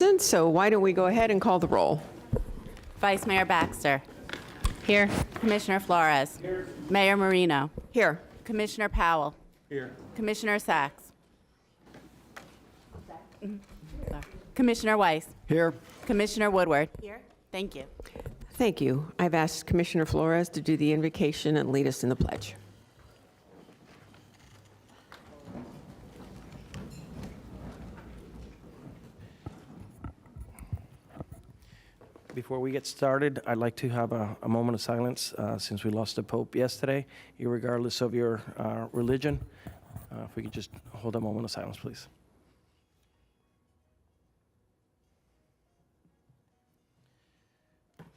absent, so why don't we go ahead and call the roll? Vice Mayor Baxter. Here. Commissioner Flores. Here. Mayor Marino. Here. Commissioner Powell. Here. Commissioner Sachs. Commissioner Weiss. Here. Commissioner Woodward. Here. Thank you. Thank you. I've asked Commissioner Flores to do the invocation and lead us in the pledge. Before we get started, I'd like to have a moment of silence since we lost the Pope yesterday, regardless of your religion. If we could just hold a moment of silence, please.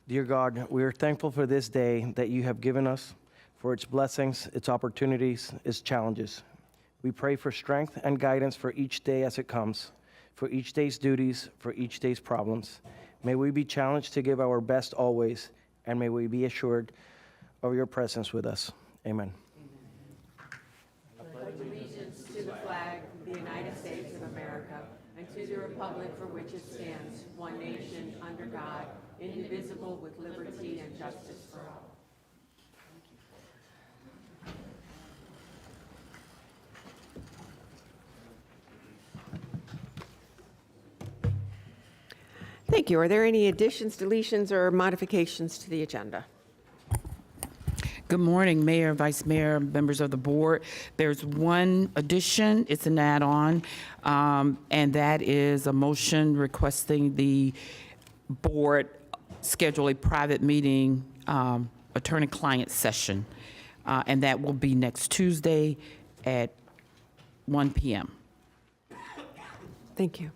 Dear God, we are thankful for this day that you have given us, for its blessings, its opportunities, its challenges. We pray for strength and guidance for each day as it comes, for each day's duties, for each day's problems. May we be challenged to give our best always, and may we be assured of your presence with us. Amen. I pledge allegiance to the flag of the United States of America and to the republic for which it stands, one nation, under God, indivisible, with liberty and justice for all. Thank you. Are there any additions, deletions, or modifications to the agenda? Good morning, Mayor, Vice Mayor, members of the board. There's one addition, it's an add-on, and that is a motion requesting the board schedule a private meeting, attorney-client session, and that will be next Tuesday at 1 p.m. Thank you.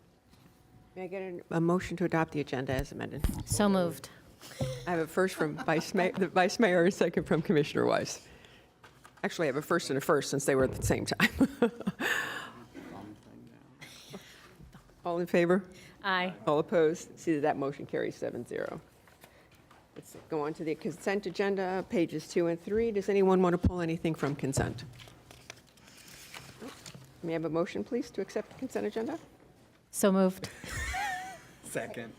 May I get a motion to adopt the agenda as amended? So moved. I have a first from the Vice Mayor, a second from Commissioner Weiss. Actually, I have a first and a first since they were at the same time. All in favor? Aye. All opposed? See that that motion carries 7-0. Let's go on to the consent agenda, pages 2 and 3. Does anyone want to pull anything from consent? May I have a motion, please, to accept the consent agenda? So moved. Second.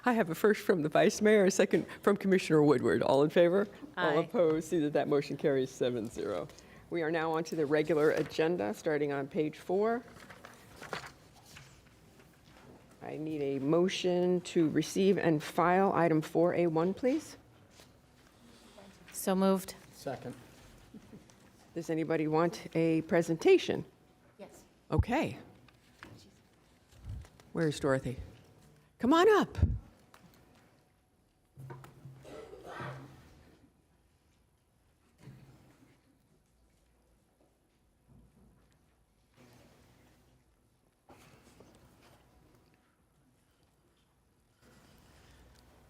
I have a first from the Vice Mayor, a second from Commissioner Woodward. All in favor? All Aye. opposed? See that that motion carries 7-0. We are now on to the regular agenda, starting on page 4. I need a motion to receive and file item 4A1, please. So moved. Second. Does anybody want a presentation? Yes. Okay. Where's Dorothy? Come on up.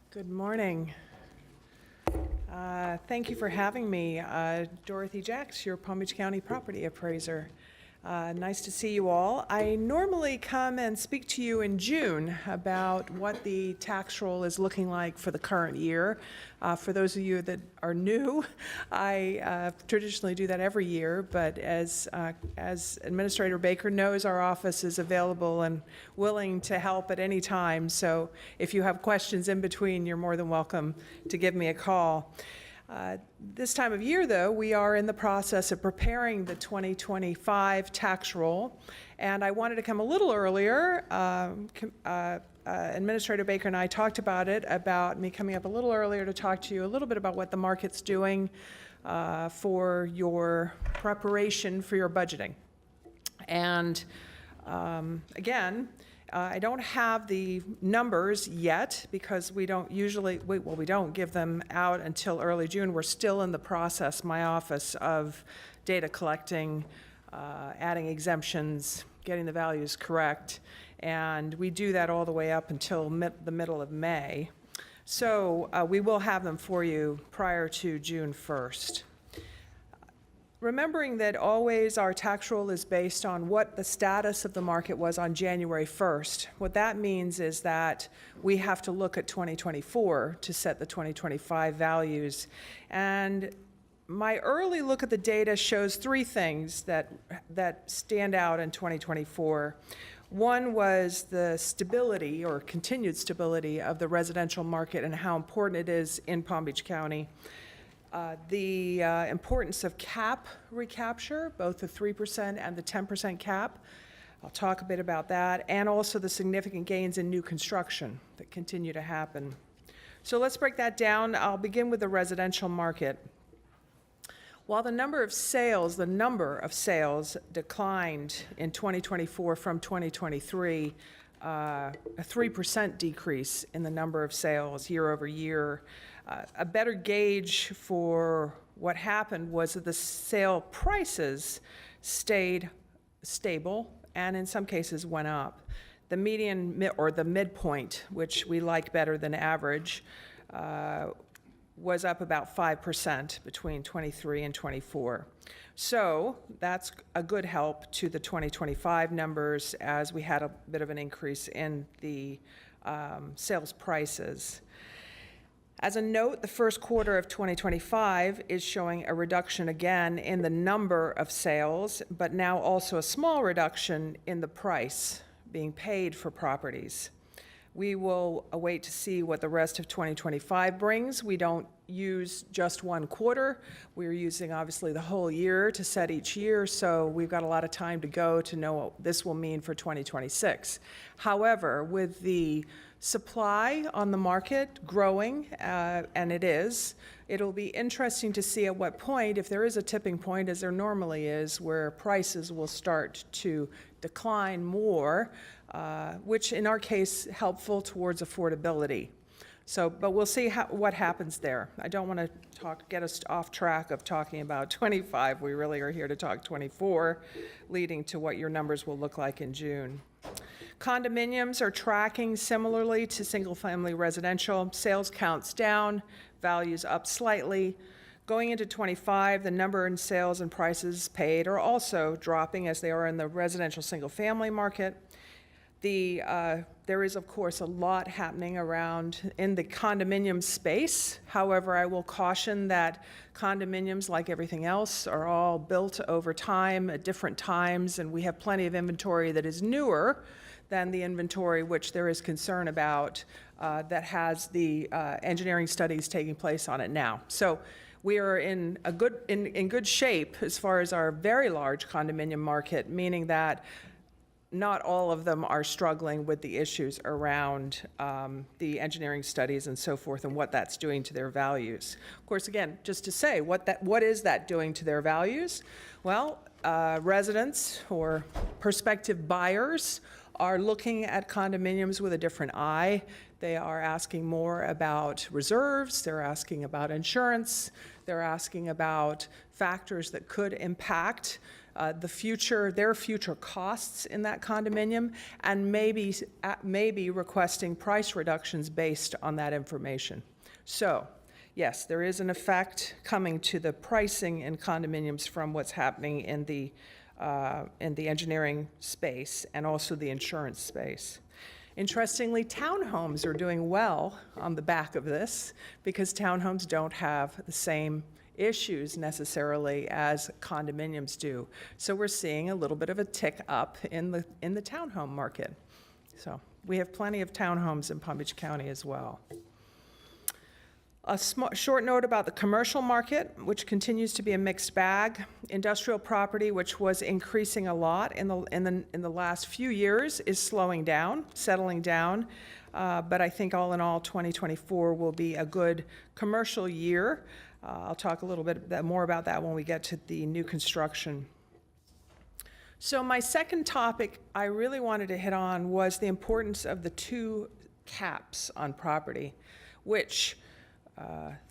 Good morning. Thank you for having me. Dorothy Jacks, your Palm Beach County property appraiser. Nice to see you all. I normally come and speak to you in June about what the tax roll is looking like for the current year. For those of you that are new, I traditionally do that every year, but as Administrator Baker knows, our office is available and willing to help at any time. So if you have questions in between, you're more than welcome to give me a call. This time of year, though, we are in the process of preparing the 2025 tax roll, and I wanted to come a little earlier. Administrator Baker and I talked about me coming up a little earlier to talk to you a little bit about what the market's doing for your preparation for your budgeting. And again, I don't have the numbers yet because we don't usually, we don't give them out until early June. We're still in the process, my office, of data collecting, adding exemptions, getting the values correct, and we do that all the way up until the middle of May. So we will have them for you prior to June 1st. Remembering that always our tax roll is based on what the status of the market was on January 1st. What that means is that we have to look at 2024 to set the 2025 values. And my early look at the data shows three things that stand out in 2024. One was the stability or continued stability of the residential market and how important it is in Palm Beach County. The importance of cap recapture, both the 3% and the 10% cap. I'll talk a bit about that, and also the significant gains in new construction that continue to happen. So let's break that down. I'll begin with the residential market. While the number of sales declined in 2024 from 2023, a 3% decrease in the number of sales year over year. A better gauge for what happened was that the sale prices stayed stable and in some cases went up. The median or the midpoint, which we like better than average, was up about 5% between 23 and 24. So that's a good help to the 2025 numbers as we had a bit of an increase in the sales prices. As a note, the first quarter of 2025 is showing a reduction again in the number of sales, but now also a small reduction in the price being paid for properties. We will await to see what the rest of 2025 brings. We don't use just one quarter. We're using obviously the whole year to set each year, so we've got a lot of time to go to know what this will mean for 2026. However, with the supply on the market growing, and it'll be interesting to see at what point, if there is a tipping point, as there normally is, where prices will start to decline more, which in our case, helpful towards affordability. So, but we'll see what happens there. I don't want to get us off track of talking about 25. We really are here to talk 24, leading to what your numbers will look like in June. Condominiums are tracking similarly to single-family residential. Sales counts down, values up slightly. Going into 25, the number in sales and prices paid are also dropping as they are in the residential single-family market. There is, of course, a lot happening around in the condominium space. However, I will caution that condominiums, like everything else, are all built over time at different times, and we have plenty of inventory that is newer than the inventory which there is concern about that has the engineering studies taking place on it now. So we are in good shape as far as our very large condominium market, meaning that not all of them are struggling with the issues around the engineering studies and so forth and what that's doing to their values. Of course, again, just to say, what is that doing to their values? Well, residents or prospective buyers are looking at condominiums with a different eye. They are asking more about reserves, they're asking about insurance, they're asking about factors that could impact their future costs in that condominium, and maybe requesting price reductions based on that information. So, yes, there is an effect coming to the pricing in condominiums from what's happening in the engineering space and also the insurance space. Interestingly, townhomes are doing well on the back of this because townhomes don't have the same issues necessarily as condominiums do. So we're seeing a little bit of a tick up in the townhome market. So we have plenty of townhomes in Palm Beach County as well. A short note about the commercial market, which continues to be a mixed bag. Industrial property, which was increasing a lot in the last few years, is slowing down, settling down. But I think all in all, 2024 will be a good commercial year. I'll talk a little bit more about that when we get to the new construction. So my second topic I really wanted to hit on was the importance of the two caps on property, which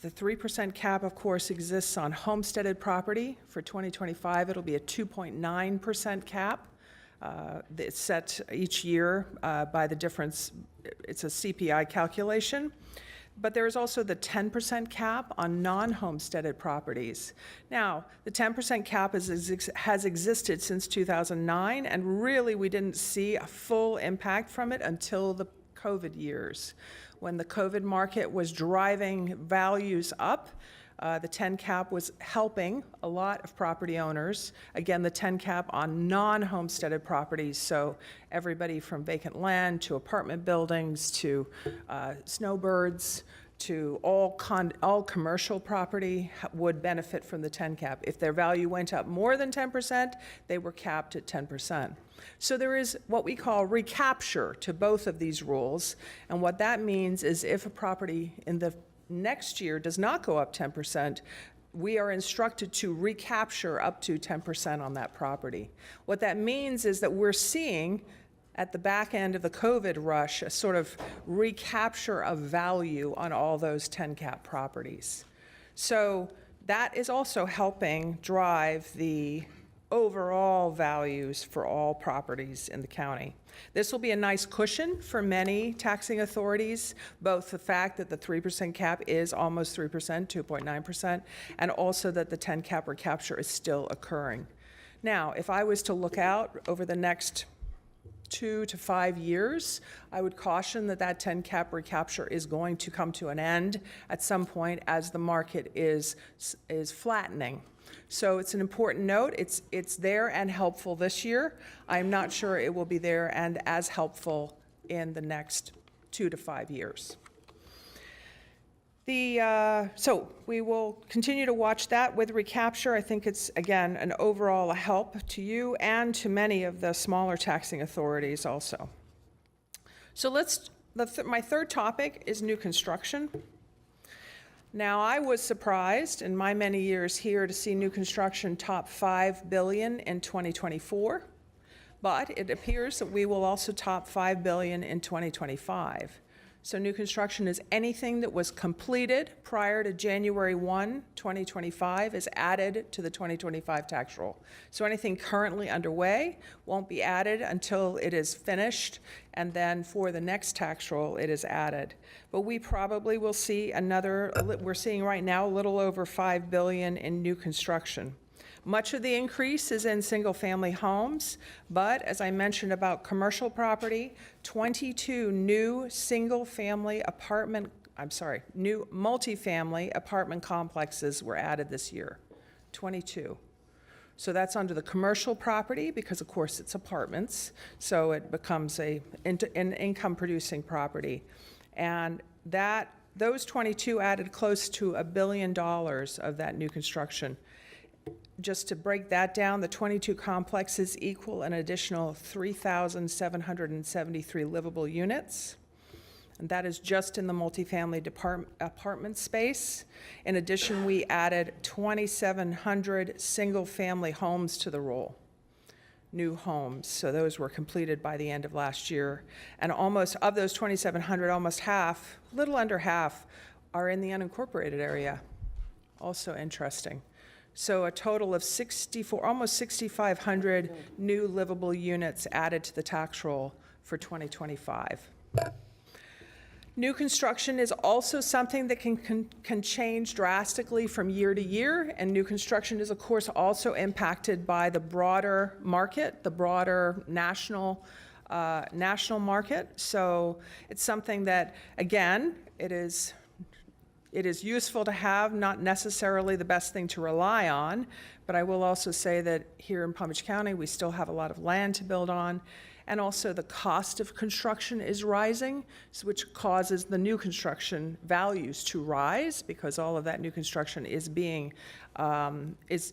the 3% cap, of course, exists on homesteaded property. For 2025, it'll be a 2.9% cap. It's set each year by the difference. It's a CPI calculation. But there's also the 10% cap on non-homesteaded properties. Now, the 10% cap has existed since 2009, and really we didn't see a full impact from it until the COVID years. When the COVID market was driving values up, The 10 cap was helping a lot of property owners. Again, the 10 cap on non-homesteaded properties, so everybody from vacant land to apartment buildings to snowbirds to all commercial property would benefit from the 10 cap. If their value went up more than 10%, they were capped at 10%. So there is what we call recapture to both of these rules, and what that means is if a property in the next year does not go up 10%, we are instructed to recapture up to 10% on that property. What that means is that we're seeing at the back end of the COVID rush, a sort of recapture of value on all those 10 cap properties. So that is also helping drive the overall values for all properties in the county. This will be a nice cushion for many taxing authorities, both the fact that the 3% cap is almost 3%, 2.9%, and also that the 10 cap recapture is still occurring. Now, if I was to look out over the next 2 to 5 years, I would caution that that 10 cap recapture is going to come to an end at some point as the market is flattening. So it's an important note. It's there and helpful this year. I'm not sure it will be there and as helpful in the next 2 to 5 years. So we will continue to watch that with recapture. I think it's, again, an overall help to you and to many of the smaller taxing authorities also. So my third topic is new construction. Now, I was surprised in my many years here to see new construction top $5 billion in 2024, but it appears that we will also top $5 billion in 2025. So new construction is anything that was completed prior to January 1, 2025 is added to the 2025 tax roll. So anything currently underway won't be added until it is finished, and then for the next tax roll it is added. But we probably will see we're seeing right now a little over $5 billion in new construction. Much of the increase is in single-family homes, but as I mentioned about commercial property, 22 new multifamily apartment complexes were added this year. 22. So that's under the commercial property because, of course, it's apartments, so it becomes an income-producing property. And those 22 added close to $1 billion of that new construction. Just to break that down, the 22 complexes equal an additional 3,773 livable units, and that is just in the multifamily apartment space. In addition, we added 2,700 single-family homes to the roll, new homes. So those were completed by the end of last year. And almost, of those 2,700, almost half, a little under half, are in the unincorporated area. Also interesting. So a total of almost 6,500 new livable units added to the tax roll for 2025. New construction is also something that can change drastically from year to year, and new construction is, of course, also impacted by the broader market, the broader national market. So it's something that, again, it is useful to have, not necessarily the best thing to rely on, but I will also say that here in Palm Beach County, we still have a lot of land to build on, and also the cost of construction is rising, which causes the new construction values to rise because all of that new construction is being is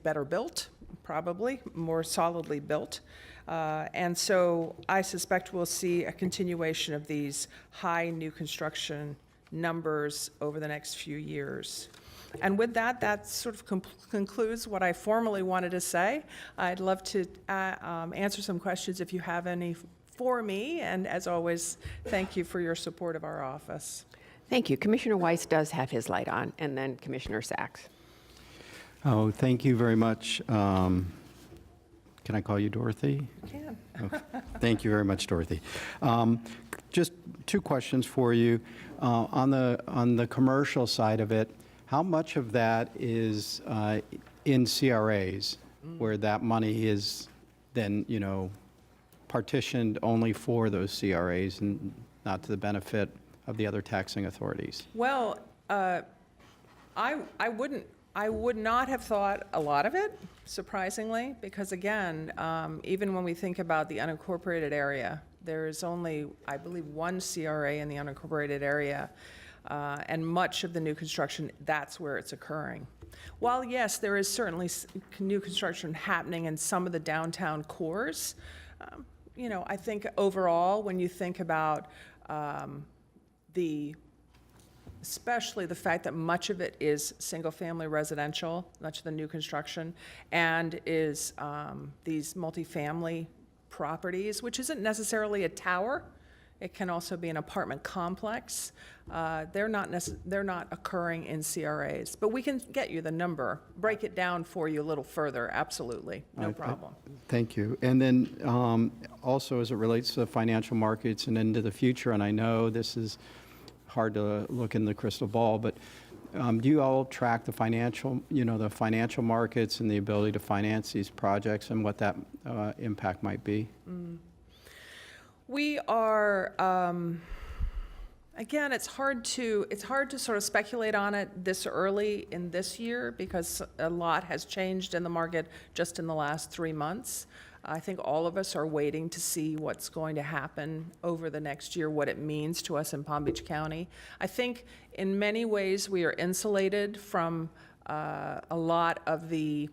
better built, probably more solidly built. And so I suspect we'll see a continuation of these high new construction numbers over the next few years. And with that, that sort of concludes what I formally wanted to say. I'd love to answer some questions if you have any for me, and as always, thank you for your support of our office. Thank you. Commissioner Weiss does have his light on, and then Commissioner Sachs. Oh, thank you very much. Can I call you Dorothy? You can. Okay. Thank you very much, Dorothy. Just two questions for you. On the commercial side of it, how much of that is in CRAs, where that money is then, partitioned only for those CRAs and not to the benefit of the other taxing authorities? Well, I would not have thought a lot of it, surprisingly, because again, even when we think about the unincorporated area, there is only, I believe, one CRA in the unincorporated area, and much of the new construction, that's where it's occurring. While yes, there is certainly new construction happening in some of the downtown cores, I think overall, when you think about especially the fact that much of it is single-family residential, much of the new construction, and is these multifamily properties, which isn't necessarily a tower. It can also be an apartment complex. They're not occurring in CRAs, but we can get you the number, break it down for you a little further, absolutely, no problem. Thank you. And then also as it relates to the financial markets and into the future, and I know this is hard to look in the crystal ball, but do you all track the financial markets and the ability to finance these projects and what that impact might be? We are, again, it's hard to sort of speculate on it this early in this year because a lot has changed in the market just in the last 3 months. I think all of us are waiting to see what's going to happen over the next year, what it means to us in Palm Beach County. I think in many ways we are insulated from a lot of the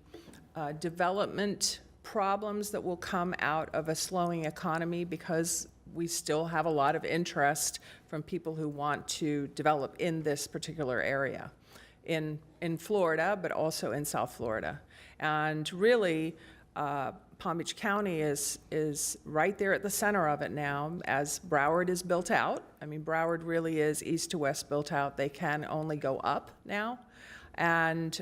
development problems that will come out of a slowing economy because we still have a lot of interest from people who want to develop in this particular area in Florida, but also in South Florida. And really, Palm Beach County is right there at the center of it now as Broward is built out. I mean, Broward really is east to west built out. They can only go up now. And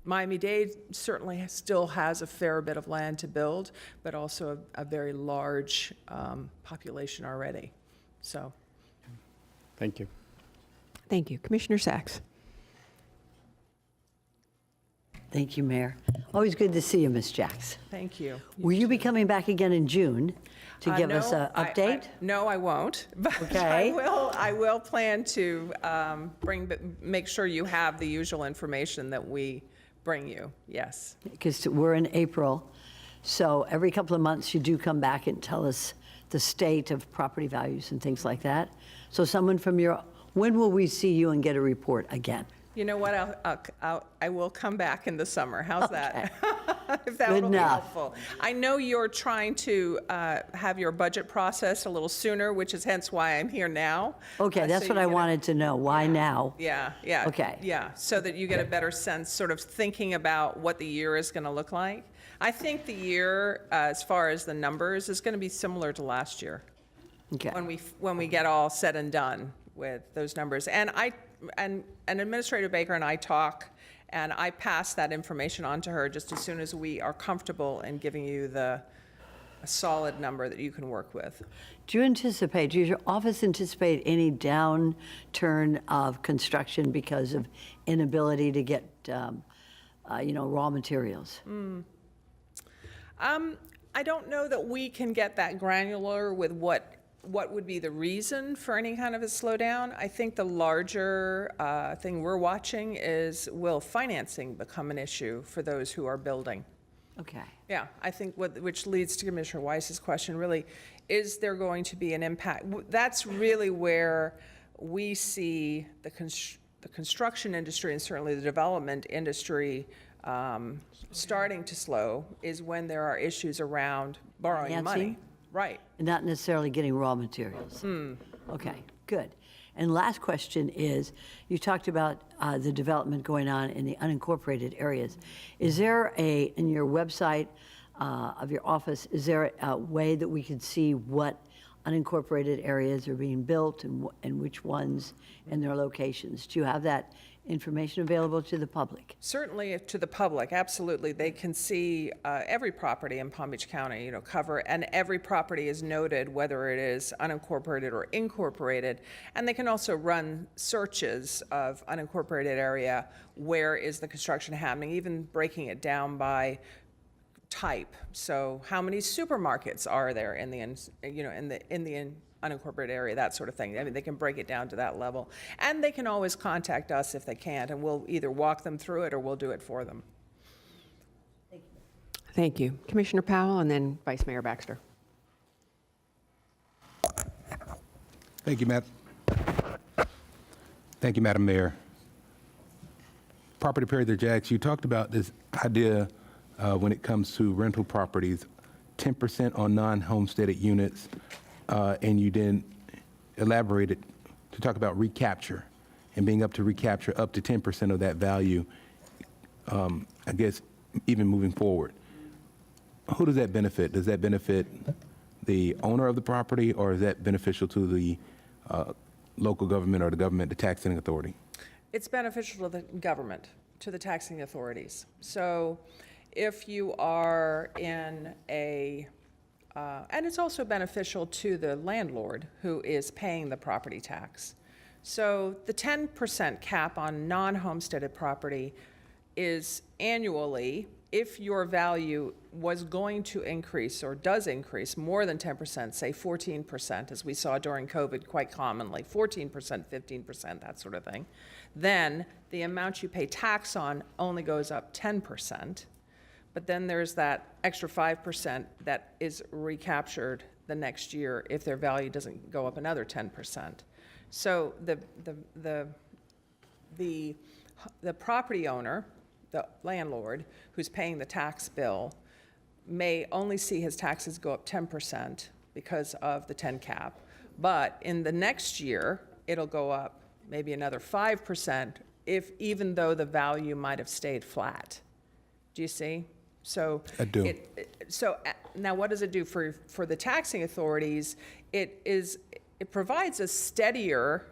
Miami-Dade certainly still has a fair bit of land to build, but also a very large population already. So, Thank you. Thank you. Commissioner Sachs. Thank you, Mayor. Always good to see you, Ms. Jacks. thank you. Will you be coming back again in June to give us No, an update? No, I won't. But Okay. I will plan to make sure you have the usual information that we bring you. Yes. Because we're in April, so every couple of months you do come back and tell us the state of property values and things like that. So when will we see you and get a report again? You know what? I will come back in the summer. How's that? If that Good will be enough. helpful. I know you're trying to have your budget process a little sooner, which is hence why I'm here now. Okay, that's so what you I get a- wanted to know. Why now? Yeah, yeah. Okay. Yeah, so that you get a better sense, sort of thinking about what the year is going to look like. I think the year, as far as the numbers, is going to be similar to last year. Okay. When we get all said and done with those numbers. And Administrator Baker and I talk, and I pass that information on to her just as soon as we are comfortable in giving you a solid number that you can work with. Does your office anticipate any downturn of construction because of inability to get, raw materials? I don't know that we can get that granular with what would be the reason for any kind of a slowdown. I think the larger thing we're watching is, will financing become an issue for those who are building? Okay. Yeah, I think which leads to Commissioner Weiss's question, really, is there going to be an impact? That's really where we see the construction industry and certainly the development industry starting to slow, is when there are issues around borrowing money. Financing? Right. And not necessarily getting raw materials? Okay, good. And last question is, you talked about the development going on in the unincorporated areas. Is there in your website of your office, is there a way that we could see what unincorporated areas are being built and which ones and their locations? Do you have that information available to the public? Certainly to the public, absolutely. They can see every property in Palm Beach County, cover, and every property is noted, whether it is unincorporated or incorporated. And they can also run searches of unincorporated area, where is the construction happening, even breaking it down by type. So how many supermarkets are there in the unincorporated area, that sort of thing. I mean, they can break it down to that level. And they can always contact us if they can't, and we'll either walk them through it or we'll do it for them. Thank you. Commissioner Powell and then Vice Mayor Baxter. Thank you, Madam Mayor. Property Appraiser Jax, you talked about this idea when it comes to rental properties, 10% on non-homesteaded units, and you then elaborated to talk about recapture and being up to recapture up to 10% of that value, I guess, even moving forward. Who does that benefit? Does that benefit the owner of the property, or is that beneficial to the local government or the government, the taxing authority? It's beneficial to the government, to the taxing authorities. So if you are in a, and it's also beneficial to the landlord who is paying the property tax. So the 10% cap on non-homesteaded property is annually, if your value was going to increase or does increase more than 10%, say 14%, as we saw during COVID quite commonly, 14%, 15%, that sort of thing, then the amount you pay tax on only goes up 10%. But then there's that extra 5% that is recaptured the next year if their value doesn't go up another 10%. So the property owner, the landlord who's paying the tax bill, may only see his taxes go up 10% because of the 10 cap. But in the next year, it'll go up maybe another 5% even though the value might have stayed flat. Do you see? So I do. Now what does it do for the taxing authorities? It provides a steadier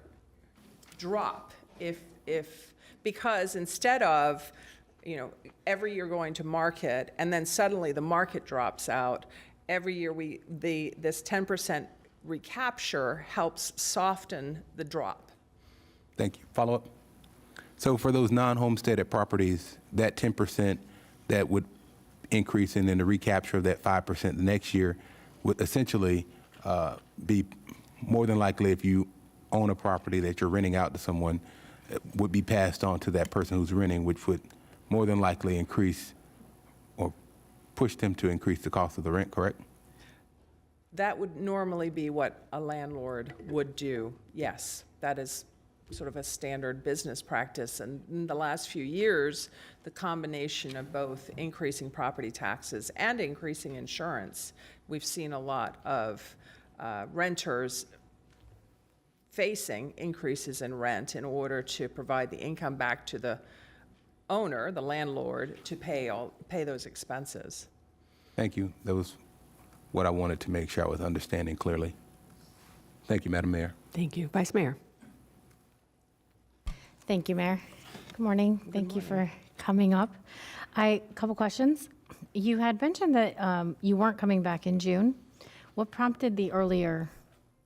drop because instead of every year going to market and then suddenly the market drops out, every year this 10% recapture helps soften the drop. Thank you. Follow up. So for those non-homesteaded properties, that 10% that would increase and then the recapture of that 5% the next year would essentially be more than likely, if you own a property that you're renting out to someone, would be passed on to that person who's renting, which would more than likely increase or push them to increase the cost of the rent, correct? That would normally be what a landlord would do, yes. That is sort of a standard business practice. And in the last few years, the combination of both increasing property taxes and increasing insurance, we've seen a lot of renters facing increases in rent in order to provide the income back to the owner, the landlord, to pay those expenses. Thank you. That was what I wanted to make sure I was understanding clearly. Thank you, Madam Mayor. Thank you. Vice Mayor. Thank you, Mayor. Good morning. Thank you for coming up. A couple questions. You had mentioned that you weren't coming back in June. What prompted the earlier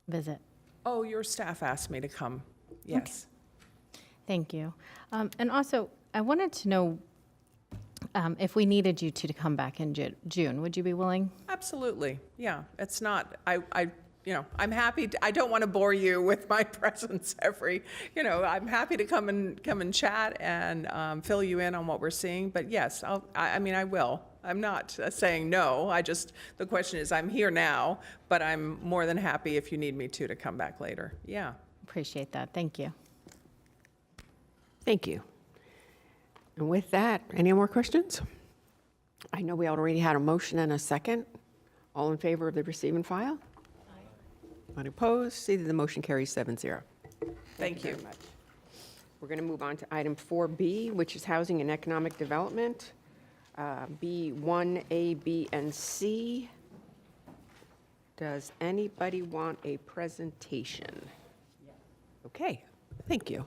visit? Oh, your staff asked me to come, yes. Thank you. And also, I wanted to know if we needed you to come back in June, would you be willing? Absolutely, yeah. It's not, I'm happy, I don't want to bore you with my presence I'm happy to come and chat and fill you in on what we're seeing, but yes, I will. I'm not saying no, the question is, I'm here now, but I'm more than happy if you need me to come back later, yeah. Appreciate that. Thank you. Thank you. And with that, any more questions? I know we already had a motion and a second. All in favor of the receive and file? Aye. Unopposed? See that the motion carries 7-0. Thank you. Very much. We're going to move on to item 4B, which is housing and economic development. B1, B, and C. Does anybody want a presentation? Okay, thank you.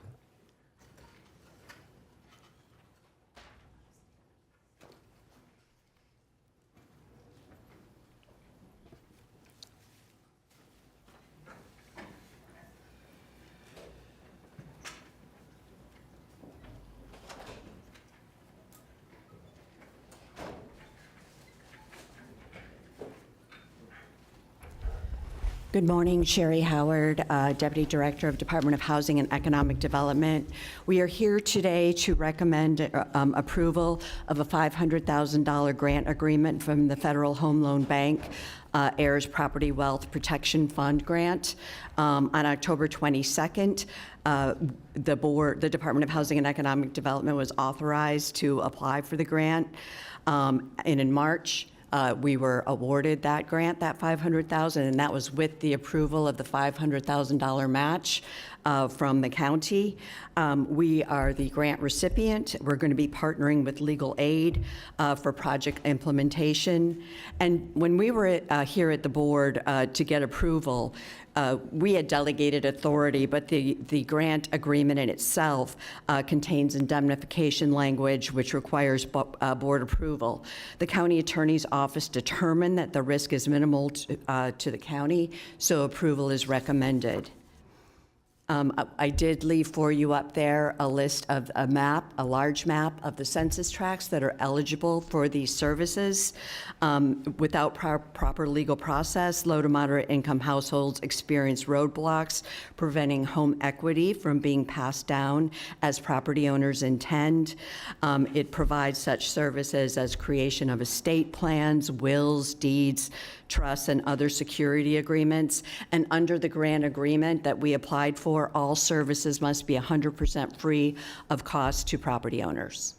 Good morning, Sherry Howard, Deputy Director of Department of Housing and Economic Development. We are here today to recommend approval of a $500,000 grant agreement from the Federal Home Loan Bank, Heirs Property Wealth Protection Fund grant. On October 22nd, the Department of Housing and Economic Development was authorized to apply for the grant. And in March, we were awarded that grant, that $500,000, and that was with the approval of the $500,000 match from the county. We are the grant recipient. We're going to be partnering with legal aid for project implementation. And when we were here at the board to get approval, we had delegated authority, but the grant agreement in itself contains indemnification language, which requires board approval. The county attorney's office determined that the risk is minimal to the county, so approval is recommended. I did leave for you up there a list of a large map of the census tracts that are eligible for these services. Without proper legal process, low to moderate income households experience roadblocks, preventing home equity from being passed down as property owners intend. It provides such services as creation of estate plans, wills, deeds, trusts, and other security agreements. And under the grant agreement that we applied for, all services must be 100% free of cost to property owners.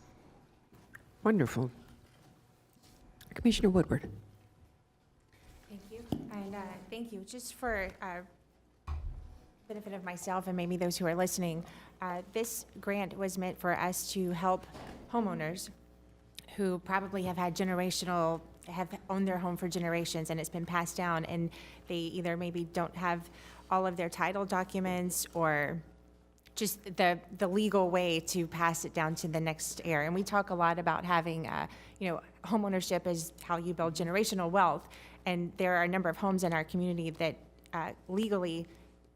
Wonderful. Commissioner Woodward. Thank you. And thank you. Just for benefit of myself and maybe those who are listening, this grant was meant for us to help homeowners who probably have owned their home for generations, and it's been passed down, and they either maybe don't have all of their title documents or just the legal way to pass it down to the next heir. And we talk a lot about having, home ownership is how you build generational wealth. And there are a number of homes in our community that legally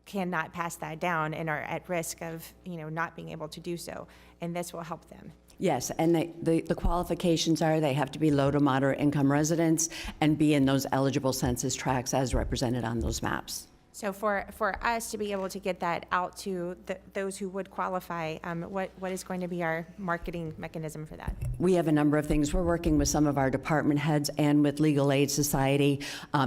cannot pass that down and are at risk of, not being able to do so. And this will help them. Yes, and the qualifications are they have to be low to moderate income residents and be in those eligible census tracts as represented on those maps. So for us to be able to get that out to those who would qualify, what is going to be our marketing mechanism for that? We have a number of things. We're working with some of our department heads and with Legal Aid Society,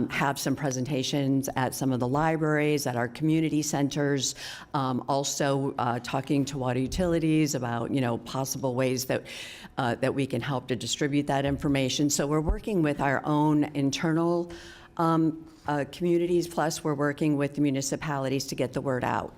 have some presentations at some of the libraries, at our community centers, also talking to water utilities about, possible ways that we can help to distribute that information. So we're working with our own internal communities, plus we're working with the municipalities to get the word out.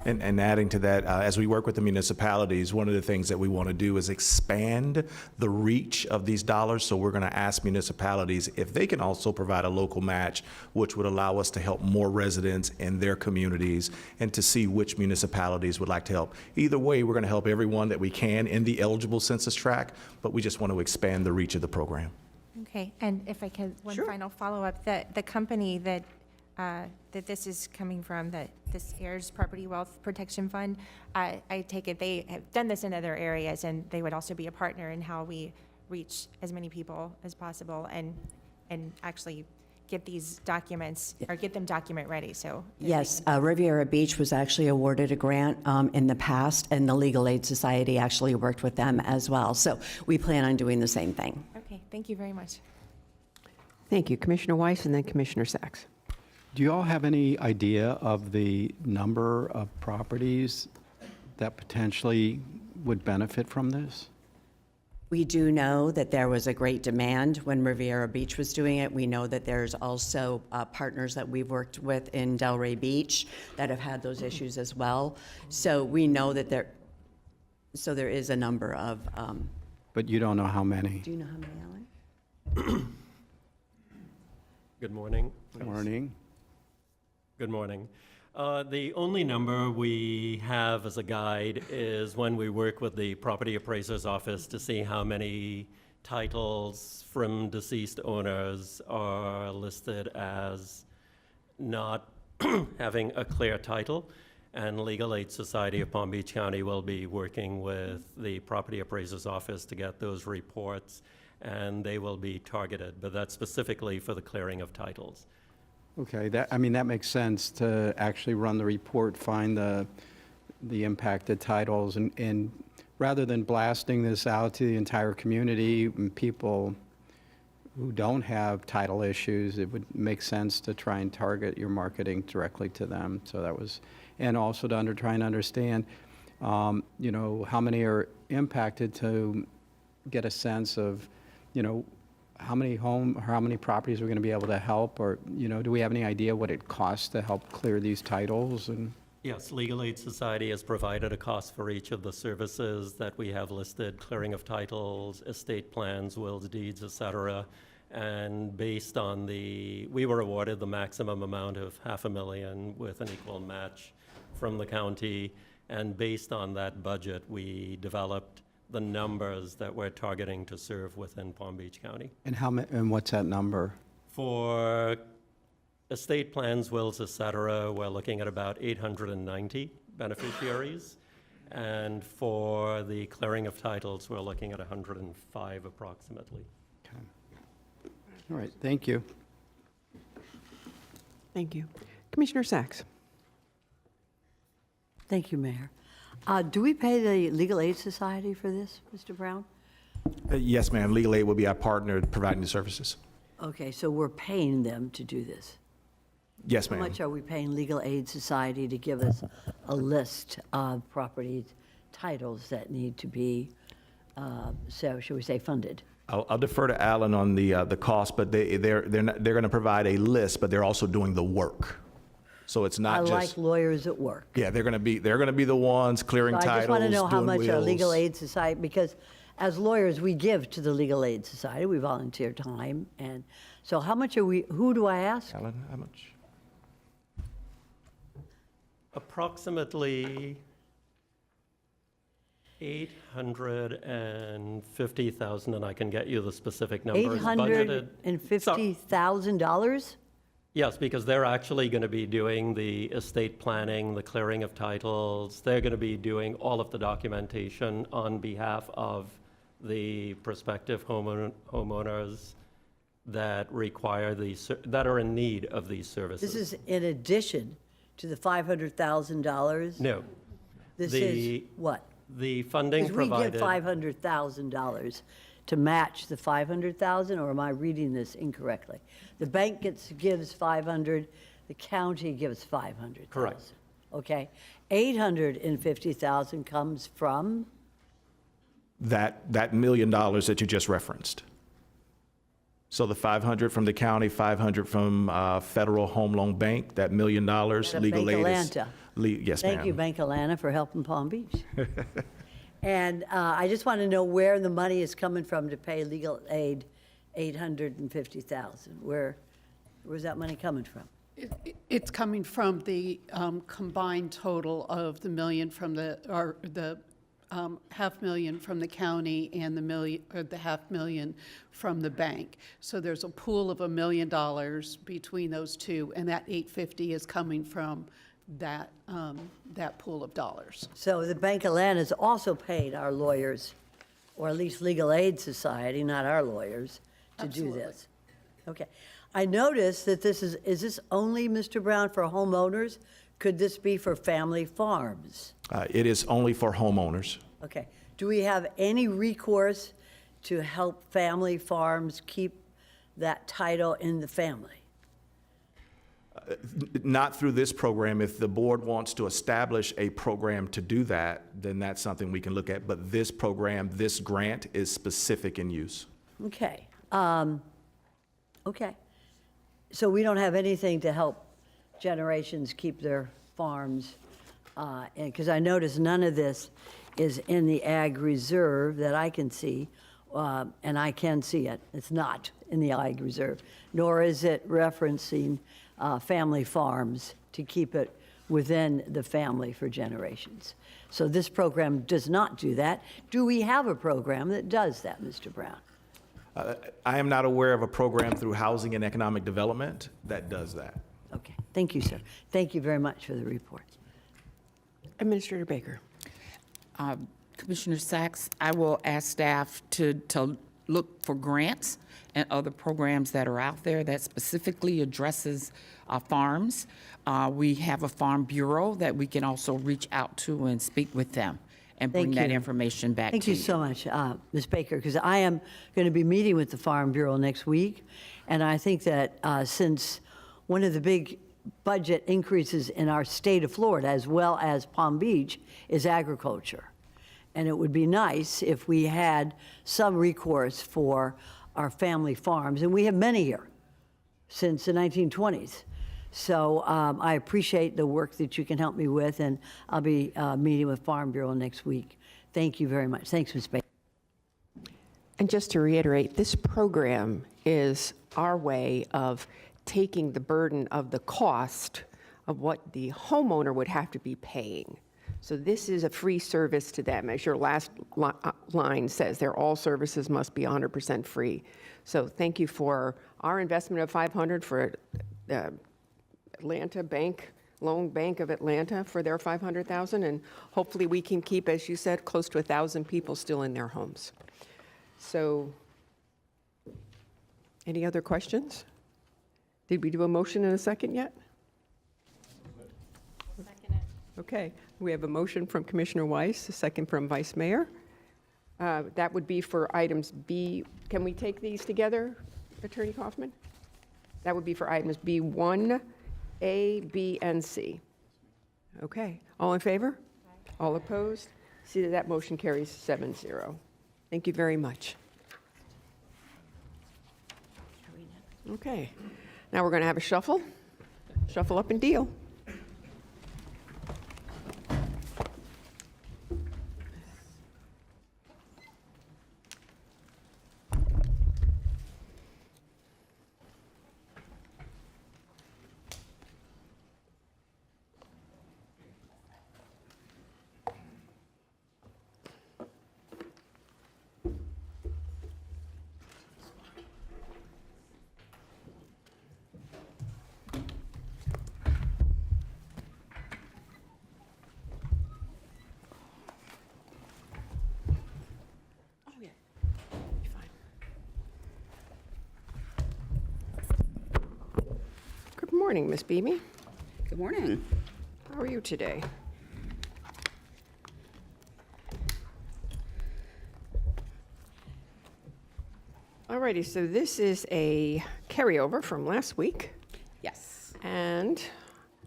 And adding to that, as we work with the municipalities, one of the things that we want to do is expand the reach of these dollars. So we're going to ask municipalities if they can also provide a local match, which would allow us to help more residents in their communities and to see which municipalities would like to help. Either way, we're going to help everyone that we can in the eligible census tract, but we just want to expand the reach of the program. Okay, and if I could, one final follow-up, the company that this is coming from, this Heirs Property Wealth Protection Fund, I take it they have done this in other areas, and they would also be a partner in how we reach as many people as possible and actually get these documents, or get them document ready, so. Yes, Riviera Beach was actually awarded a grant in the past, and the Legal Aid Society actually worked with them as well. So we plan on doing the same thing. Okay, thank you very much. Thank you. Commissioner Weiss and then Commissioner Sachs. Do you all have any idea of the number of properties that potentially would benefit from this? We do know that there was a great demand when Riviera Beach was doing it. We know that there's also partners that we've worked with in Delray Beach that have had those issues as well. So we know that there is a number of. But you don't know how many? Do you know how many, Alan? Good morning. Good morning. Good morning. The only number we have as a guide is when we work with the property appraiser's office to see how many titles from deceased owners are listed as not having a clear title. And Legal Aid Society of Palm Beach County will be working with the property appraiser's office to get those reports, and they will be targeted, but that's specifically for the clearing of titles. Okay, that makes sense to actually run the report, find the impacted titles, and rather than blasting this out to the entire community and people who don't have title issues, it would make sense to try and target your marketing directly to them. So that was, and also to try and understand, how many are impacted, to get a sense of, how many properties we're going to be able to help, or, do we have any idea what it costs to help clear these titles? And Yes, Legal Aid Society has provided a cost for each of the services that we have listed: clearing of titles, estate plans, wills, deeds, et cetera. And based on we were awarded the maximum amount of $500,000 with an equal match from the county. And based on that budget, we developed the numbers that we're targeting to serve within Palm Beach County. and what's that number? For estate plans, wills, et cetera, we're looking at about 890 beneficiaries. And for the clearing of titles, we're looking at 105 approximately. Okay. All right, thank you. Thank you. Commissioner Sacks? Thank you, Mayor. Do we pay the Legal Aid Society for this, Mr. Brown? Yes, ma'am. Legal Aid will be our partner providing the services. Okay, so we're paying them to do this. Yes, How ma'am. much are we paying Legal Aid Society to give us a list of property titles that need to be, so should we say funded? I'll defer to Alan on the cost, but they're going to provide a list, but they're also doing the work. So it's not I just. like lawyers at work. Yeah, they're going to be the ones clearing So I titles, just want to know how doing much our wills. Legal Aid Society, because as lawyers, we give to the Legal Aid Society, we volunteer time, and so how much are we, who do I ask? Alan, how much? Approximately $850,000, and I can get you the specific numbers. Budgeted. $850,000? Yes, because they're actually going to be doing the estate planning, the clearing of titles. They're going to be doing all of the documentation on behalf of the prospective homeowners that require that are in need of these services. This is in addition to the $500,000? No. This is what? The funding provided. Because we give $500,000 to match the 500,000, or am I reading this incorrectly? The bank gives 500, the county gives 500,000. Correct. Okay. 850,000 comes from? That $1 million that you just referenced. So the 500 from the county, 500 from Federal Home Loan Bank, that $1 million legal Bank aid is. Atlanta. Yes, ma'am. Thank you, Bank Atlanta, for helping Palm Beach. And I just want to know where the money is coming from to pay legal aid, $850,000. Where's that money coming from? It's coming from the combined total of the million from the $500,000 from the county and the $500,000 from the bank. So there's a pool of $1 million between those two, and that $850 is coming from that pool of dollars. So the Bank Atlanta's also paid our lawyers, or at least Legal Aid Society, not our lawyers, to do this. Okay. I noticed that is this only, Mr. Brown, for homeowners? Could this be for family farms? It is only for homeowners. Okay. Do we have any recourse to help family farms keep that title in the family? Not through this program. If the board wants to establish a program to do that, then that's something we can look at. But this program, this grant is specific in use. Okay. Okay. So we don't have anything to help generations keep their farms, because I noticed none of this is in the ag reserve that I can see, and I can see it. It's not in the ag reserve, nor is it referencing family farms to keep it within the family for generations. So this program does not do that. Do we have a program that does that, Mr. Brown? I am not aware of a program through Housing and Economic Development that does that. Okay. Thank you, sir. Thank you very much for the report. Administrator Baker. Commissioner Sacks, I will ask staff to look for grants and other programs that are out there that specifically addresses farms. We have a farm bureau that we can also reach out to and speak with them and bring Thank that you. information back to you. Thank you so much, Ms. Baker, because I am going to be meeting with the Farm Bureau next week, and I think that since one of the big budget increases in our state of Florida, as well as Palm Beach, is agriculture. And it would be nice if we had some recourse for our family farms, and we have many here since the 1920s. So I appreciate the work that you can help me with, and I'll be meeting with Farm Bureau next week. Thank you very much. Thanks, Ms. Baker. And just to reiterate, this program is our way of taking the burden of the cost of what the homeowner would have to be paying. So this is a free service to them. As your last line says, all services must be 100% free. So thank you for our investment of $500 for Atlanta Bank, Loan Bank of Atlanta for their $500,000, and hopefully we can keep, as you said, close to 1,000 people still in their homes. So, any other questions? Did we do a motion in a second yet? Okay, we have a motion from Commissioner Weiss, a second from Vice Mayor. That would be for items B. Can we take these together, Attorney Kaufman? That would be for items B1, A, B, and C. Okay, all in favor? Aye. All opposed? See that motion carries 7-0. Thank you very much. Okay, now we're going to have a shuffle up and deal. Good morning, Ms. Beebe. Good morning. How are you today? All righty, so this is a carryover from last week. Yes. And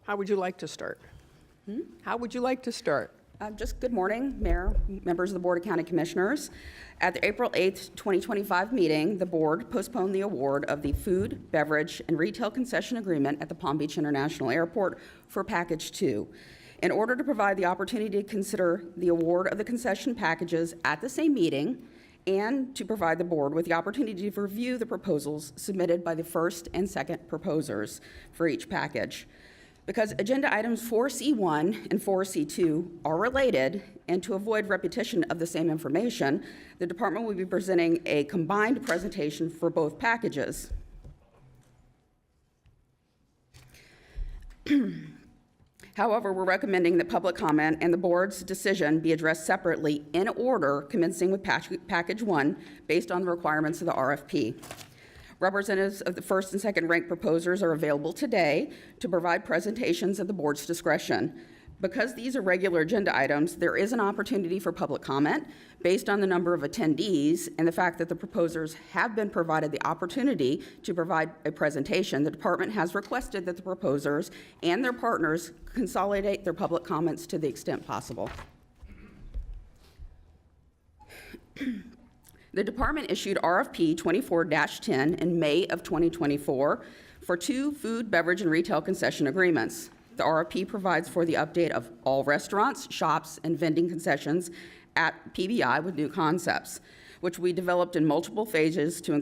how would you like to start? How would you like to start? Just good morning, Mayor, members of the Board of County Commissioners. At the April 8th, 2025 meeting, the board postponed the award of the food, beverage, and retail concession agreement at the Palm Beach International Airport for Package 2. In order to provide the opportunity to consider the award of the concession packages at the same meeting, and to provide the board with the opportunity to review the proposals submitted by the first and second proposers for each package. Because agenda items 4C1 and 4C2 are related, and to avoid repetition of the same information, the department will be presenting a combined presentation for both packages. However, we're recommending that public comment and the board's decision be addressed separately in order, commencing with Package 1, based on the requirements of the RFP. Representatives of the first and second ranked proposers are available today to provide presentations at the board's discretion. Because these are regular agenda items, there is an opportunity for public comment based on the number of attendees and the fact that the proposers have been provided the opportunity to provide a presentation. The department has requested that the proposers and their partners consolidate their public comments to the extent possible. The department issued RFP 24-10 in May of 2024 for 2 food, beverage, and retail concession agreements. The RFP provides for the update of all restaurants, shops, and vending concessions at PBI with new concepts, which we developed in multiple phases to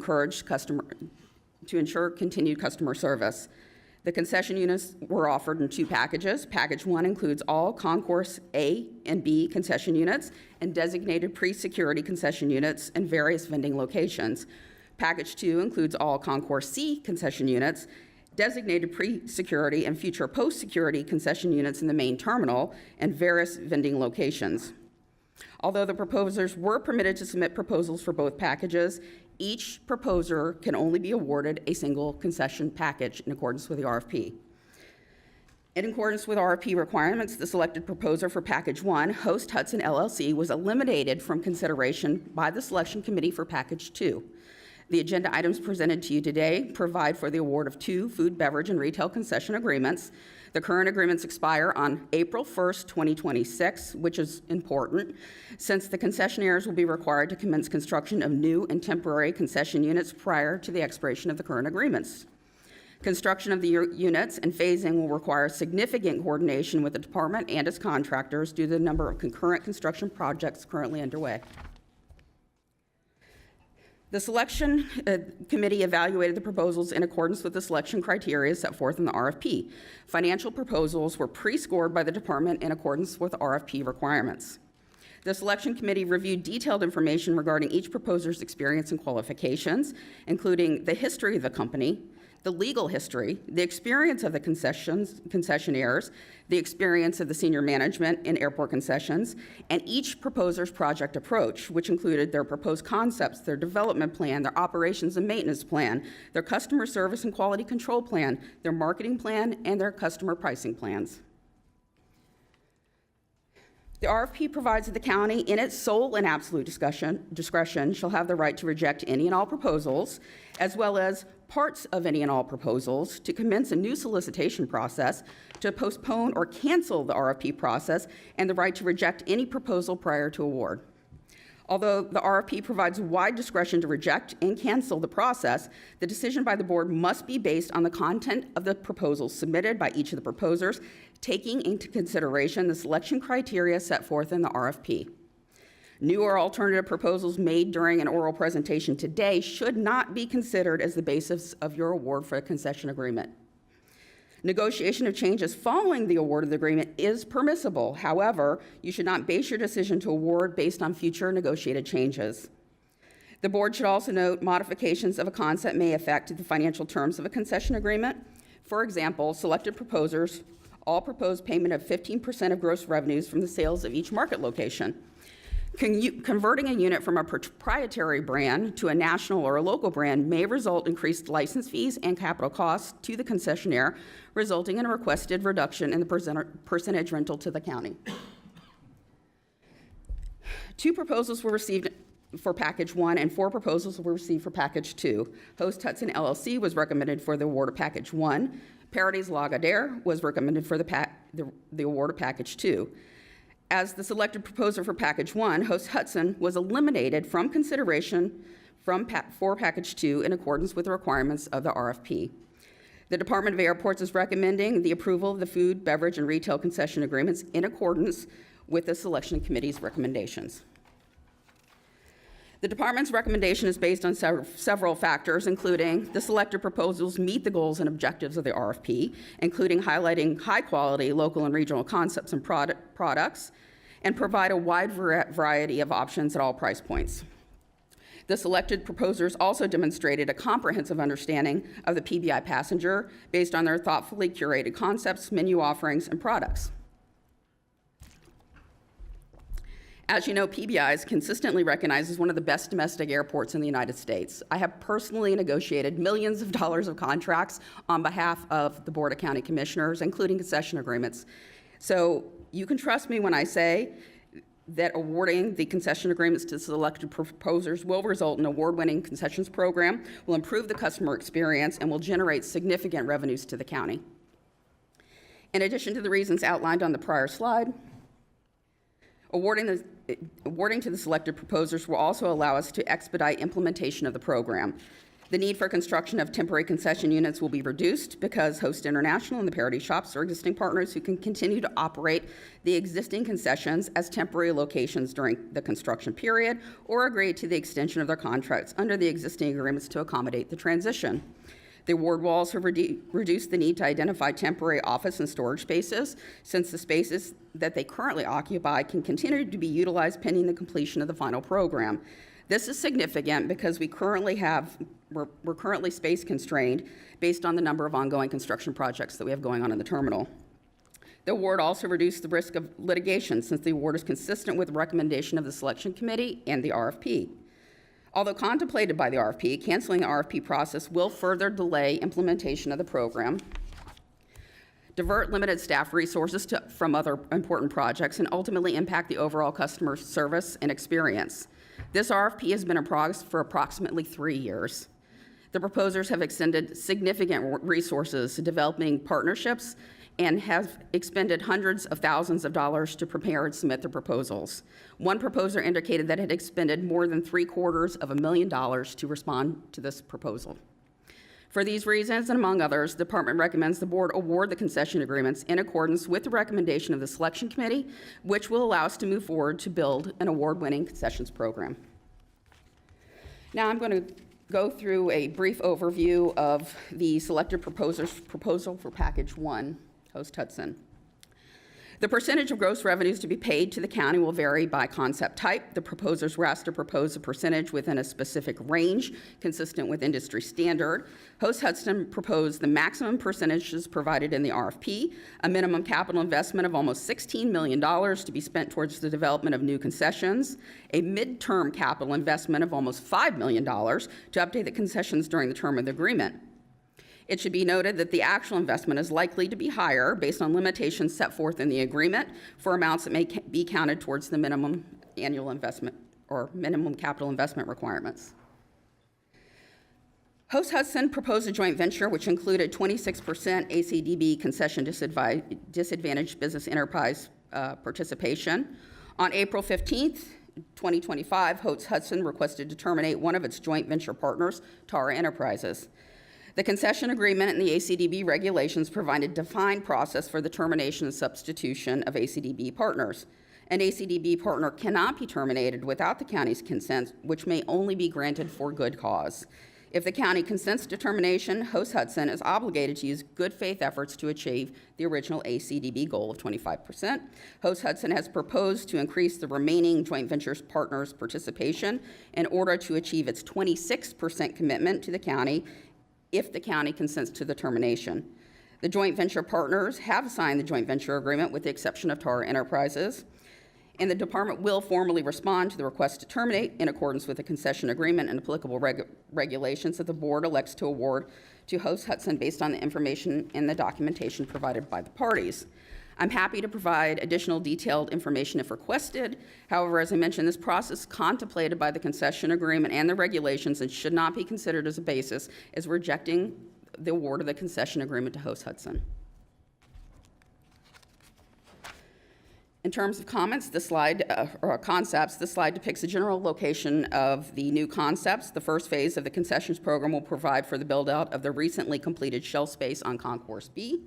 ensure continued customer service. The concession units were offered in 2 packages. Package 1 includes all Concourse A and B concession units and designated pre-security concession units and various vending locations. Package 2 includes all Concourse C concession units, designated pre-security and future post-security concession units in the main terminal, and various vending locations. Although the proposers were permitted to submit proposals for both packages, each proposer can only be awarded a single concession package in accordance with the RFP. In accordance with RFP requirements, the selected proposer for Package 1, Host Hudson LLC, was eliminated from consideration by the Selection Committee for Package 2. The agenda items presented to you today provide for the award of 2 food, beverage, and retail concession agreements. The current agreements expire on April 1st, 2026, which is important, since the concessionaires will be required to commence construction of new and temporary concession units prior to the expiration of the current agreements. Construction of the units and phasing will require significant coordination with the department and its contractors due to the number of concurrent construction projects currently underway. The selection committee evaluated the proposals in accordance with the selection criteria set forth in the RFP. Financial proposals were pre-scored by the department in accordance with RFP requirements. The selection committee reviewed detailed information regarding each proposer's experience and qualifications, including the history of the company, the legal history, the experience of the concessionaires, the experience of the senior management in airport concessions, and each proposer's project approach, which included their proposed concepts, their development plan, their operations and maintenance plan, their customer service and quality control plan, their marketing plan, and their customer pricing plans. The RFP provides that the county, in its sole and absolute discretion, shall have the right to reject any and all proposals, as well as parts of any and all proposals, to commence a new solicitation process, to postpone or cancel the RFP process, and the right to reject any proposal prior to award. Although the RFP provides wide discretion to reject and cancel the process, the decision by the board must be based on the content of the proposals submitted by each of the proposers, taking into consideration the selection criteria set forth in the RFP. New or alternative proposals made during an oral presentation today should not be considered as the basis of your award for a concession agreement. Negotiation of changes following the award of the agreement is permissible. However, you should not base your decision to award based on future negotiated changes. The board should also note modifications of a concept may affect the financial terms of a concession agreement. For example, selected proposers all propose payment of 15% of gross revenues from the sales of each market location. Converting a unit from a proprietary brand to a national or a local brand may result in increased license fees and capital costs to the concessionaire, resulting in a requested reduction in the percentage rental to the county. 2 proposals were received for Package 1 and 4 proposals were received for Package 2. Host Hudson LLC was recommended for the award of Package 1. Paradis Lagardère was recommended for the award of Package 2. As the selected proposer for Package 1, Host Hudson was eliminated from consideration for Package 2 in accordance with the requirements of the RFP. The Department of Airports is recommending the approval of the food, beverage, and retail concession agreements in accordance with the selection committee's recommendations. The department's recommendation is based on several factors, including the selected proposals meet the goals and objectives of the RFP, including highlighting high-quality local and regional concepts and products, and provide a wide variety of options at all price points. The selected proposers also demonstrated a comprehensive understanding of the PBI passenger based on their thoughtfully curated concepts, menu offerings, and products. As you know, PBI is consistently recognized as one of the best domestic airports in the United States. I have personally negotiated millions of dollars of contracts on behalf of the Board of County Commissioners, including concession agreements. So you can trust me when I say that awarding the concession agreements to selected proposers will result in an award-winning concessions program, will improve the customer experience, and will generate significant revenues to the county. In addition to the reasons outlined on the prior slide, awarding to the selected proposers will also allow us to expedite implementation of the program. The need for construction of temporary concession units will be reduced because Host International and the Parity Shops are existing partners who can continue to operate the existing concessions as temporary locations during the construction period or agree to the extension of their contracts under the existing agreements to accommodate the transition. The award will also reduce the need to identify temporary office and storage spaces, since the spaces that they currently occupy can continue to be utilized pending the completion of the final program. This is significant because we're currently space constrained based on the number of ongoing construction projects that we have going on in the terminal. The award also reduced the risk of litigation, since the award is consistent with the recommendation of the selection committee and the RFP. Although contemplated by the RFP, canceling the RFP process will further delay implementation of the program, divert limited staff resources from other important projects, and ultimately impact the overall customer service and experience. This RFP has been in progress for approximately 3 years. The proposers have extended significant resources to developing partnerships and have expended hundreds of thousands of dollars to prepare and submit the proposals. One proposer indicated that it had expended more than $750,000 to respond to this proposal. For these reasons, and among others, the department recommends the board award the concession agreements in accordance with the recommendation of the selection committee, which will allow us to move forward to build an award-winning concessions program. Now I'm going to go through a brief overview of the selected proposal for package 1, Host Hudson. The percentage of gross revenues to be paid to the county will vary by concept type. The proposers were asked to propose a percentage within a specific range consistent with industry standard. Host Hudson proposed the maximum percentages provided in the RFP, a minimum capital investment of almost $16 million to be spent towards the development of new concessions, a midterm capital investment of almost $5 million to update the concessions during the term of the agreement. It should be noted that the actual investment is likely to be higher based on limitations set forth in the agreement for amounts that may be counted towards the minimum annual investment or minimum capital investment requirements. Host Hudson proposed a joint venture which included 26% ACDB concession disadvantaged business enterprise participation. On April 15th, 2025, Host Hudson requested to terminate one of its joint venture partners, Tara Enterprises. The concession agreement and the ACDB regulations provide a defined process for the termination and substitution of ACDB partners. An ACDB partner cannot be terminated without the county's consent, which may only be granted for good cause. If the county consents to termination, Host Hudson is obligated to use good faith efforts to achieve the original ACDB goal of 25%. Host Hudson has proposed to increase the remaining joint venture partners' participation in order to achieve its 26% commitment to the county if the county consents to the termination. The joint venture partners have signed the joint venture agreement with the exception of Tara Enterprises, and the department will formally respond to the request to terminate in accordance with the concession agreement and applicable regulations that the board elects to award to Host Hudson based on the information and the documentation provided by the parties. I'm happy to provide additional detailed information if requested. However, as I mentioned, this process is contemplated by the concession agreement and the regulations and should not be considered as a basis as rejecting the award of the concession agreement to Host Hudson. In terms of comments, this slide, or concepts, this slide depicts the general location of the new concepts. The first phase of the concessions program will provide for the build-out of the recently completed shelf space on Concourse B.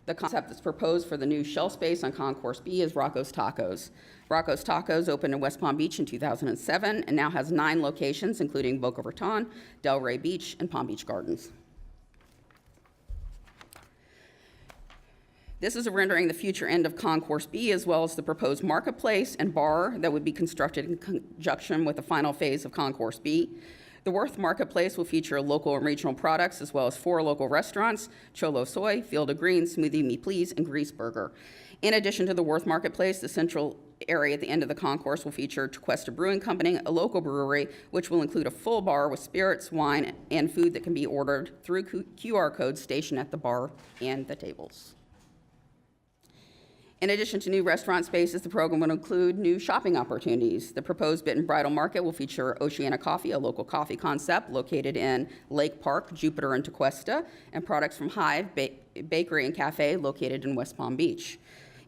The concept that's proposed for the new shelf space on Concourse B is Rocco's Tacos. Rocco's Tacos opened in West Palm Beach in 2007 and now has 9 locations, including Boca Raton, Delray Beach, and Palm Beach Gardens. This is a rendering the future end of Concourse B, as well as the proposed marketplace and bar that would be constructed in conjunction with the final phase of Concourse B. The Worth Marketplace will feature local and regional products, as well as 4 local restaurants, Cholo Soy, Field of Greens, Smoothie Me Please, and Grease Burger. In addition to the Worth Marketplace, the central area at the end of the concourse will feature Tequesta Brewing Company, a local brewery, which will include a full bar with spirits, wine, and food that can be ordered through QR codes stationed at the bar and the tables. In addition to new restaurant spaces, the program will include new shopping opportunities. The proposed Bit and Bridal Market will feature Oceana Coffee, a local coffee concept located in Lake Park, Jupiter, and Tequesta, and products from Hive Bakery and Cafe located in West Palm Beach.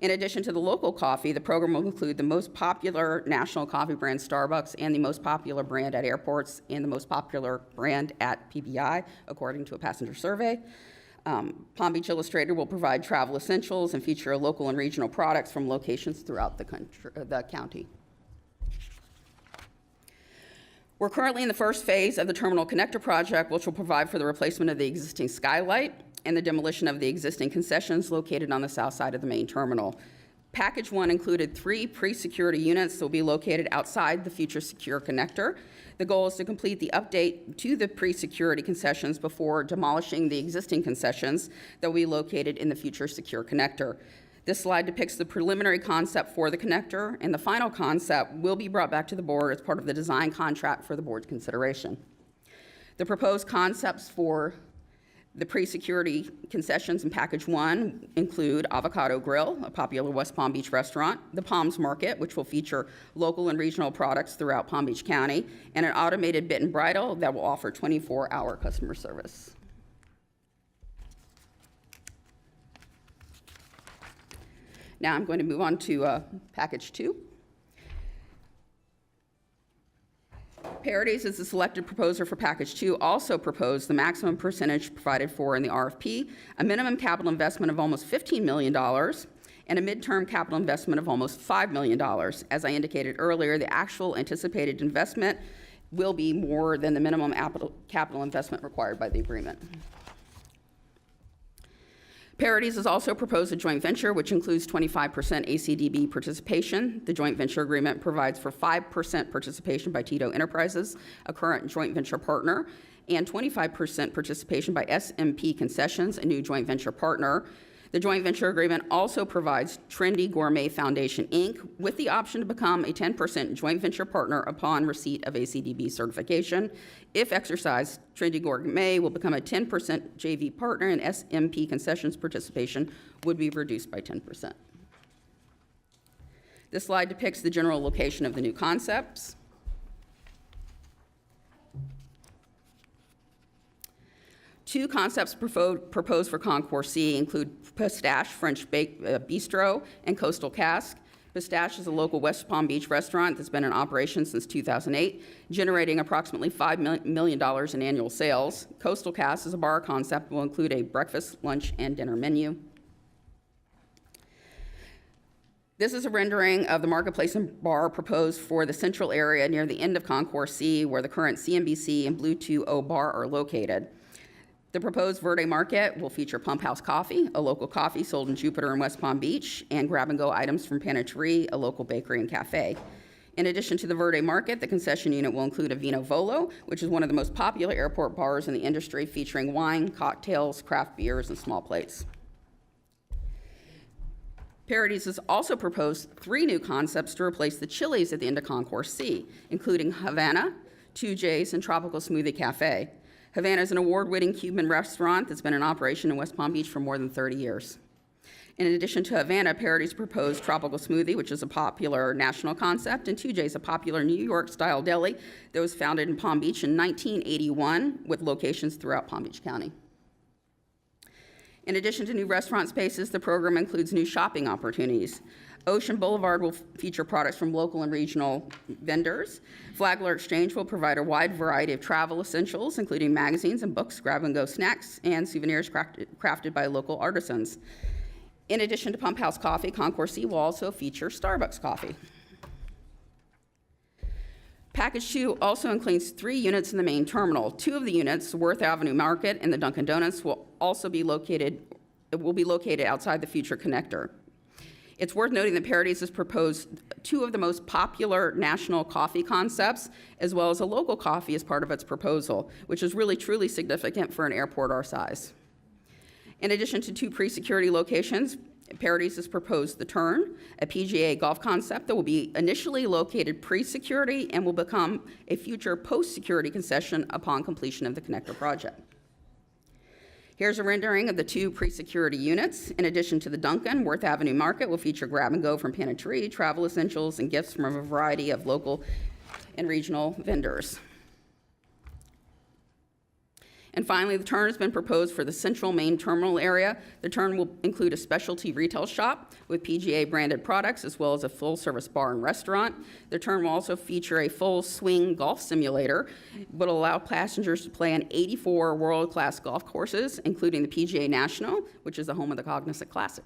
In addition to the local coffee, the program will include the most popular national coffee brand, Starbucks, and the most popular brand at airports, and the most popular brand at PBI, according to a passenger survey. Palm Beach Illustrated will provide travel essentials and feature local and regional products from locations throughout the county. We're currently in the first phase of the Terminal Connector project, which will provide for the replacement of the existing skylight and the demolition of the existing concessions located on the south side of the main terminal. Package 1 included 3 pre-security units that will be located outside the future secure connector. The goal is to complete the update to the pre-security concessions before demolishing the existing concessions that will be located in the future secure connector. This slide depicts the preliminary concept for the connector, and the final concept will be brought back to the board as part of the design contract for the board's consideration. The proposed concepts for the pre-security concessions in Package 1 include Avocado Grill, a popular West Palm Beach restaurant, the Palms Market, which will feature local and regional products throughout Palm Beach County, and an automated bit and bridle that will offer 24-hour customer service. Now I'm going to move on to Package 2. Parodies as the selected proposer for Package 2 also proposed the maximum percentage provided for in the RFP, a minimum capital investment of almost $15 million, and a midterm capital investment of almost $5 million. As I indicated earlier, the actual anticipated investment will be more than the minimum capital investment required by the agreement. Parodies has also proposed a joint venture, which includes 25% ACDB participation. The joint venture agreement provides for 5% participation by Tito Enterprises, a current joint venture partner, and 25% participation by SMP Concessions, a new joint venture partner. The joint venture agreement also provides Trendy Gourmet Foundation, Inc., with the option to become a 10% joint venture partner upon receipt of ACDB certification. If exercised, Trendy Gourmet will become a 10% JV partner, and SMP Concessions participation would be reduced by 10%. This slide depicts the general location of the new concepts. Two concepts proposed for Concourse C include Pistache French Bistro and Coastal Cask. Pistache is a local West Palm Beach restaurant that's been in operation since 2008, generating approximately $5 million in annual sales. Coastal Cask is a bar concept that will include a breakfast, lunch, and dinner menu. This is a rendering of the marketplace and bar proposed for the central area near the end of Concourse C, where the current CNBC and Blue 2O bar are located. The proposed Verde Market will feature Pump House Coffee, a local coffee sold in Jupiter and West Palm Beach, and grab-and-go items from Panachery, a local bakery and cafe. In addition to the Verde Market, the concession unit will include a Vino Volo, which is one of the most popular airport bars in the industry, featuring wine, cocktails, craft beers, and small plates. Parodies has also proposed 3 new concepts to replace the Chili's at the end of Concourse C, including Havana, 2J's, and Tropical Smoothie Cafe. Havana is an award-winning Cuban restaurant that's been in operation in West Palm Beach for more than 30 years. In addition to Havana, Parodies proposed Tropical Smoothie, which is a popular national concept, and 2J's, a popular New York-style deli that was founded in Palm Beach in 1981 with locations throughout Palm Beach County. In addition to new restaurant spaces, the program includes new shopping opportunities. Ocean Boulevard will feature products from local and regional vendors. Flagler Exchange will provide a wide variety of travel essentials, including magazines and books, grab-and-go snacks, and souvenirs crafted by local artisans. In addition to Pump House Coffee, Concourse C will also feature Starbucks coffee. Package 2 also includes 3 units in the main terminal. 2 of the units, Worth Avenue Market and the Dunkin' Donuts, will be located outside the future connector. It's worth noting that Parodies has proposed 2 of the most popular national coffee concepts, as well as a local coffee as part of its proposal, which is really truly significant for an airport our size. In addition to 2 pre-security locations, Parodies has proposed The Turn, a PGA golf concept that will be initially located pre-security and will become a future post-security concession upon completion of the connector project. Here's a rendering of the 2 pre-security units. In addition to the Dunkin', Worth Avenue Market will feature grab-and-go from Panachery, travel essentials, and gifts from a variety of local and regional vendors. And finally, the Turn has been proposed for the central main terminal area. The Turn will include a specialty retail shop with PGA branded products, as well as a full-service bar and restaurant. The Turn will also feature a full swing golf simulator, but will allow passengers to play on 84 world-class golf courses, including the PGA National, which is the home of the Cognizant Classic.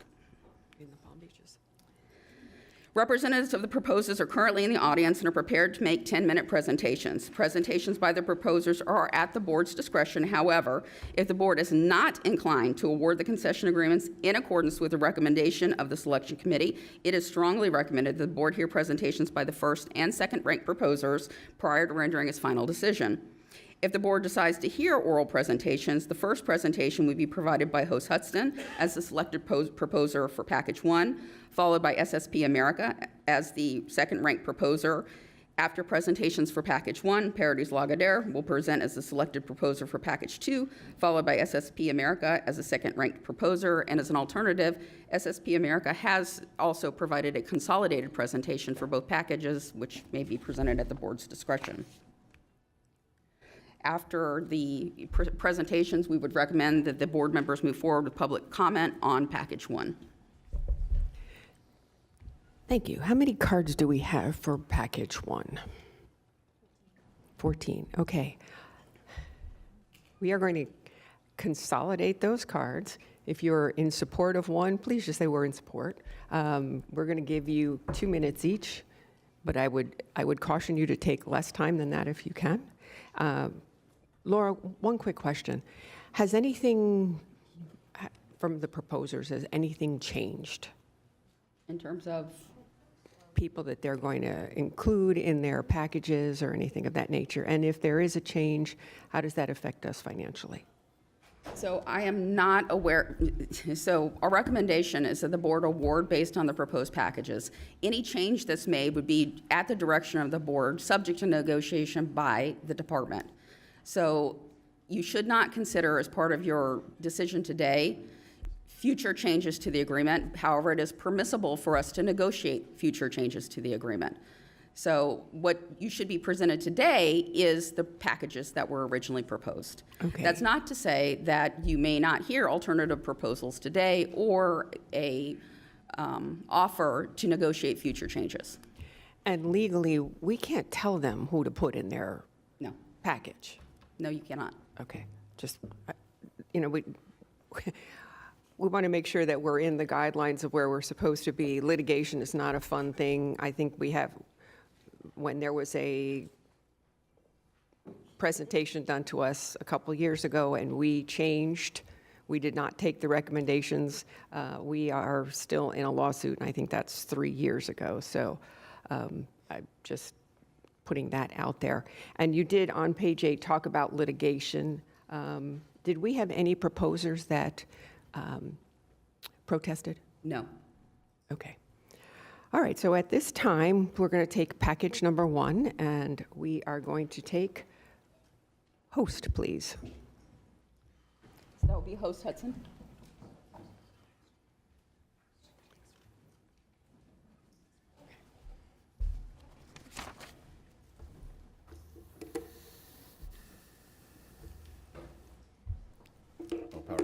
Representatives of the proposers are currently in the audience and are prepared to make 10-minute presentations. Presentations by the proposers are at the board's discretion. However, if the board is not inclined to award the concession agreements in accordance with the recommendation of the selection committee, it is strongly recommended that the board hear presentations by the first and second ranked proposers prior to rendering its final decision. If the board decides to hear oral presentations, the first presentation would be provided by host Hudson as the selected proposer for package 1, followed by SSP America as the second-ranked proposer. After presentations for package 1, Parodies Lagardère will present as the selected proposer for package 2, followed by SSP America as the second-ranked proposer. And as an alternative, SSP America has also provided a consolidated presentation for both packages, which may be presented at the board's discretion. After the presentations, we would recommend that the board members move forward with public comment on package 1. Thank you. How many cards do we have for package 1? 14. Okay. We are going to consolidate those cards. If you're in support of one, please just say we're in support. We're going to give you 2 minutes each, but I would caution you to take less time than that if you can. Laura, one quick question. Has anything from the proposers, has anything changed? In terms of? People that they're going to include in their packages or anything of that nature? And if there is a change, how does that affect us financially? So I am not aware. So our recommendation is that the board award based on the proposed packages. Any change that's made would be at the direction of the board, subject to negotiation by the department. So you should not consider as part of your decision today future changes to the agreement. However, it is permissible for us to negotiate future changes to the agreement. So what you should be presented today is the packages that were originally proposed. Okay. That's not to say that you may not hear alternative proposals today or a offer to negotiate future changes. And legally, we can't tell them who to put in their package? No, you cannot. Okay. Just, we want to make sure that we're in the guidelines of where we're supposed to be. Litigation is not a fun thing. I think we have, when there was a presentation done to us a couple years ago and we changed, we did not take the recommendations. We are still in a lawsuit, and I think that's 3 years ago. So I'm just putting that out there. And you did on page 8 talk about litigation. Did we have any proposers that protested? No. Okay. All right, so at this time, we're going to take package number 1, and we are going to take host, please. So that will be host Hudson.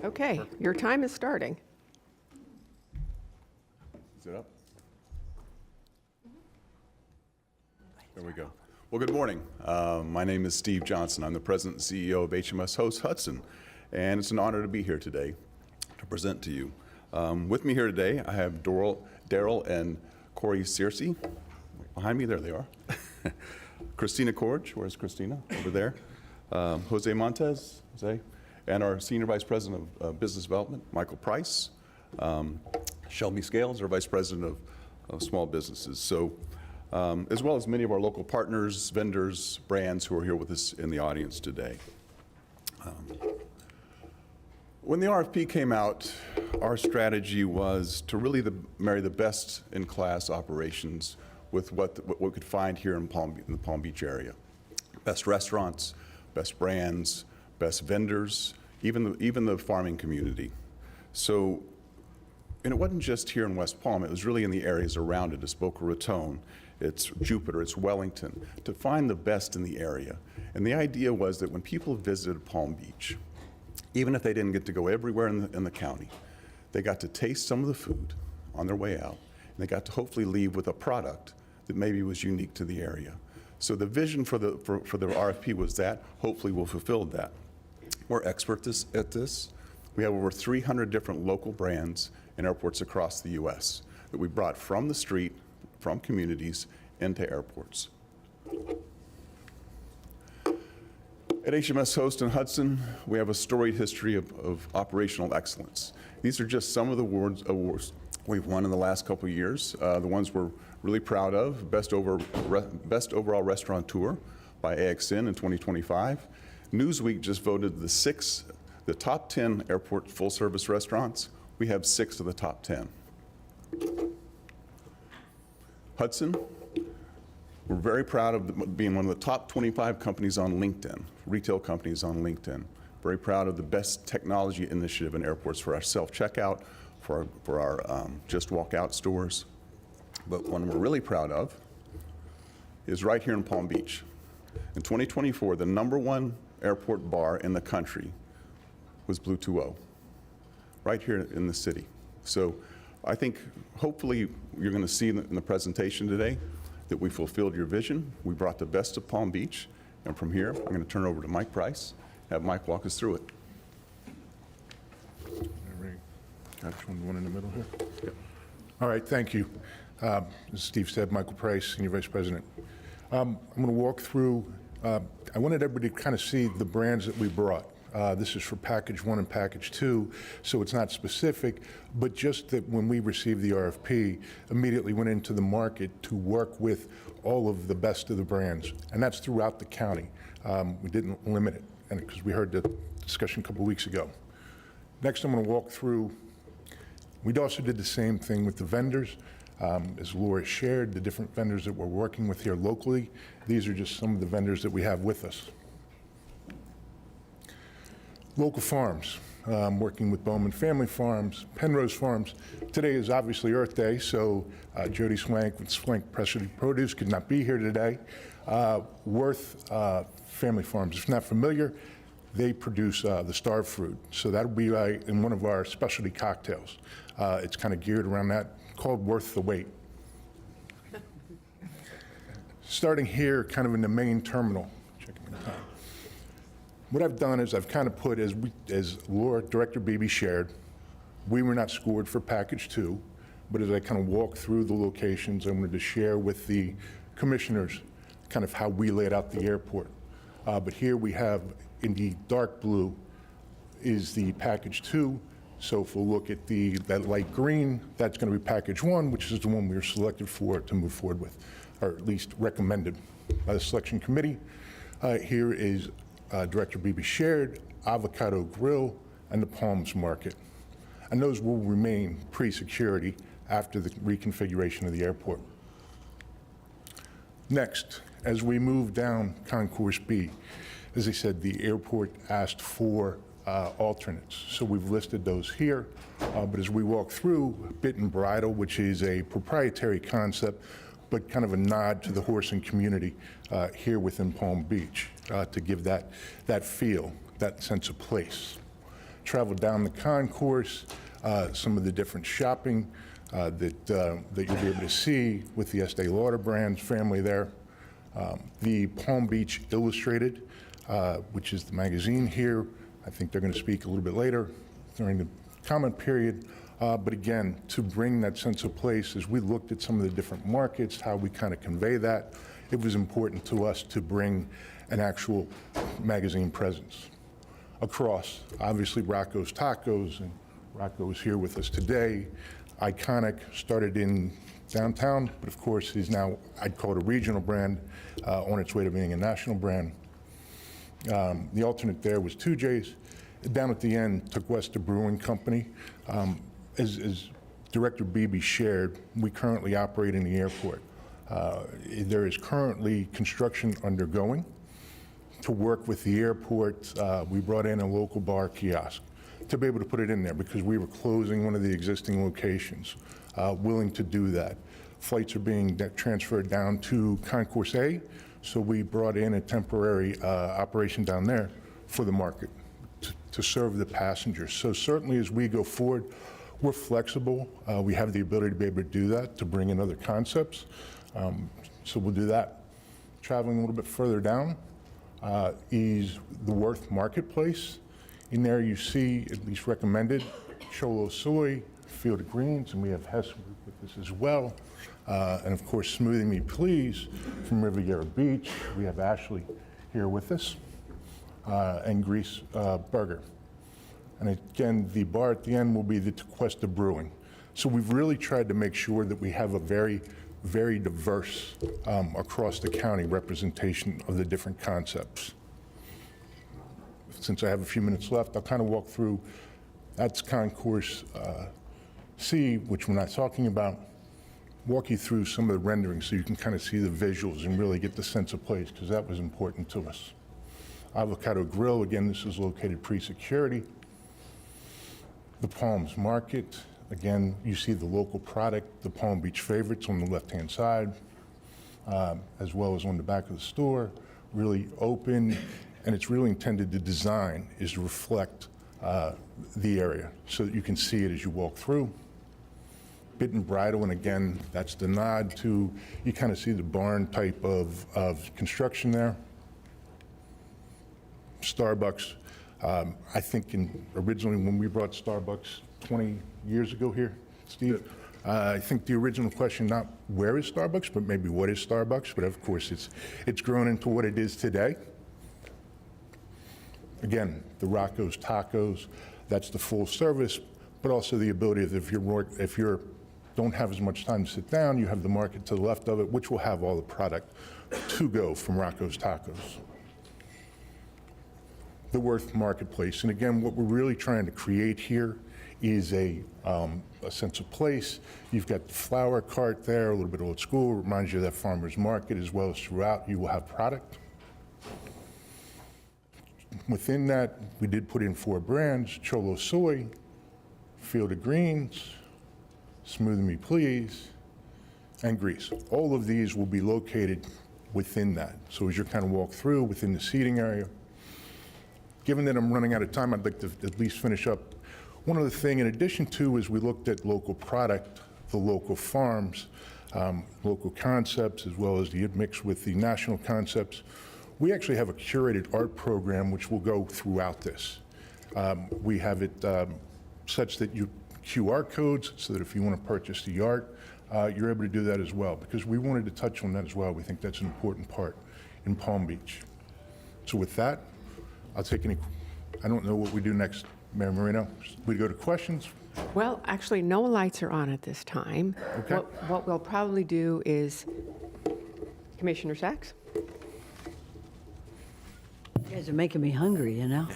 Okay, your time is starting. Is it up? There we go. Well, good morning. My name is Steve Johnson. I'm the president and CEO of HMS Host Hudson, and it's an honor to be here today to present to you. With me here today, I have Daryl and Corey Searcy. Behind me, there they are. Christina Corge, where's Christina? Over there. Jose Montez, Jose. And our Senior Vice President of Business Development, Michael Price. Shelby Scales, our Vice President of Small Businesses. So, as well as many of our local partners, vendors, brands who are here with us in the audience today. When the RFP came out, our strategy was to really marry the best in class operations with what we could find here in the Palm Beach area. Best restaurants, best brands, best vendors, even the farming community. So, and it wasn't just here in West Palm, it was really in the areas around it. It's Boca Raton, it's Jupiter, it's Wellington, to find the best in the area. And the idea was that when people visited Palm Beach, even if they didn't get to go everywhere in the county, they got to taste some of the food on their way out, and they got to hopefully leave with a product that maybe was unique to the area. So the vision for the RFP was that. Hopefully we'll fulfill that. We're experts at this. We have over 300 different local brands in airports across the U.S. that we brought from the street, from communities, into airports. At HMS Host and Hudson, we have a storied history of operational excellence. These are just some of the awards we've won in the last couple of years. The ones we're really proud of: Best Overall Restaurateur by AXN in 2025, Newsweek just voted the top 10 airport full-service restaurants. We have 6 of the top 10. Hudson, we're very proud of being one of the top 25 companies on LinkedIn, retail companies on LinkedIn. Very proud of the best technology initiative in airports for our self-checkout, for our just walk out stores. But one we're really proud of is right here in Palm Beach. In 2024, the #1 airport bar in the country was Blue 2O, right here in the city. So I think hopefully you're going to see in the presentation today that we fulfilled your vision. We brought the best of Palm Beach. And from here, I'm going to turn it over to Mike Price, have Mike walk us through it. All right. Got one in the middle here? Yep. All right, thank you. As Steve said, Michael Price, Senior Vice President. I'm going to walk through, I wanted everybody to kind of see the brands that we brought. This is for Package 1 and Package 2, so it's not specific, but just that when we received the RFP, immediately went into the market to work with all of the best of the brands, and that's throughout the county. We didn't limit it, and because we heard the discussion a couple weeks ago. Next, I'm going to walk through, we also did the same thing with the vendors. As Laura shared, the different vendors that we're working with here locally, these are just some of the vendors that we have with us. Local farms, working with Bowman Family Farms, Penrose Farms. Today is obviously Earth Day, so Jody Swank with Swank Specialty Produce could not be here today. Worth Family Farms, if not familiar, they produce the star fruit. So that'll be in one of our specialty cocktails. It's kind of geared around that, called Worth the Wait. Starting here, kind of in the main terminal. Checking the time. What I've done is I've kind of put, as Laura, Director Beebe shared, we were not scored for Package 2, but as I kind of walk through the locations, I wanted to share with the commissioners kind of how we laid out the airport. But here we have, in the dark blue, is the Package 2. So if we'll look at that light green, that's going to be Package 1, which is the one we were selected for to move forward with, or at least recommended by the selection committee. Here is Director Beebe shared, Avocado Grill, and the Palms Market. And those will remain pre-security after the reconfiguration of the airport. Next, as we move down Concourse B, as I said, the airport asked for alternates. So we've listed those here, but as we walk through, Bit and Bridle, which is a proprietary concept, but kind of a nod to the horsing community here within Palm Beach to give that feel, that sense of place. Travel down the concourse, some of the different shopping that you'll be able to see with the Estee Lauder brand family there. The Palm Beach Illustrated, which is the magazine here. I think they're going to speak a little bit later during the comment period. But again, to bring that sense of place, as we looked at some of the different markets, how we kind of convey that, it was important to us to bring an actual magazine presence across. Obviously, Rocco's Tacos, and Rocco is here with us today. Iconic, started in downtown, but of course is now, I'd call it a regional brand, on its way to being a national brand. The alternate there was 2J's. Down at the end, took West Brewing Company. As Director Beebe shared, we currently operate in the airport. There is currently construction undergoing. To work with the airport, we brought in a local bar kiosk to be able to put it in there because we were closing one of the existing locations, willing to do that. Flights are being transferred down to Concourse A, so we brought in a temporary operation down there for the market to serve the passengers. So certainly as we go forward, we're flexible. We have the ability to be able to do that, to bring in other concepts. So we'll do that. Traveling a little bit further down is the Worth Marketplace. In there you see, at least recommended, Cholo Soy, Field of Greens, and we have Hess with this as well. And of course, Smoothie Me Please from Riviera Beach. We have Ashley here with us, and Grease Burger. And again, the bar at the end will be the Tequesta Brewing. So we've really tried to make sure that we have a very, very diverse across the county representation of the different concepts. since I have a few minutes left, I'll kind of walk through, that's Concourse C, which we're not talking about, walk you through some of the renderings so you can kind of see the visuals and really get the sense of place, because that was important to us. Avocado Grill, again, this is located pre-security. The Palms Market, again, you see the local product, the Palm Beach favorites on the left-hand side, as well as on the back of the store, really open, and it's really intended, the design is to reflect the area so that you can see it as you walk through. Bit and Bridle, and again, that's the nod to, you kind of see the barn type of construction there. Starbucks, I think originally when we brought Starbucks 20 years ago here, Steve, I think the original question, not where is Starbucks, but maybe what is Starbucks, but of course it's grown into what it is today. Again, the Rocco's Tacos, that's the full service, but also the ability that if you don't have as much time to sit down, you have the market to the left of it, which will have all the product to go from Rocco's Tacos. The Worth Marketplace, and again, what we're really trying to create here is a sense of place. You've got the flower cart there, a little bit old school, reminds you of that farmer's market, as well as throughout you will have product. Within that, we did put in 4 brands, Cholo Soy, Field of Greens, Smooth Me Please, and Grease. All of these will be located within that. So as you kind of walk through within the seating area, given that I'm running out of time, I'd like to at least finish up. One other thing, in addition to, is we looked at local product, the local farms, local concepts, as well as the mix with the national concepts. We actually have a curated art program which will go throughout this. We have it such that you QR codes, so that if you want to purchase the art, you're able to do that as well, because we wanted to touch on that as well. We think that's an important part in Palm Beach. So with that, I'll take any, I don't know what we do next, Mayor Marino. We go to questions? Well, actually, no lights are on at this time. Okay. What we'll probably do is, Commissioner Sachs? You guys are making me hungry, you know?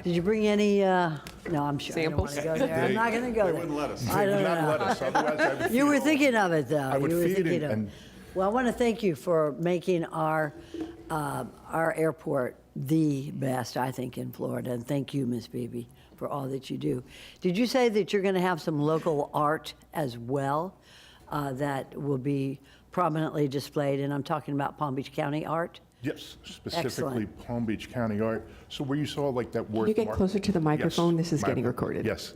Did you bring any, no, I'm sure Samples? I don't want to go there. I'm not going to go there. They wouldn't let us. I don't Not know. let us, otherwise I would You were feed all- thinking of it, though. I would You were feed thinking it of and- Well, I want to thank you for making our airport the best, I think, in Florida. And thank you, Ms. Beebe, for all that you do. Did you say that you're going to have some local art as well that will be prominently displayed? And I'm talking about Palm Beach County art? Yes, specifically Excellent. Palm Beach County art. So where you saw like that Worth. you get closer to the microphone? This is getting recorded. Yes.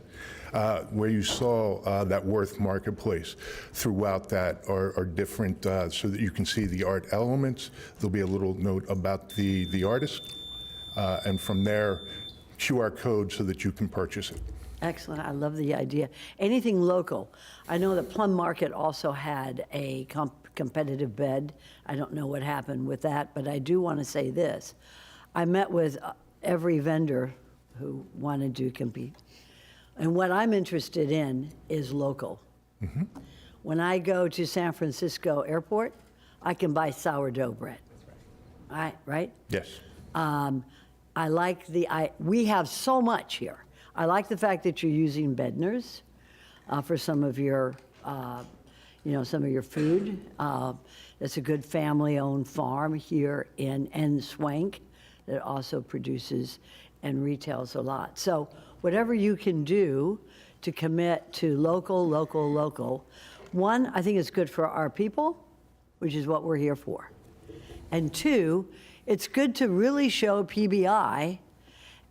Where you saw that Worth Marketplace, throughout that are different, so that you can see the art elements. There'll be a little note about the artist, and from there, QR code so that you can purchase it. Excellent. I love the idea. Anything local. I know that Plum Market also had a competitive bed. I don't know what happened with that, but I do want to say this. I met with every vendor who wanted to compete. And what I'm interested in is local. When I go to San Francisco Airport, I can buy sourdough bread. Right? Yes. I like we have so much here. I like the fact that you're using Bednar's for some of your, some of your food. It's a good family-owned farm here in Swank that also produces and retails a lot. So whatever you can do to commit to local, one, I think it's good for our people, which is what we're here for. And two, it's good to really show PBI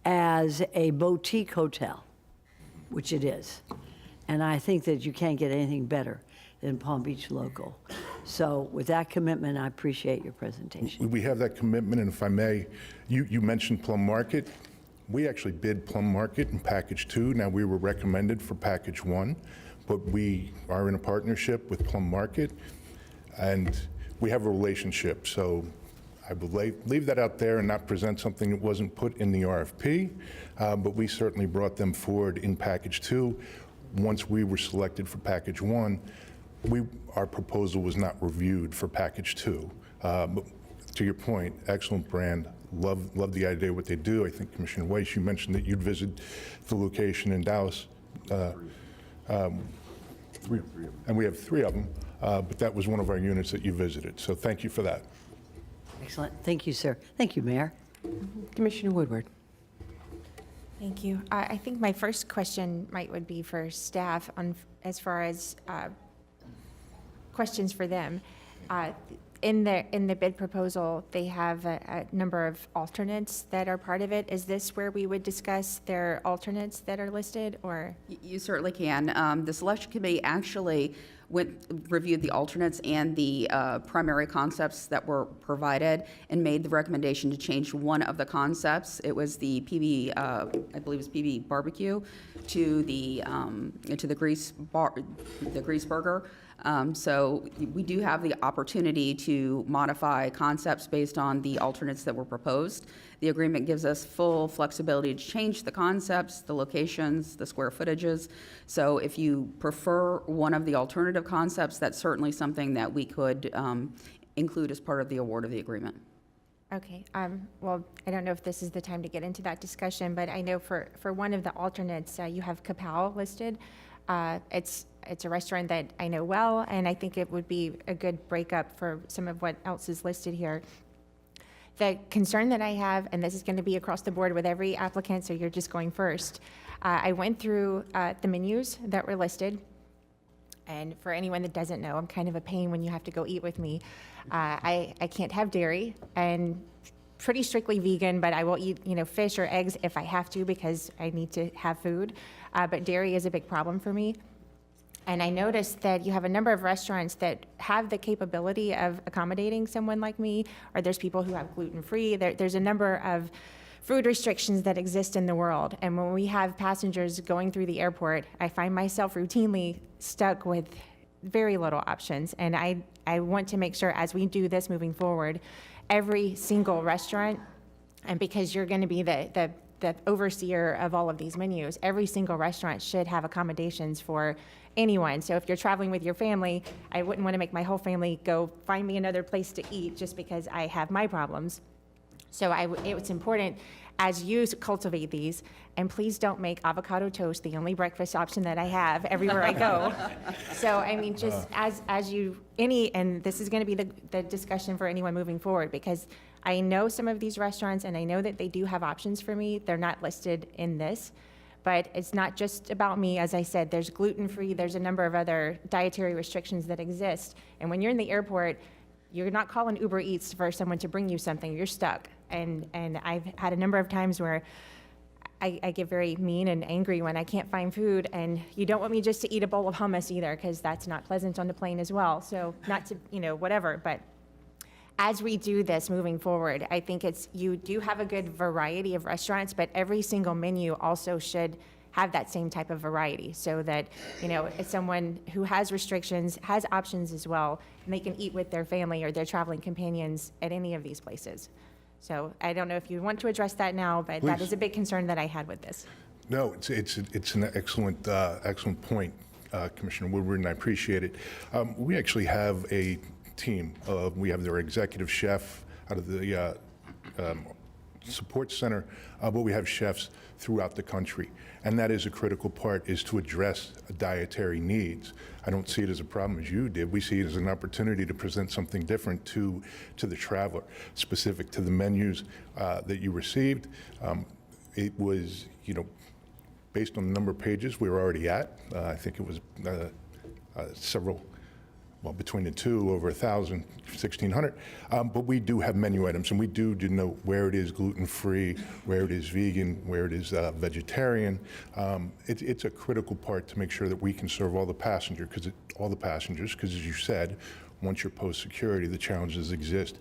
as a boutique hotel, which it is. And I think that you can't get anything better than Palm Beach local. So with that commitment, I appreciate your presentation. We have that commitment, and if I may, you mentioned Plum Market. We actually bid Plum Market in Package 2. Now, we were recommended for Package 1, but we are in a partnership with Plum Market, and we have a relationship. So I would leave that out there and not present something that wasn't put in the RFP, but we certainly brought them forward in Package 2. Once we were selected for Package 1, our proposal was not reviewed for Package 2. But to your point, excellent brand, love the idea of what they do. I think Commissioner Weiss, you mentioned that you'd visit the location in Dallas. And we have 3 of them, but that was one of our units that you visited. So thank you for that. Excellent. Thank you, sir. Thank you, Mayor. Commissioner Woodward. Thank you. I think my first question would be for staff on, as far as questions for them. In the bid proposal, they have a number of alternates that are part of it. Is this where we would discuss their alternates that are listed, or? You certainly can. The selection committee actually reviewed the alternates and the primary concepts that were provided and made the recommendation to change one of the concepts. It was the PB, I believe it was PB barbecue, to the grease burger. So we do have the opportunity to modify concepts based on the alternates that were proposed. The agreement gives us full flexibility to change the concepts, the locations, the square footages. So if you prefer one of the alternative concepts, that's certainly something that we could include as part of the award of the agreement. Okay, well, I don't know if this is the time to get into that discussion, but I know for one of the alternates, you have Kapow listed. It's a restaurant that I know well, and I think it would be a good breakup for some of what else is listed here. The concern that I have, and this is going to be across the board with every applicant, so you're just going first. I went through the menus that were listed, and for anyone that doesn't know, I'm kind of a pain when you have to go eat with me. I can't have dairy, and pretty strictly vegan, but I will eat, fish or eggs if I have to because I need to have food. But dairy is a big problem for me. And I noticed that you have a number of restaurants that have the capability of accommodating someone like me, or there's people who have gluten-free. There's a number of food restrictions that exist in the world. And when we have passengers going through the airport, I find myself routinely stuck with very little options. And I want to make sure as we do this moving forward, every single restaurant, and because you're going to be the overseer of all of these menus, every single restaurant should have accommodations for anyone. So if you're traveling with your family, I wouldn't want to make my whole family go find me another place to eat just because I have my problems. So it's important as you cultivate these, and please don't make avocado toast the only breakfast option that I have everywhere I go. So, I mean, just as you, and this is going to be the discussion for anyone moving forward, because I know some of these restaurants, and I know that they do have options for me. They're not listed in this. But it's not just about me. As I said, there's gluten-free, there's a number of other dietary restrictions that exist. And when you're in the airport, you're not calling Uber Eats for someone to bring you something, you're stuck. And I've had a number of times where I get very mean and angry when I can't find food, and you don't want me just to eat a bowl of hummus either, because that's not pleasant on the plane as well. So not to, whatever, but as we do this moving forward, I think you do have a good variety of restaurants, but every single menu also should have that same type of variety, so that, if someone who has restrictions has options as well, and they can eat with their family or their traveling companions at any of these places. So I don't know if you want to address that now, but that is a big concern that I had with this. No, it's an excellent point, Commissioner Woodward, and I appreciate it. We actually have a team. We have their executive chef out of the support center, but we have chefs throughout the country. And that is a critical part, is to address dietary needs. I don't see it as a problem as you did. We see it as an opportunity to present something different to the traveler, specific to the menus that you received. It was, based on the number of pages we were already at. I think it was several, between the two, over 1,000, 1,600. But we do have menu items, and we do denote where it is gluten-free, where it is vegan, where it is vegetarian. It's a critical part to make sure that we can serve all the passengers, because as you said, once you're post-security, the challenges exist.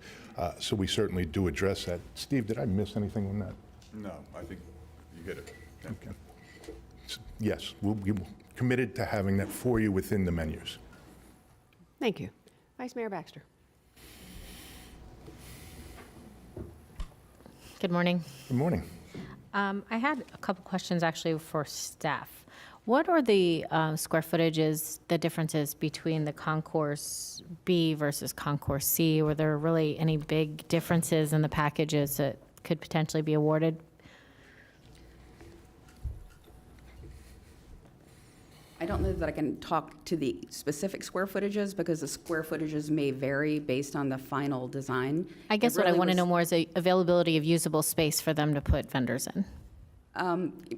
So we certainly do address that. Steve, did I miss anything on that? No, I think you hit it. Okay. Yes, we'll be committed to having that for you within the menus. Thank you. Vice Mayor Baxter. Good morning. Good morning. I had a couple questions actually for staff. What are the square footages, the differences between the Concourse B versus Concourse C? Were there really any big differences in the packages that could potentially be awarded? I don't know that I can talk to the specific square footages because the square footages may vary based on the final design. I guess It what I really want to was- know more is the availability of usable space for them to put vendors in.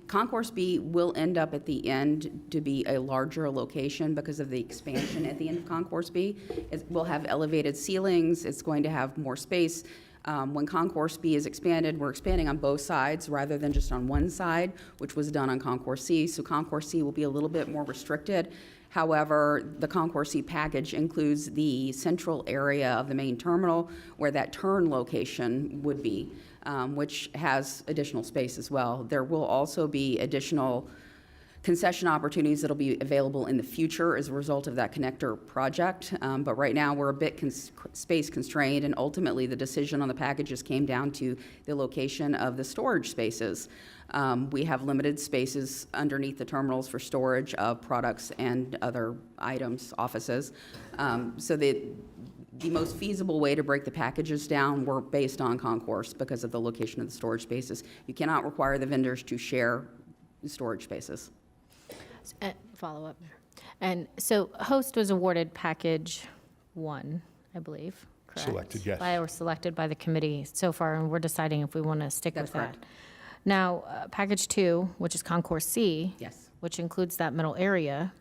Concourse B will end up at the end to be a larger location because of the expansion at the end of Concourse B. It will have elevated ceilings, it's going to have more space. When Concourse B is expanded, we're expanding on both sides rather than just on one side, which was done on Concourse C. So Concourse C will be a little bit more restricted. However, the Concourse C package includes the central area of the main terminal where that turn location would be, which has additional space as well. There will also be additional concession opportunities that'll be available in the future as a result of that connector project. But right now, we're a bit space constrained, and ultimately, the decision on the packages came down to the location of the storage spaces. We have limited spaces underneath the terminals for storage of products and other items, offices. So the most feasible way to break the packages down were based on concourse because of the location of the storage spaces. You cannot require the vendors to share storage spaces. Follow up. And so Host was awarded package 1, I believe, correct? Selected, yes. Or selected by the committee so far, and we're deciding if we want to stick That's with that. correct. Now, package 2, which is Concourse C. Yes. Which includes that middle area,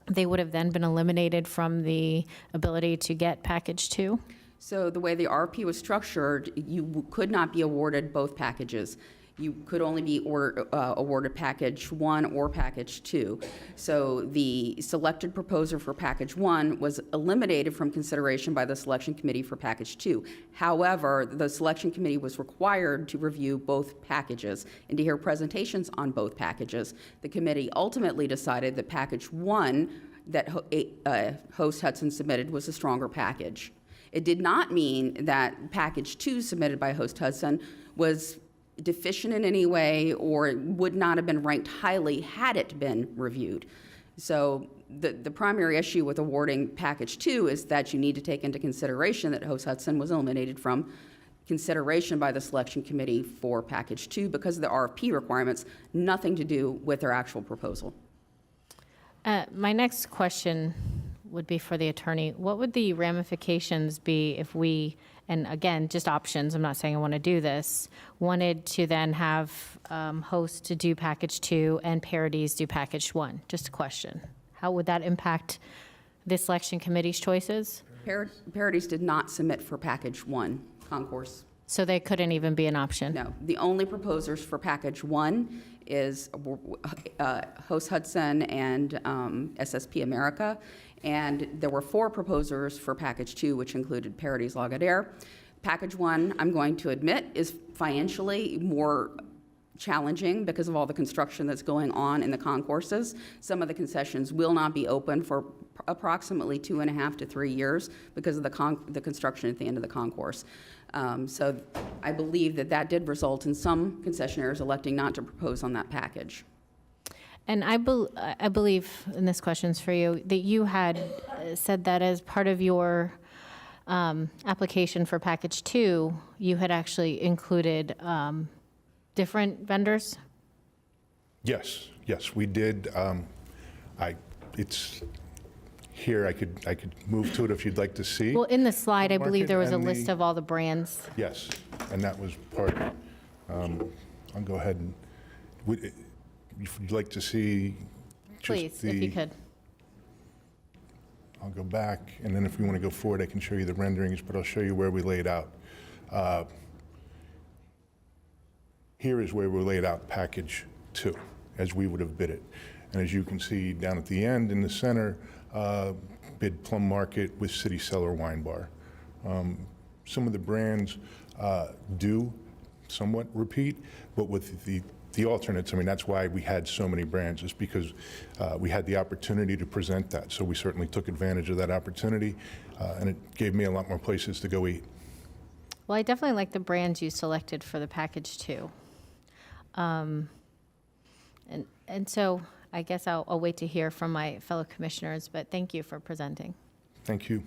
they would have then been eliminated from the ability to get package 2? So the way the RP was structured, you could not be awarded both packages. You could only be awarded package 1 or package 2. So the selected proposer for package 1 was eliminated from consideration by the selection committee for package 2. However, the selection committee was required to review both packages and to hear presentations on both packages. The committee ultimately decided that package 1 that Host Hudson submitted was a stronger package. It did not mean that package 2 submitted by Host Hudson was deficient in any way or would not have been ranked highly had it been reviewed. So the primary issue with awarding package 2 is that you need to take into consideration that Host Hudson was eliminated from consideration by the selection committee for package 2 because of the RFP requirements, nothing to do with their actual proposal. My next question would be for the attorney. What would the ramifications be if we, and again, just options, I'm not saying I want to do this, wanted to then have Host to do package 2 and Parodies do package 1? Just a question. How would that impact the selection committee's choices? Parodies did not submit for package 1, concourse. So they couldn't even be an option? No. The only proposers for package 1 is Host Hudson and SSP America. And there were 4 proposers for package 2, which included Parodies Lagardère. Package 1, I'm going to admit, is financially more challenging because of all the construction that's going on in the concourses. Some of the concessions will not be open for approximately 2.5 to 3 years because of the construction at the end of the concourse. So I believe that did result in some concessionaires electing not to propose on that package. And I believe, and this question's for you, that you had said that as part of your application for package 2, you had actually included different vendors? Yes, we did. It's here, I could move to it if you'd like to see. Well, in the slide, I believe there was a Market and list the- of all the brands. Yes, and that was part, I'll go ahead and, if you'd like to see just Please, if you could. I'll go back, and then if we want to go forward, I can show you the renderings, but I'll show you where we laid out. Here is where we laid out package 2, as we would have bid it. And as you can see down at the end in the center, bid Plum Market with City Cellar Wine Bar. Some of the brands do somewhat repeat, but with the alternates, I mean, that's why we had so many brands, is because we had the opportunity to present that. So we certainly took advantage of that opportunity, and it gave me a lot more places to go eat. Well, I definitely like the brands you selected for the package 2. And so I guess I'll wait to hear from my fellow commissioners, but thank you for presenting. Thank you.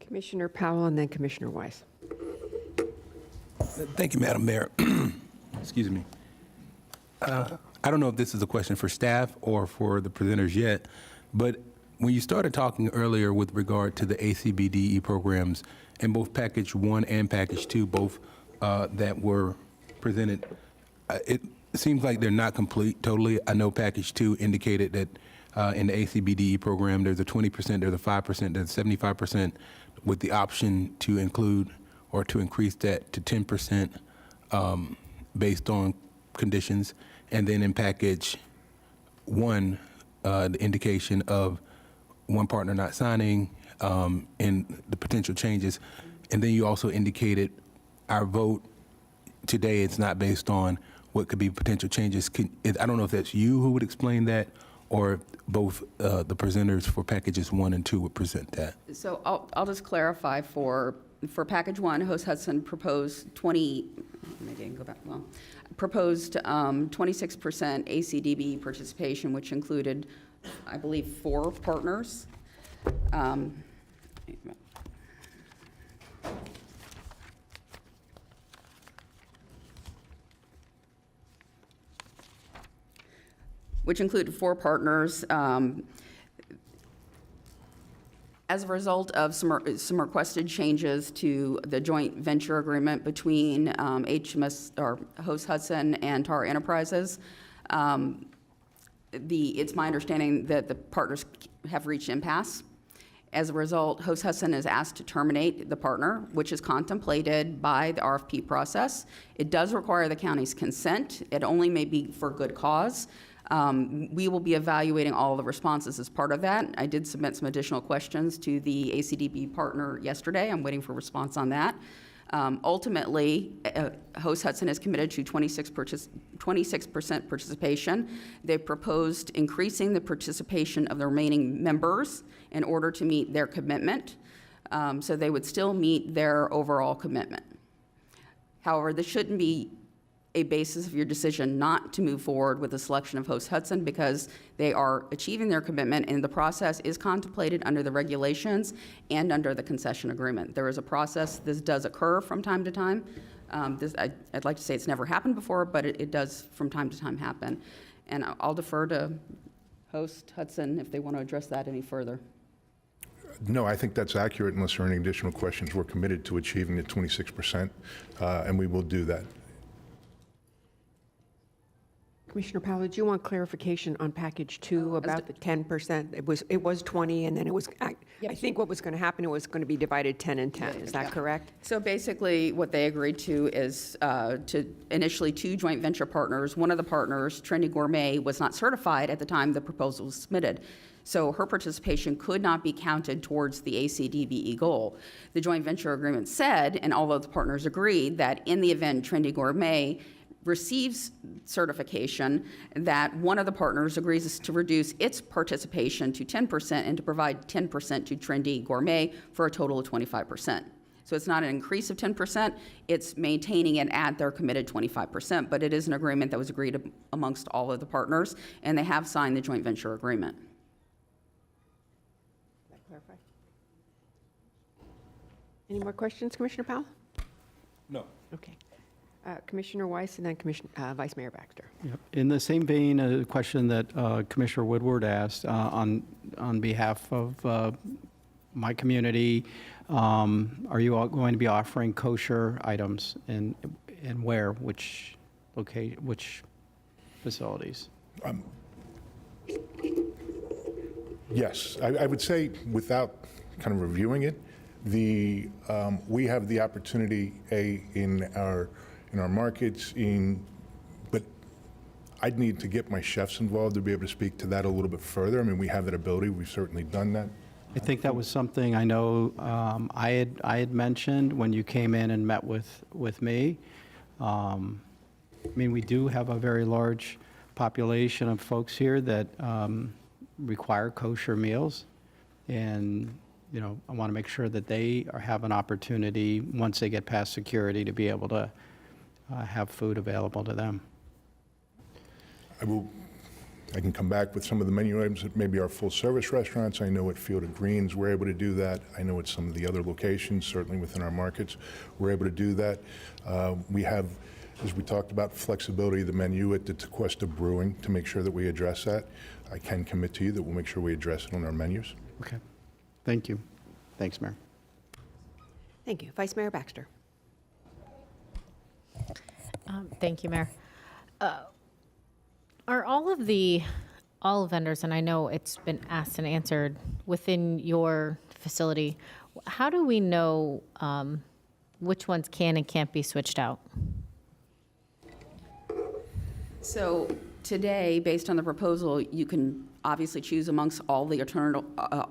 Commissioner Powell and then Commissioner Weiss. Thank you, Madam Mayor. Excuse me. I don't know if this is a question for staff or for the presenters yet, but when you started talking earlier with regard to the ACBDE programs in both Package 1 and Package 2, both that were presented, it seems like they're not complete totally. I know Package 2 indicated that in the ACBDE program, there's a 20%, there's a 5%, there's 75% with the option to include or to increase that to 10% based on conditions. And then in Package 1, the indication of one partner not signing and the potential changes. And then you also indicated our vote today, it's not based on what could be potential changes. I don't know if that's you who would explain that, or both the presenters for Packages 1 and 2 would present that. So I'll just clarify for Package 1, Host Hudson proposed proposed 26% ACDB participation, which included, I believe, 4 partners. Which included 4 partners. As a result of some requested changes to the joint venture agreement between HMS or Host Hudson and Tar Enterprises, it's my understanding that the partners have reached impasse. As a result, Host Hudson is asked to terminate the partner, which is contemplated by the RFP process. It does require the county's consent. It only may be for good cause. We will be evaluating all the responses as part of that. I did submit some additional questions to the ACDB partner yesterday. I'm waiting for a response on that. Ultimately, Host Hudson is committed to 26% participation. They've proposed increasing the participation of the remaining members in order to meet their commitment. So they would still meet their overall commitment. However, this shouldn't be a basis of your decision not to move forward with the selection of Host Hudson, because they are achieving their commitment, and the process is contemplated under the regulations and under the concession agreement. There is a process. This does occur from time to time. I'd like to say it's never happened before, but it does from time to time happen. And I'll defer to Host Hudson if they want to address that any further. No, I think that's accurate unless there are any additional questions. We're committed to achieving the 26%, and we will do that. Commissioner Powell, did you want clarification on Package 2 about the 10%? It was 20, and then it was, I think what was going to happen, it was going to be divided 10 and 10. Is that correct? So basically, what they agreed to is to initially 2 joint venture partners. One of the partners, Trendy Gourmet, was not certified at the time the proposal was submitted. So her participation could not be counted towards the ACDBE goal. The joint venture agreement said, and all of the partners agreed, that in the event Trendy Gourmet receives certification, that one of the partners agrees to reduce its participation to 10% and to provide 10% to Trendy Gourmet for a total of 25%. So it's not an increase of 10%, it's maintaining it at their committed 25%, but it is an agreement that was agreed amongst all of the partners, and they have signed the joint venture agreement. That clarify? Any more questions, Commissioner Powell? No. Okay. Commissioner Weiss, and then Vice Mayor Baxter. Yep. In the same vein, a question that Commissioner Woodward asked on behalf of my community, are you all going to be offering kosher items, and where, which facilities? Yes, I would say, without kind of reviewing it, we have the opportunity, in our markets, but I'd need to get my chefs involved to be able to speak to that a little bit further. I mean, we have that ability. We've certainly done that. I think that was something I know I had mentioned when you came in and met with me. I mean, we do have a very large population of folks here that require kosher meals, and I want to make sure that they have an opportunity once they get past security to be able to have food available to them. I will I can come back with some of the menu items that maybe are full-service restaurants. I know at Field of Greens, we're able to do that. I know at some of the other locations, certainly within our markets, we're able to do that. We have, as we talked about, flexibility of the menu at the Tequesta Brewing to make sure that we address that. I can commit to you that we'll make sure we address it on our menus. Okay. Thank you. Thanks, Mayor. Thank you. Vice Mayor Baxter. Thank you, Mayor. Are all vendors, and I know it's been asked and answered, within your facility, how do we know which ones can and can't be switched out? So today, based on the proposal, you can obviously choose amongst all the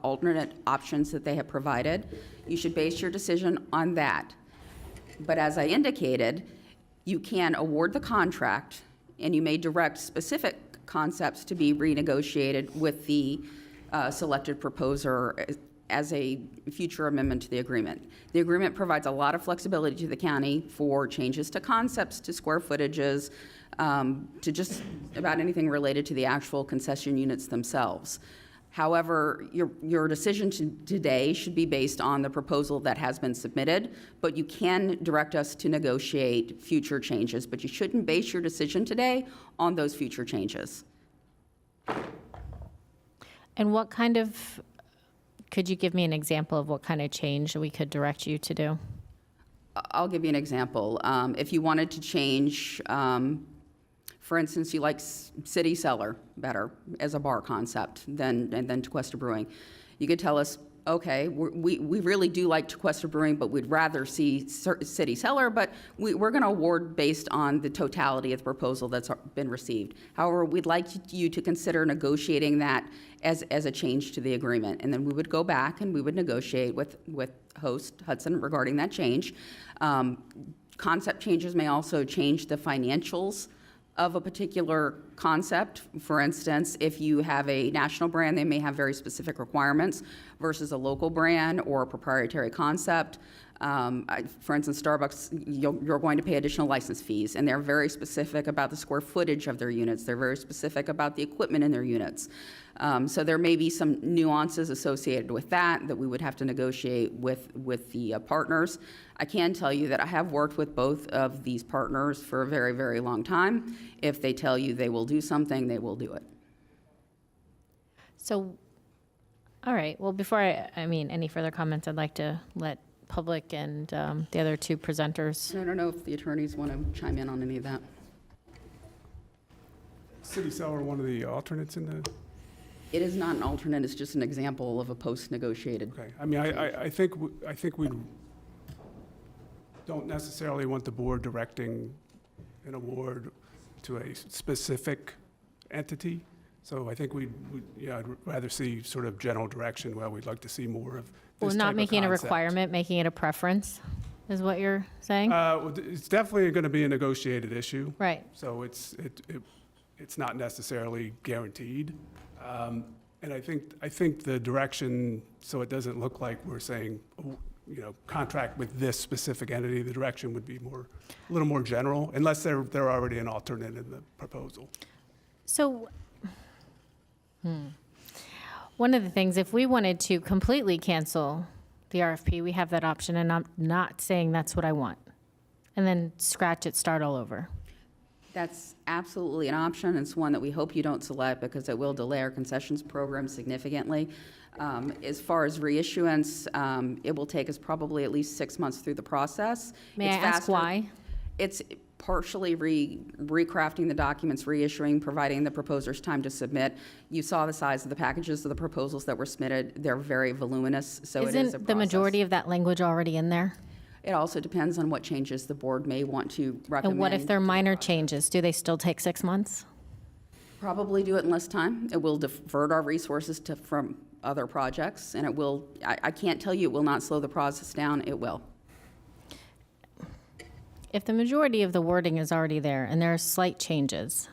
alternate options that they have provided. You should base your decision on that. But as I indicated, you can award the contract, and you may direct specific concepts to be renegotiated with the selected proposer as a future amendment to the agreement. The agreement provides a lot of flexibility to the county for changes to concepts, to square footages, to just about anything related to the actual concession units themselves. However, your decision today should be based on the proposal that has been submitted, but you can direct us to negotiate future changes, but you shouldn't base your decision today on those future changes. And what kind of, could you give me an example of what kind of change we could direct you to do? I'll give you an example. If you wanted to change, for instance, you like City Cellar better as a bar concept than Tequesta Brewing, you could tell us, okay, we really do like Tequesta Brewing, but we'd rather see City Cellar, but we're going to award based on the totality of the proposal that's been received. However, we'd like you to consider negotiating that as a change to the agreement. And then we would go back and we would negotiate with host Hudson regarding that change. Concept changes may also change the financials of a particular concept. For instance, if you have a national brand, they may have very specific requirements versus a local brand or a proprietary concept. For instance, Starbucks, you're going to pay additional license fees, and they're very specific about the square footage of their units. They're very specific about the equipment in their units. So there may be some nuances associated with that we would have to negotiate with the partners. I can tell you that I have worked with both of these partners for a very, very long time. If they tell you they will do something, they will do it. So, all right, well, before any further comments, I'd like to let public and the other two presenters. I don't know if the attorneys want to chime in on any of that. City Cellar one of the alternates in the? It is not an alternate, it's just an example of a post-negotiated. Okay, I mean, I think we don't necessarily want the board directing an award to a specific entity. So I think I'd rather see sort of general direction where we'd like to see more of this Well, not type of making it a concept. requirement, making it a preference, is what you're saying? It's definitely going to be a negotiated issue. Right. So it's not necessarily guaranteed. And I think the direction, so it doesn't look like we're saying, contract with this specific entity, the direction would be a little more general, unless they're already an alternate in the proposal. So, one of the things, if we wanted to completely cancel the RFP, we have that option, and I'm not saying that's what I want. And then scratch it, start all over. That's absolutely an option. It's one that we hope you don't select because it will delay our concessions program significantly. As far as reissuance, it will take us probably at least 6 months through the process. May I ask why? It's partially recrafting the documents, reissuing, providing the proposers time to submit. You saw the size of the packages of the proposals that were submitted. They're very voluminous, so it is a Isn't the majority of that language already in there? It also depends on what changes the board may want to recommend. And what if they're minor changes? Do they still take 6 months? Probably do it in less time. It will divert our resources from other projects, and it will, I can't tell you it will not slow the process down. It will. If the majority of the wording is already there and there are slight changes,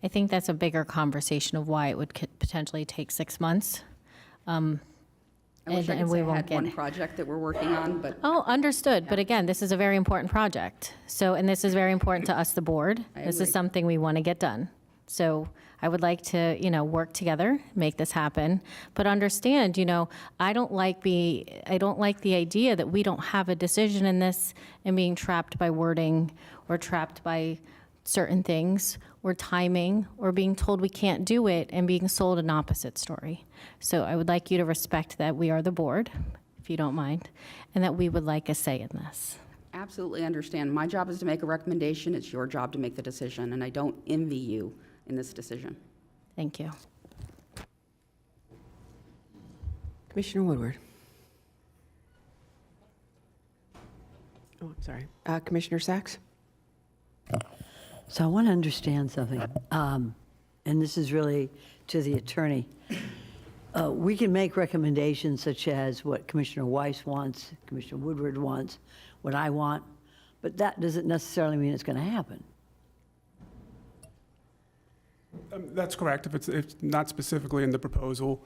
I think that's a bigger conversation of why it would potentially take 6 months. I wish I could say I had one project that we're working on, but. Oh, understood. But again, this is a very important project. So, and this is very important to us, the board. This agree. is something we want to get done. So I would like to, work together, make this happen, but understand, I don't like the idea that we don't have a decision in this and being trapped by wording or trapped by certain things or timing or being told we can't do it and being sold an opposite story. So I would like you to respect that we are the board, if you don't mind, and that we would like a say in this. Absolutely understand. My job is to make a recommendation. It's your job to make the decision, and I don't envy you in this decision. Thank you. Commissioner Woodward. Oh, I'm sorry. Commissioner Sachs? So I want to understand something, and this is really to the attorney. We can make recommendations such as what Commissioner Weiss wants, Commissioner Woodward wants, what I want, but that doesn't necessarily mean it's going to happen. That's correct. If it's not specifically in the proposal,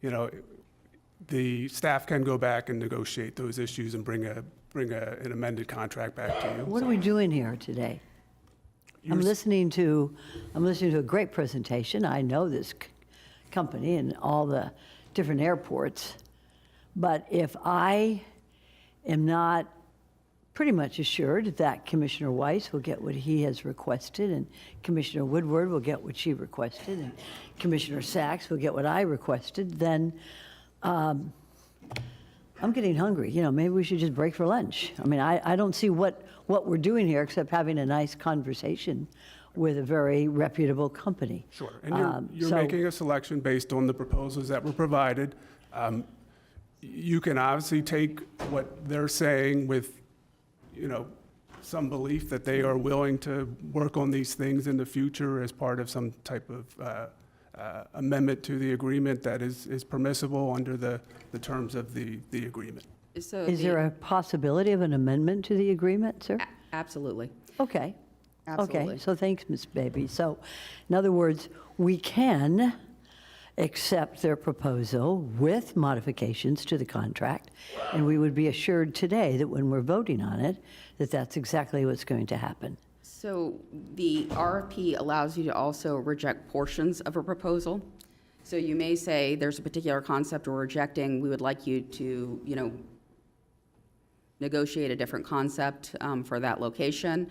the staff can go back and negotiate those issues and bring an amended contract back to you. What are we doing here today? I'm listening to a great presentation. I know this company and all the different airports, but if I am not pretty much assured that Commissioner Weiss will get what he has requested, and Commissioner Woodward will get what she requested, and Commissioner Sachs will get what I requested, then I'm getting hungry. Maybe we should just break for lunch. I mean, I don't see what we're doing here except having a nice conversation with a very reputable company. Sure, and you're making a selection based on the proposals that were provided. You can obviously take what they're saying with, some belief that they are willing to work on these things in the future as part of some type of amendment to the agreement that is permissible under the terms of the agreement. So Is there a possibility of an amendment to the agreement, sir? Absolutely. Okay. Absolutely. Okay, so thanks, Ms. Baby. So, in other words, we can accept their proposal with modifications to the contract, and we would be assured today that when we're voting on it, that that's exactly what's going to happen. So the RFP allows you to also reject portions of a proposal. So you may say there's a particular concept we're rejecting. We would like you to, negotiate a different concept for that location.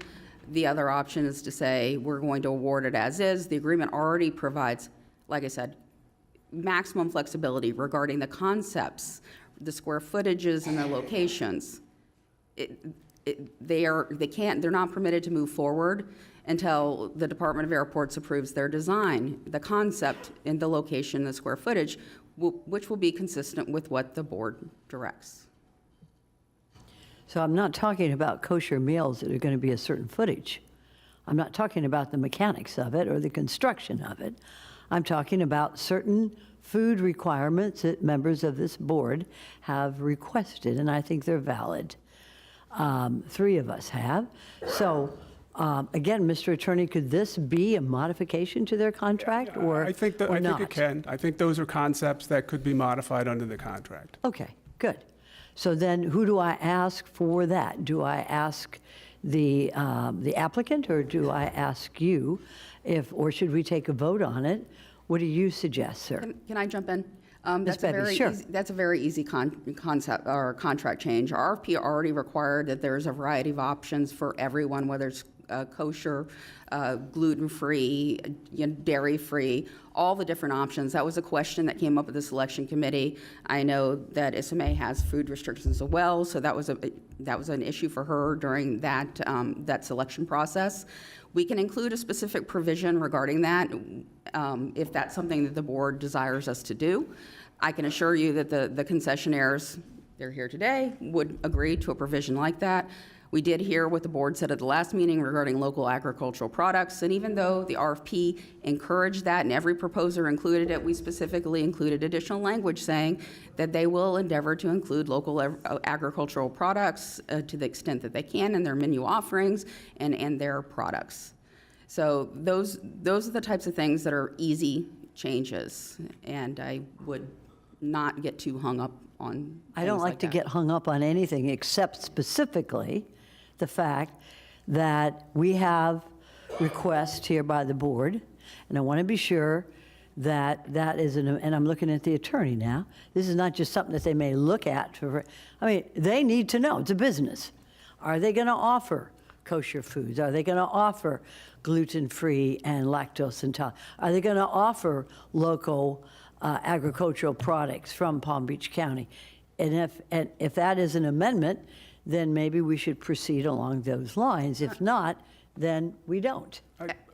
The other option is to say we're going to award it as is. The agreement already provides, like I said, maximum flexibility regarding the concepts, the square footages and the locations. They're not permitted to move forward until the Department of Airports approves their design, the concept and the location, the square footage, which will be consistent with what the board directs. So I'm not talking about kosher meals that are going to be a certain footage. I'm not talking about the mechanics of it or the construction of it. I'm talking about certain food requirements that members of this board have requested, and I think they're valid. 3 of us have. So, again, Mr. Attorney, could this be a modification to their contract or I think it can. I think those are concepts that could be modified under the contract. Okay, good. So then who do I ask for that? Do I ask the applicant or do I ask you or should we take a vote on it? What do you suggest, sir? Can I jump in? Sure. That's a very easy concept or contract change. Our RFP already required that there's a variety of options for everyone, whether it's kosher, gluten-free, dairy-free, all the different options. That was a question that came up at the selection committee. I know that SMA has food restrictions as well, so that was an issue for her during that selection process. We can include a specific provision regarding that if that's something that the board desires us to do. I can assure you that the concessionaires, they're here today, would agree to a provision like that. We did hear what the board said at the last meeting regarding local agricultural products, and even though the RFP encouraged that and every proposer included it, we specifically included additional language saying that they will endeavor to include local agricultural products to the extent that they can in their menu offerings and their products. So those are the types of things that are easy changes, and I would not get too hung up on I don't like to get hung up on anything except specifically the fact that we have requests here by the board And I want to be sure that that is, and I'm looking at the attorney now, this is not just something that they may look at. I mean, they need to know, it's a business. Are they going to offer kosher foods? Are they going to offer gluten-free and lactose intolerant? Are they going to offer local agricultural products from Palm Beach County? And if that is an amendment, then maybe we should proceed along those lines. If not, then we don't.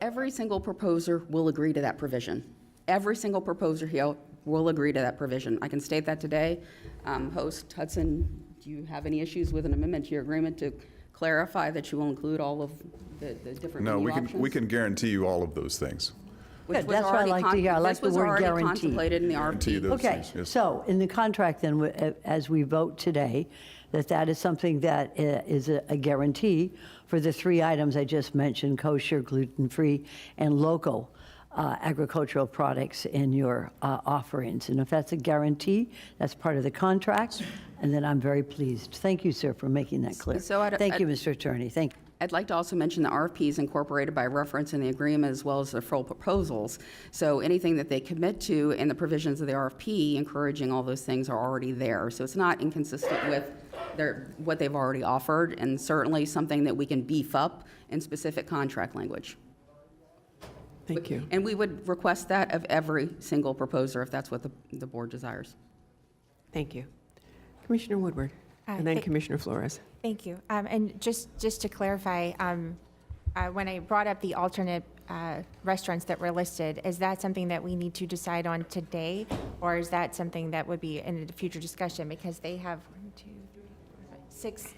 Every single proposer will agree to that provision. Every single proposer here will agree to that provision. I can state that today. Host Hudson, do you have any issues with an amendment to your agreement to clarify that you will include all of the different No, menu options? we can guarantee you all of those things. Good, that's what I like to hear. I like the word This was already guarantee. contemplated in the Guarantee RFP. those Okay, things, yes. so in the contract then, as we vote today, that is something that is a guarantee for the 3 items I just mentioned, kosher, gluten-free, and local agricultural products in your offerings. And if that's a guarantee, that's part of the contract, and then I'm very pleased. Thank you, sir, for making that clear. So Thank you, Mr. Attorney. Thank you. I'd like to also mention the RFP is incorporated by reference in the agreement as well as the full proposals. So anything that they commit to in the provisions of the RFP, encouraging all those things, are already there. So it's not inconsistent with what they've already offered, and certainly something that we can beef up in specific contract language. Thank you. And we would request that of every single proposer if that's what the board desires. Thank you. Commissioner Woodward, and then Commissioner Flores. Thank you. And just to clarify, when I brought up the alternate restaurants that were listed, is that something that we need to decide on today? Or is that something that would be in a future discussion? Because they have 1, 2, 3, 4, 5,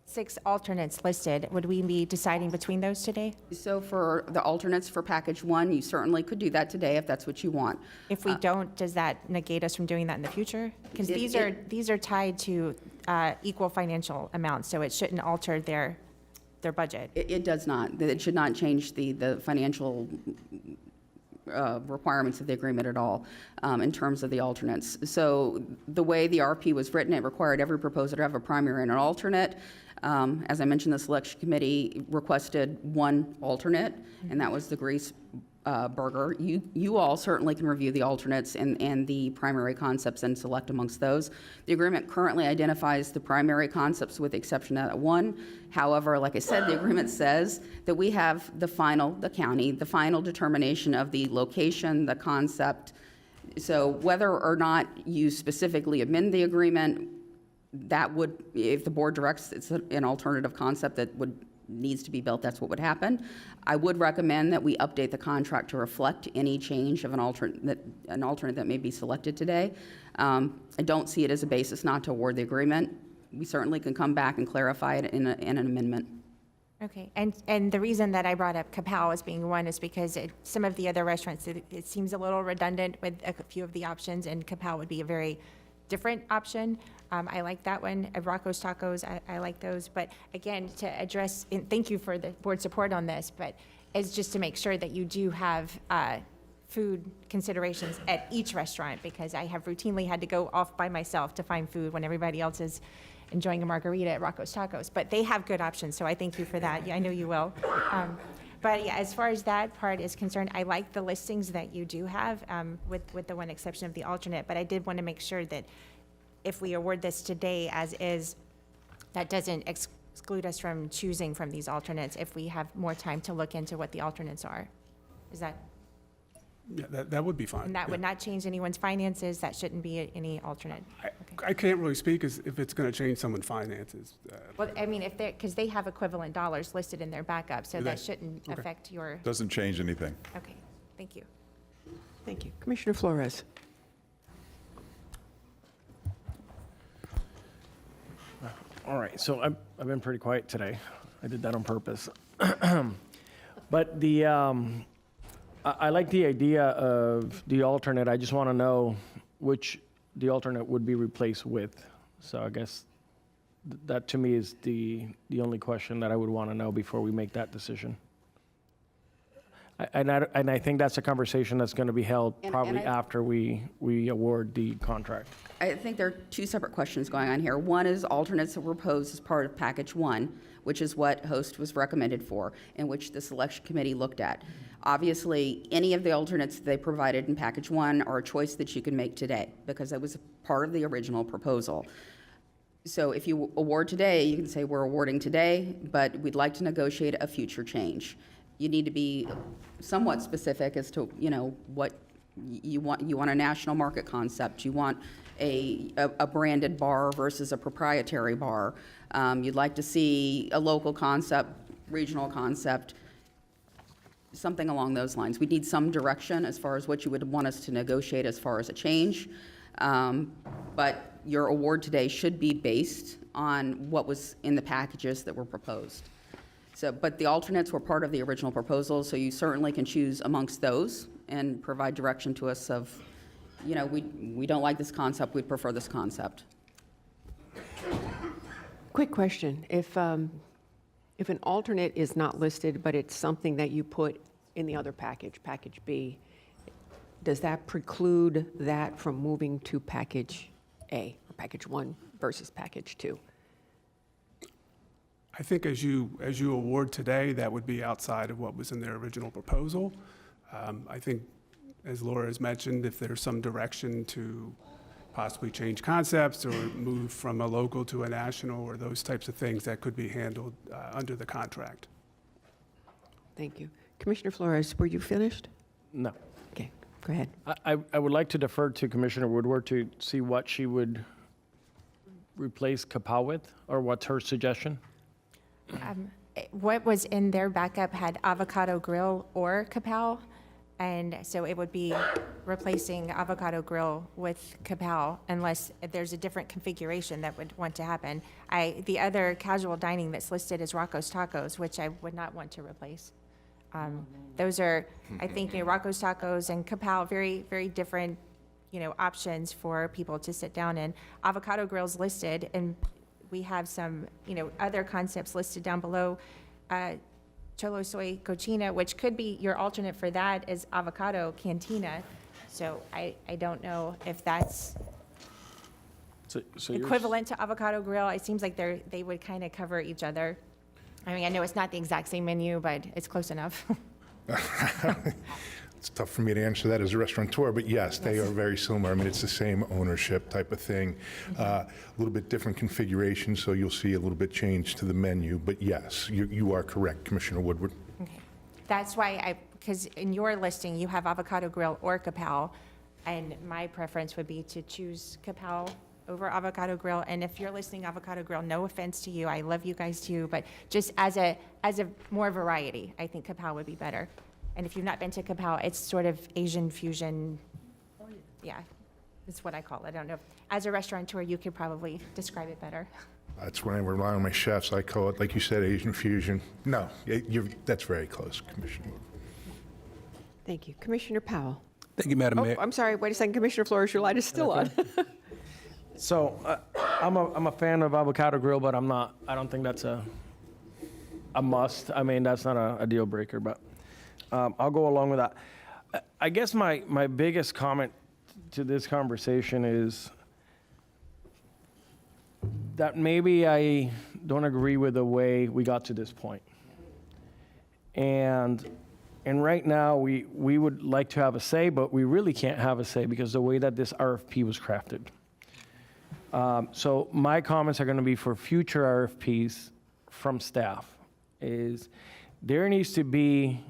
6 alternates listed. Would we be deciding between those today? So for the alternates for package 1, you certainly could do that today if that's what you want. If we don't, does that negate us from doing that in the future? Because these are tied to equal financial amounts, so it shouldn't alter their budget. It does not. It should not change the financial requirements of the agreement at all in terms of the alternates. So the way the RP was written, it required every proposer to have a primary and an alternate. As I mentioned, the selection committee requested 1 alternate, and that was the Grease Burger. You all certainly can review the alternates and the primary concepts and select amongst those. The agreement currently identifies the primary concepts with the exception of that 1. However, like I said, the agreement says that we have the final determination of the location, the concept. So whether or not you specifically amend the agreement, that would, if the board directs it's an alternative concept that needs to be built, that's what would happen. I would recommend that we update the contract to reflect any change of an alternate that may be selected today. I don't see it as a basis not to award the agreement. We certainly can come back and clarify it in an amendment. Okay, and the reason that I brought up Kapow as being one is because some of the other restaurants, it seems a little redundant with a few of the options, and Kapow would be a very different option. I like that one. Rocco's Tacos, I like those. But again, to address, and thank you for the board support on this, but it's just to make sure that you do have food considerations at each restaurant, because I have routinely had to go off by myself to find food when everybody else is enjoying a margarita at Rocco's Tacos. But they have good options, so I thank you for that. Yeah, I know you will. But yeah, as far as that part is concerned, I like the listings that you do have, with the one exception of the alternate. But I did want to make sure that if we award this today as is, that doesn't exclude us from choosing from these alternates if we have more time to look into what the alternates are. Is that? Yeah, that would be fine. And that would not change anyone's finances? That shouldn't be any alternate? I can't really speak if it's going to change someone's finances. Well, I mean, because they have equivalent dollars listed in their backup, so that shouldn't affect your. Doesn't change anything. Okay, thank you. Thank you. Commissioner Flores. All right, so I've been pretty quiet today. I did that on purpose. But I like the idea of the alternate. I just want to know which the alternate would be replaced with. So I guess that to me is the only question that I would want to know before we make that decision. And I think that's a conversation that's going to be held And probably I- after we award the contract. I think there are two separate questions going on here. One is alternates that were proposed as part of package one, which is what Host was recommended for, and which the selection committee looked at. Obviously, any of the alternates that they provided in package one are a choice that you can make today, because that was part of the original proposal. So if you award today, you can say, we're awarding today, but we'd like to negotiate a future change. You need to be somewhat specific as to, what you want. You want a national market concept. You want a branded bar versus a proprietary bar. You'd like to see a local concept, regional concept, something along those lines. We need some direction as far as what you would want us to negotiate as far as a change. But your award today should be based on what was in the packages that were proposed. So, but the alternates were part of the original proposal, so you certainly can choose amongst those and provide direction to us of, we don't like this concept, we'd prefer this concept. Quick question. If an alternate is not listed, but it's something that you put in the other package, package B, does that preclude that from moving to package A, or package one versus package two? I think as you award today, that would be outside of what was in their original proposal. I think, as Laura has mentioned, if there's some direction to possibly change concepts or move from a local to a national or those types of things, that could be handled under the contract. Thank you. Commissioner Flores, were you finished? No. Okay, go ahead. I would like to defer to Commissioner Woodward to see what she would replace Kapow with, or what's her suggestion? What was in their backup had avocado grill or kapow, and so it would be replacing avocado grill with kapow unless there's a different configuration that would want to happen. The other casual dining that's listed is Rocco's Tacos, which I would not want to replace. Those are, I think, Rocco's Tacos and kapow, very, very different, options for people to sit down in. Avocado grill's listed, and we have some, other concepts listed down below. Cholo Soy Cochina, which could be your alternate for that, is Avocado Cantina. So I don't know if that's So you're- equivalent to Avocado Grill. It seems like they would kind of cover each other. I mean, I know it's not the exact same menu, but it's close enough. It's tough for me to answer that as a restaurateur, but yes, they are very similar. I mean, it's the same ownership type of thing. A little bit different configuration, so you'll see a little bit change to the menu. But yes, you are correct, Commissioner Woodward. Okay. That's why because in your listing, you have Avocado Grill or kapow, and my preference would be to choose kapow over Avocado Grill. And if you're listing Avocado Grill, no offense to you, I love you guys too, but just as a more variety, I think kapow would be better. And if you've not been to kapow, it's sort of Asian fusion. Yeah, that's what I call it. I don't know. As a restaurateur, you could probably describe it better. That's when I rely on my chefs. I call it, like you said, Asian fusion. No, that's very close, Commissioner Woodward. Thank you. Commissioner Powell. Thank you, Madam Mayor. I'm sorry, wait a second. Commissioner Flores, your light is still on. So I'm a fan of Avocado Grill, but I don't think that's a must. I mean, that's not a deal breaker, but I'll go along with that. I guess my biggest comment to this conversation is that maybe I don't agree with the way we got to this point. And right now, we would like to have a say, but we really can't have a say because the way that this RFP was crafted. So my comments are going to be for future RFPs from staff is there needs to be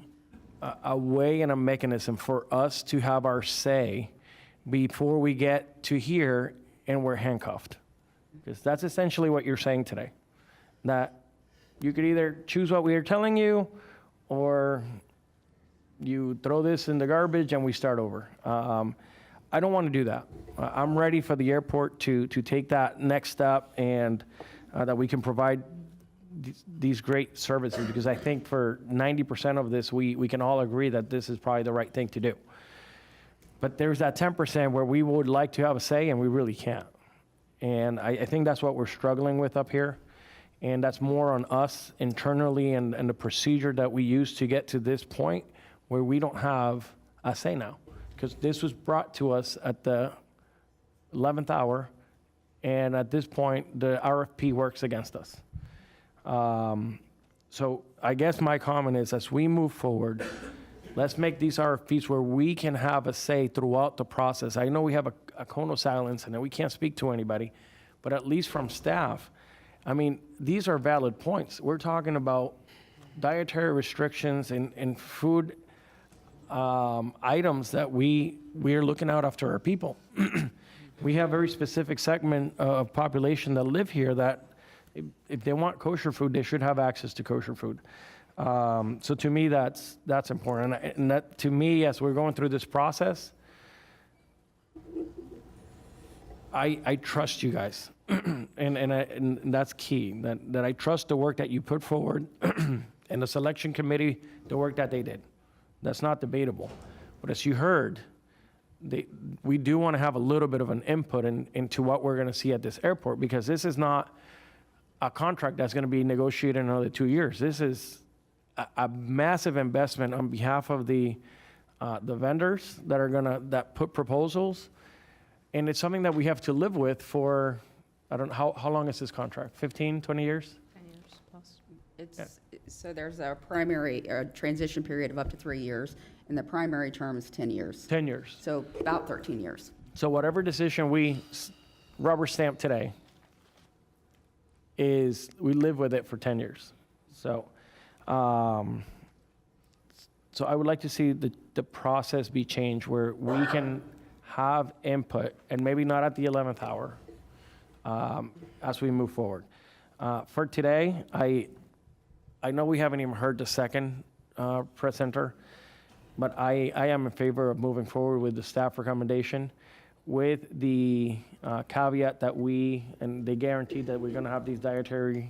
a way and a mechanism for us to have our say before we get to here and we're handcuffed. Because that's essentially what you're saying today. That you could either choose what we are telling you or you throw this in the garbage and we start over. I don't want to do that. I'm ready for the airport to take that next step and that we can provide these great services because I think for 90% of this, we can all agree that this is probably the right thing to do. But there's that 10% where we would like to have a say and we really can't. And I think that's what we're struggling with up here. And that's more on us internally and the procedure that we use to get to this point where we don't have a say now. Because this was brought to us at the 11th hour, and at this point, the RFP works against us. So I guess my comment is, as we move forward, let's make these RFPs where we can have a say throughout the process. I know we have a cone of silence and that we can't speak to anybody, but at least from staff, I mean, these are valid points. We're talking about dietary restrictions and food items that we are looking out after our people. We have a very specific segment of population that live here that if they want kosher food, they should have access to kosher food. So to me, that's important. And that, to me, as we're going through this process, I trust you guys. and that's key, that I trust the work that you put forward and the selection committee, the work that they did. That's not debatable. But as you heard, we do want to have a little bit of an input into what we're going to see at this airport, because this is not a contract that's going to be negotiated in another 2 years. This is a massive investment on behalf of the vendors that put proposals, and it's something that we have to live with for, I don't know, how long is this contract? 15, 20 years? 10 years plus. So there's a primary transition period of up to 3 years, and the primary term is 10 years. 10 years. So about 13 years. So whatever decision we rubber stamp today is, we live with it for 10 years. So, so I would like to see the process be changed where we can have input, and maybe not at the 11th hour, as we move forward. For today, I know we haven't even heard the second presenter, but I am in favor of moving forward with the staff recommendation, with the caveat that they guaranteed that we're going to have these dietary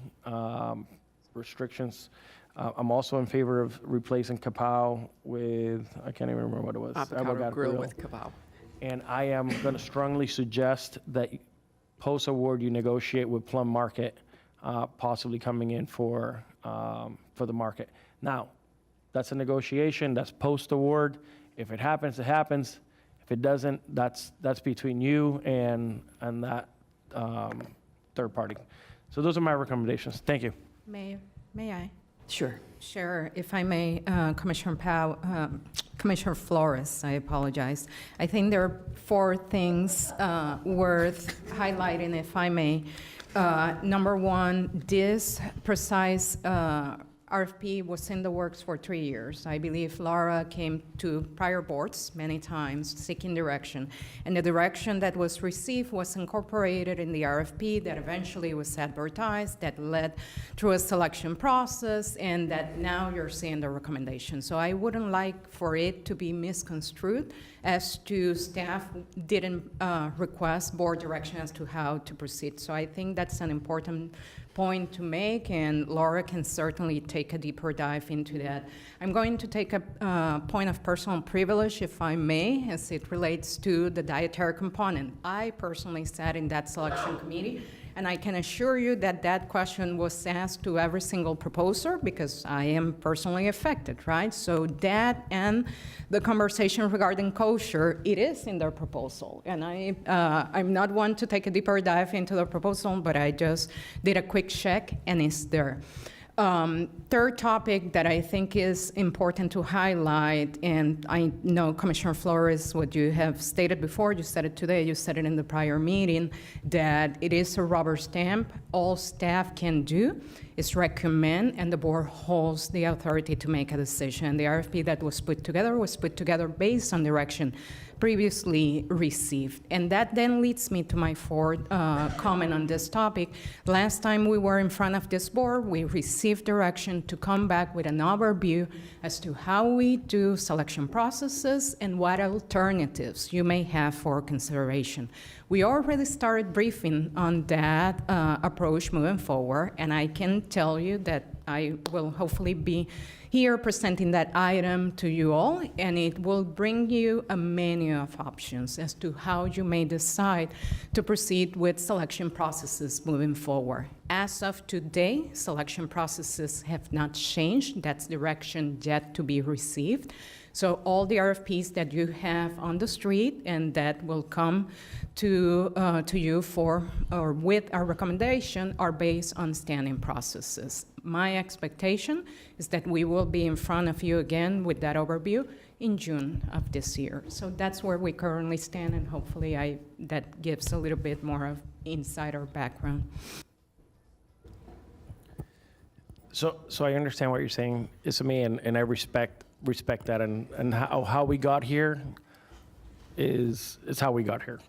restrictions. I'm also in favor of replacing kapow with, I can't even remember what it was. Avocado grill with kapow. And I am going to strongly suggest that post-award you negotiate with Plum Market, possibly coming in for the market. Now, that's a negotiation, that's post-award. If it happens, it happens. If it doesn't, that's between you and that third party. So those are my recommendations. Thank you. Mayor, may I? Sure. Sure, if I may, Commissioner Commissioner Flores, I apologize. I think there are 4 things worth highlighting, if I may. Number 1, this precise RFP was in the works for 3 years. I believe Laura came to prior boards many times seeking direction, and the direction that was received was incorporated in the RFP that eventually was advertised, that led through a selection process, and that now you're seeing the recommendation. So I wouldn't like for it to be misconstrued as to staff didn't request board direction as to how to proceed. So I think that's an important point to make, and Laura can certainly take a deeper dive into that. I'm going to take a point of personal privilege, if I may, as it relates to the dietary component. I personally sat in that selection committee, and I can assure you that that question was asked to every single proposer, because I am personally affected, right? So that and the conversation regarding kosher, it is in their proposal. And I'm not one to take a deeper dive into the proposal, but I just did a quick check, and it's there. Third topic that I think is important to highlight, and I know, Commissioner Flores, what you have stated before, you said it today, you said it in the prior meeting, that it is a rubber stamp. All staff can do is recommend, and the board holds the authority to make a decision. The RFP that was put together based on direction previously received. And that then leads me to my 4th comment on this topic. Last time we were in front of this board, we received direction to come back with an overview as to how we do selection processes and what alternatives you may have for consideration. We already started briefing on that approach moving forward, and I can tell you that I will hopefully be here presenting that item to you all, and it will bring you a menu of options as to how you may decide to proceed with selection processes moving forward. As of today, selection processes have not changed. That's direction yet to be received. So all the RFPs that you have on the street and that will come to you for or with our recommendation are based on standing processes. My expectation is that we will be in front of you again with that overview in June of this year. So that's where we currently stand, and hopefully that gives a little bit more of insider background. So I understand what you're saying, Isami, and I respect that, and how we got here is how we got here.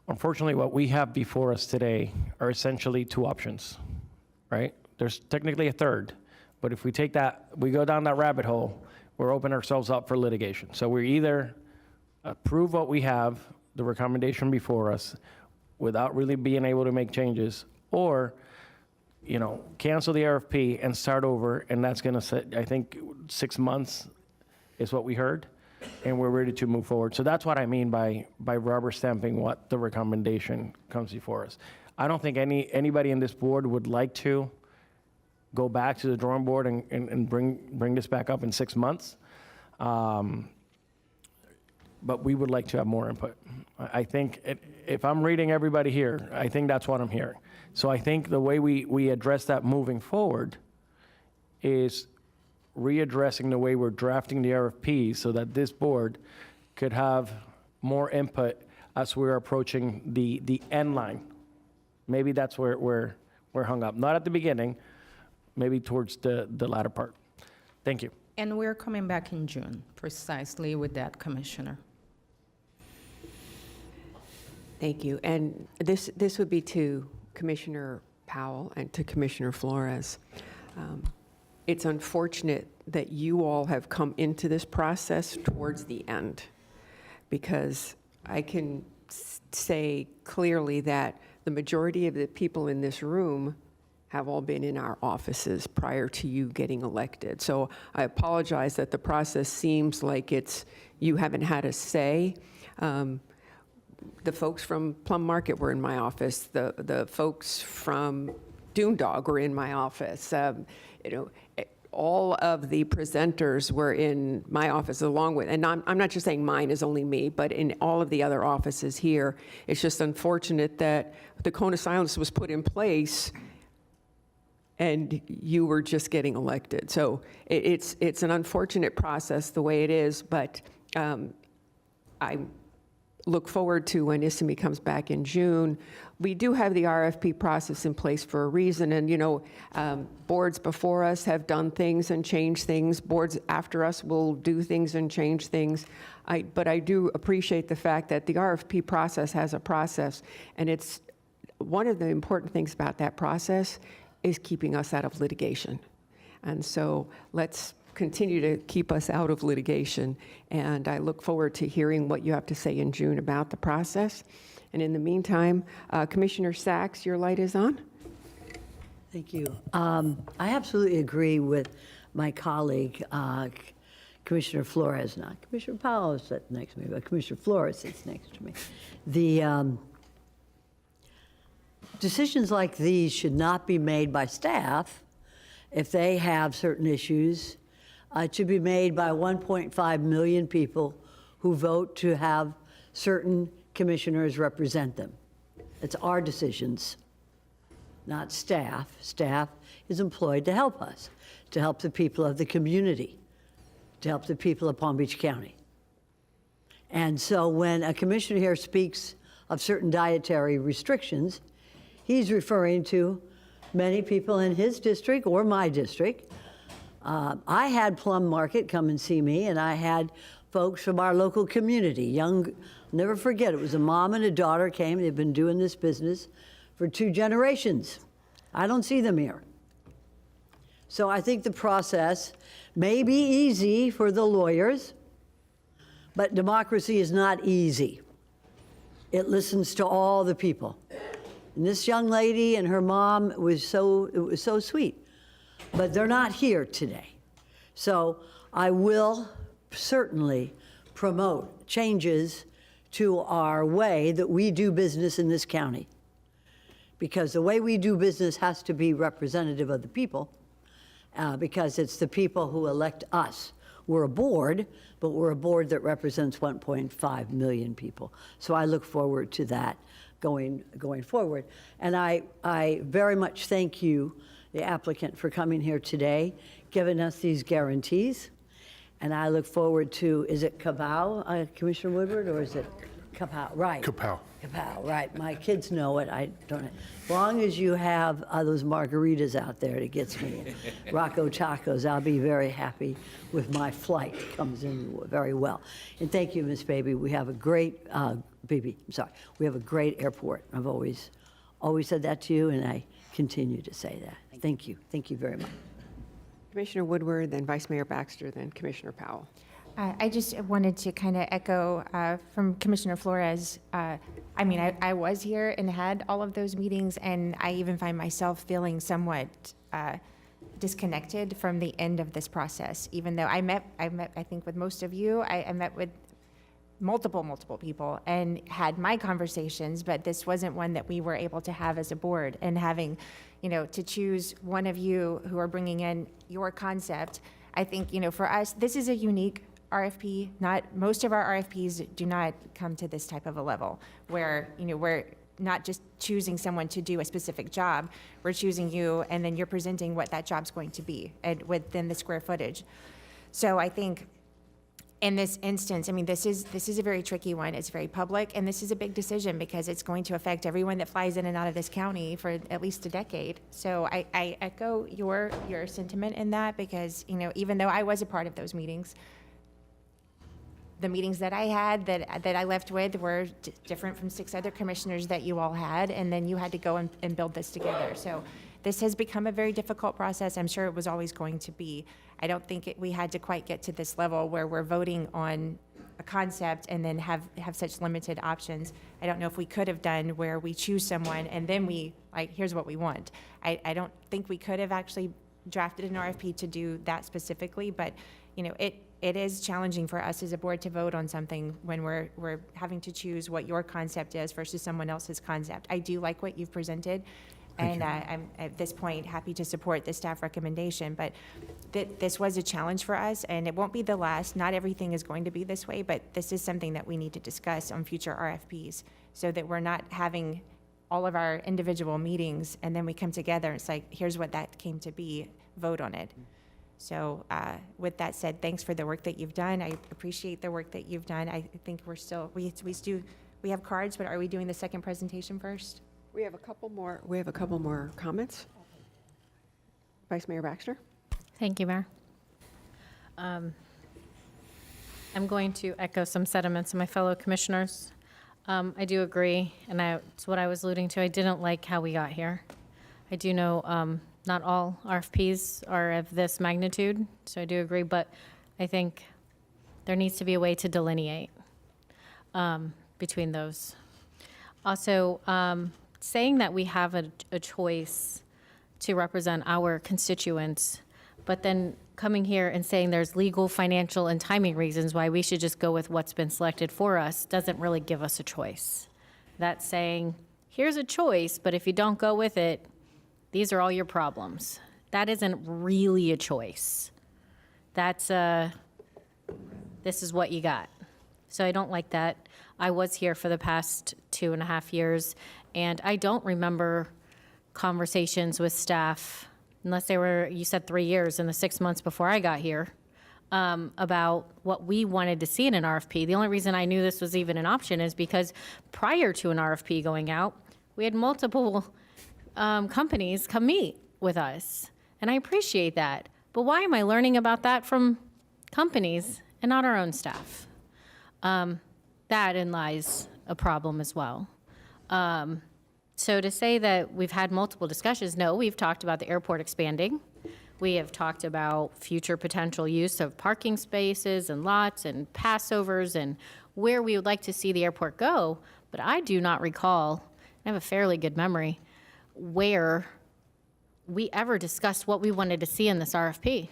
Unfortunately, what we have before us today are essentially two options, right? There's technically a third, but if we go down that rabbit hole, we're opening ourselves up for litigation. So we either approve what we have, the recommendation before us, without really being able to make changes, or cancel the RFP and start over, and that's gonna set, I think, 6 months is what we heard, and we're ready to move forward. So that's what I mean by rubber stamping what the recommendation comes before us. I don't think anybody in this board would like to go back to the drawing board and bring this back up in 6 months. But we would like to have more input. I think if I'm reading everybody here, I think that's what I'm hearing. So I think the way we address that moving forward is readdressing the way we're drafting the RFPs so that this board could have more input as we're approaching the end line. Maybe that's where we're hung up. Not at the beginning, maybe towards the latter part. Thank you. And we're coming back in June, precisely with that, Commissioner. Thank you. And this would be to Commissioner Powell and to Commissioner Flores. It's unfortunate that you all have come into this process towards the end, because I can say clearly that the majority of the people in this room have all been in our offices prior to you getting elected. So I apologize that the process seems like you haven't had a say. The folks from Plum Market were in my office. The folks from Doondog were in my office. All of the presenters were in my office along with, and I'm not just saying mine is only me, but in all of the other offices here. It's just unfortunate that the cone of silence was put in place and you were just getting elected. So it's an unfortunate process the way it is, but I look forward to when Isami comes back in June. We do have the RFP process in place for a reason, and boards before us have done things and changed things. Boards after us will do things and change things. But I do appreciate the fact that the RFP process has a process, and it's one of the important things about that process is keeping us out of litigation. And so let's continue to keep us out of litigation. And I look forward to hearing what you have to say in June about the process. And in the meantime, Commissioner Sachs, your light is on. Thank you. I absolutely agree with my colleague, Commissioner Flores, not Commissioner Powell sits next to me, but Commissioner Flores sits next to me. The decisions like these should not be made by staff if they have certain issues. It should be made by 1.5 million people who vote to have certain commissioners represent them. It's our decisions, not staff. Staff is employed to help us, to help the people of the community, to help the people of Palm Beach County. And so when a commissioner here speaks of certain dietary restrictions, he's referring to many people in his district or my district. I had Plum Market come and see me, and I had folks from our local community, young, never forget, it was a mom and a daughter came. They've been doing this business for 2 generations. I don't see them here. So I think the process may be easy for the lawyers, but democracy is not easy. It listens to all the people. And this young lady and her mom it was so sweet. But they're not here today. So I will certainly promote changes to our way that we do business in this county. Because the way we do business has to be representative of the people, because it's the people who elect us. we're a board, but we're a board that represents 1.5 million people. So I look forward to that going forward. And I very much thank you, the applicant, for coming here today, giving us these guarantees. And I look forward to, is it Kapow, Commissioner Woodward, or is it Kapow? Right. Kapow. Kapow, right. My kids know it. I don't know. As long as you have those margaritas out there, it gets me. Rocco Tacos, I'll be very happy with my flight. Comes in very well. And thank you, Miss Baby. We have a great, Baby, I'm sorry. We have a great airport. I've always said that to you, and I continue to say that. Thank you. Thank you very much. Commissioner Woodward, then Vice Mayor Baxter, then Commissioner Powell. I just wanted to kind of echo from Commissioner Flores. I mean, I was here and had all of those meetings, and I even find myself feeling somewhat disconnected from the end of this process. Even though I met, I think, with most of you. I met with multiple people and had my conversations, but this wasn't one that we were able to have as a board. And having, to choose one of you who are bringing in your concept, I think, for us, this is a unique RFP. Most of our RFPs do not come to this type of a level where, we're not just choosing someone to do a specific job. We're choosing you, and then you're presenting what that job's going to be and within the square footage. So I think in this instance, I mean, this is a very tricky one. It's very public, and this is a big decision because it's going to affect everyone that flies in and out of this county for at least a decade. So I echo your sentiment in that because, even though I was a part of those meetings, the meetings that I had that I left with were different from 6 other commissioners that you all had, and then you had to go and build this together. So this has become a very difficult process. I'm sure it was always going to be. I don't think we had to quite get to this level where we're voting on a concept and then have such limited options. I don't know if we could have done where we choose someone and then here's what we want. I don't think we could have actually drafted an RFP to do that specifically, but it is challenging for us as a board to vote on something when we're having to choose what your concept is versus someone else's concept. I do like what you've presented, and I'm at this point happy to support the staff recommendation, but this was a challenge for us, and it won't be the last. Not everything is going to be this way, but this is something that we need to discuss on future RFPs so that we're not having all of our individual meetings and then we come together and it's like, here's what that came to be, vote on it. So with that said, thanks for the work that you've done. I appreciate the work that you've done. I think we're still, we have cards, but are we doing the second presentation first? We have a couple more comments. Vice Mayor Baxter. Thank you, Mayor. I'm going to echo some sentiments of my fellow commissioners. I do agree, and it's what I was alluding to. I didn't like how we got here. I do know not all RFPs are of this magnitude, so I do agree, but I think there needs to be a way to delineate between those. Also, saying that we have a choice to represent our constituents, but then coming here and saying there's legal, financial, and timing reasons why we should just go with what's been selected for us doesn't really give us a choice. That's saying, here's a choice, but if you don't go with it, these are all your problems. That isn't really a choice. That's this is what you got. So I don't like that. I was here for the past 2.5 years, and I don't remember conversations with staff, unless they were, you said 3 years in the 6 months before I got here, about what we wanted to see in an RFP. The only reason I knew this was even an option is because prior to an RFP going out, we had multiple companies come meet with us, and I appreciate that. But why am I learning about that from companies and not our own staff? That lies a problem as well. So to say that we've had multiple discussions, no, we've talked about the airport expanding. We have talked about future potential use of parking spaces and lots and passovers and where we would like to see the airport go. But I do not recall, I have a fairly good memory, where we ever discussed what we wanted to see in this RFP.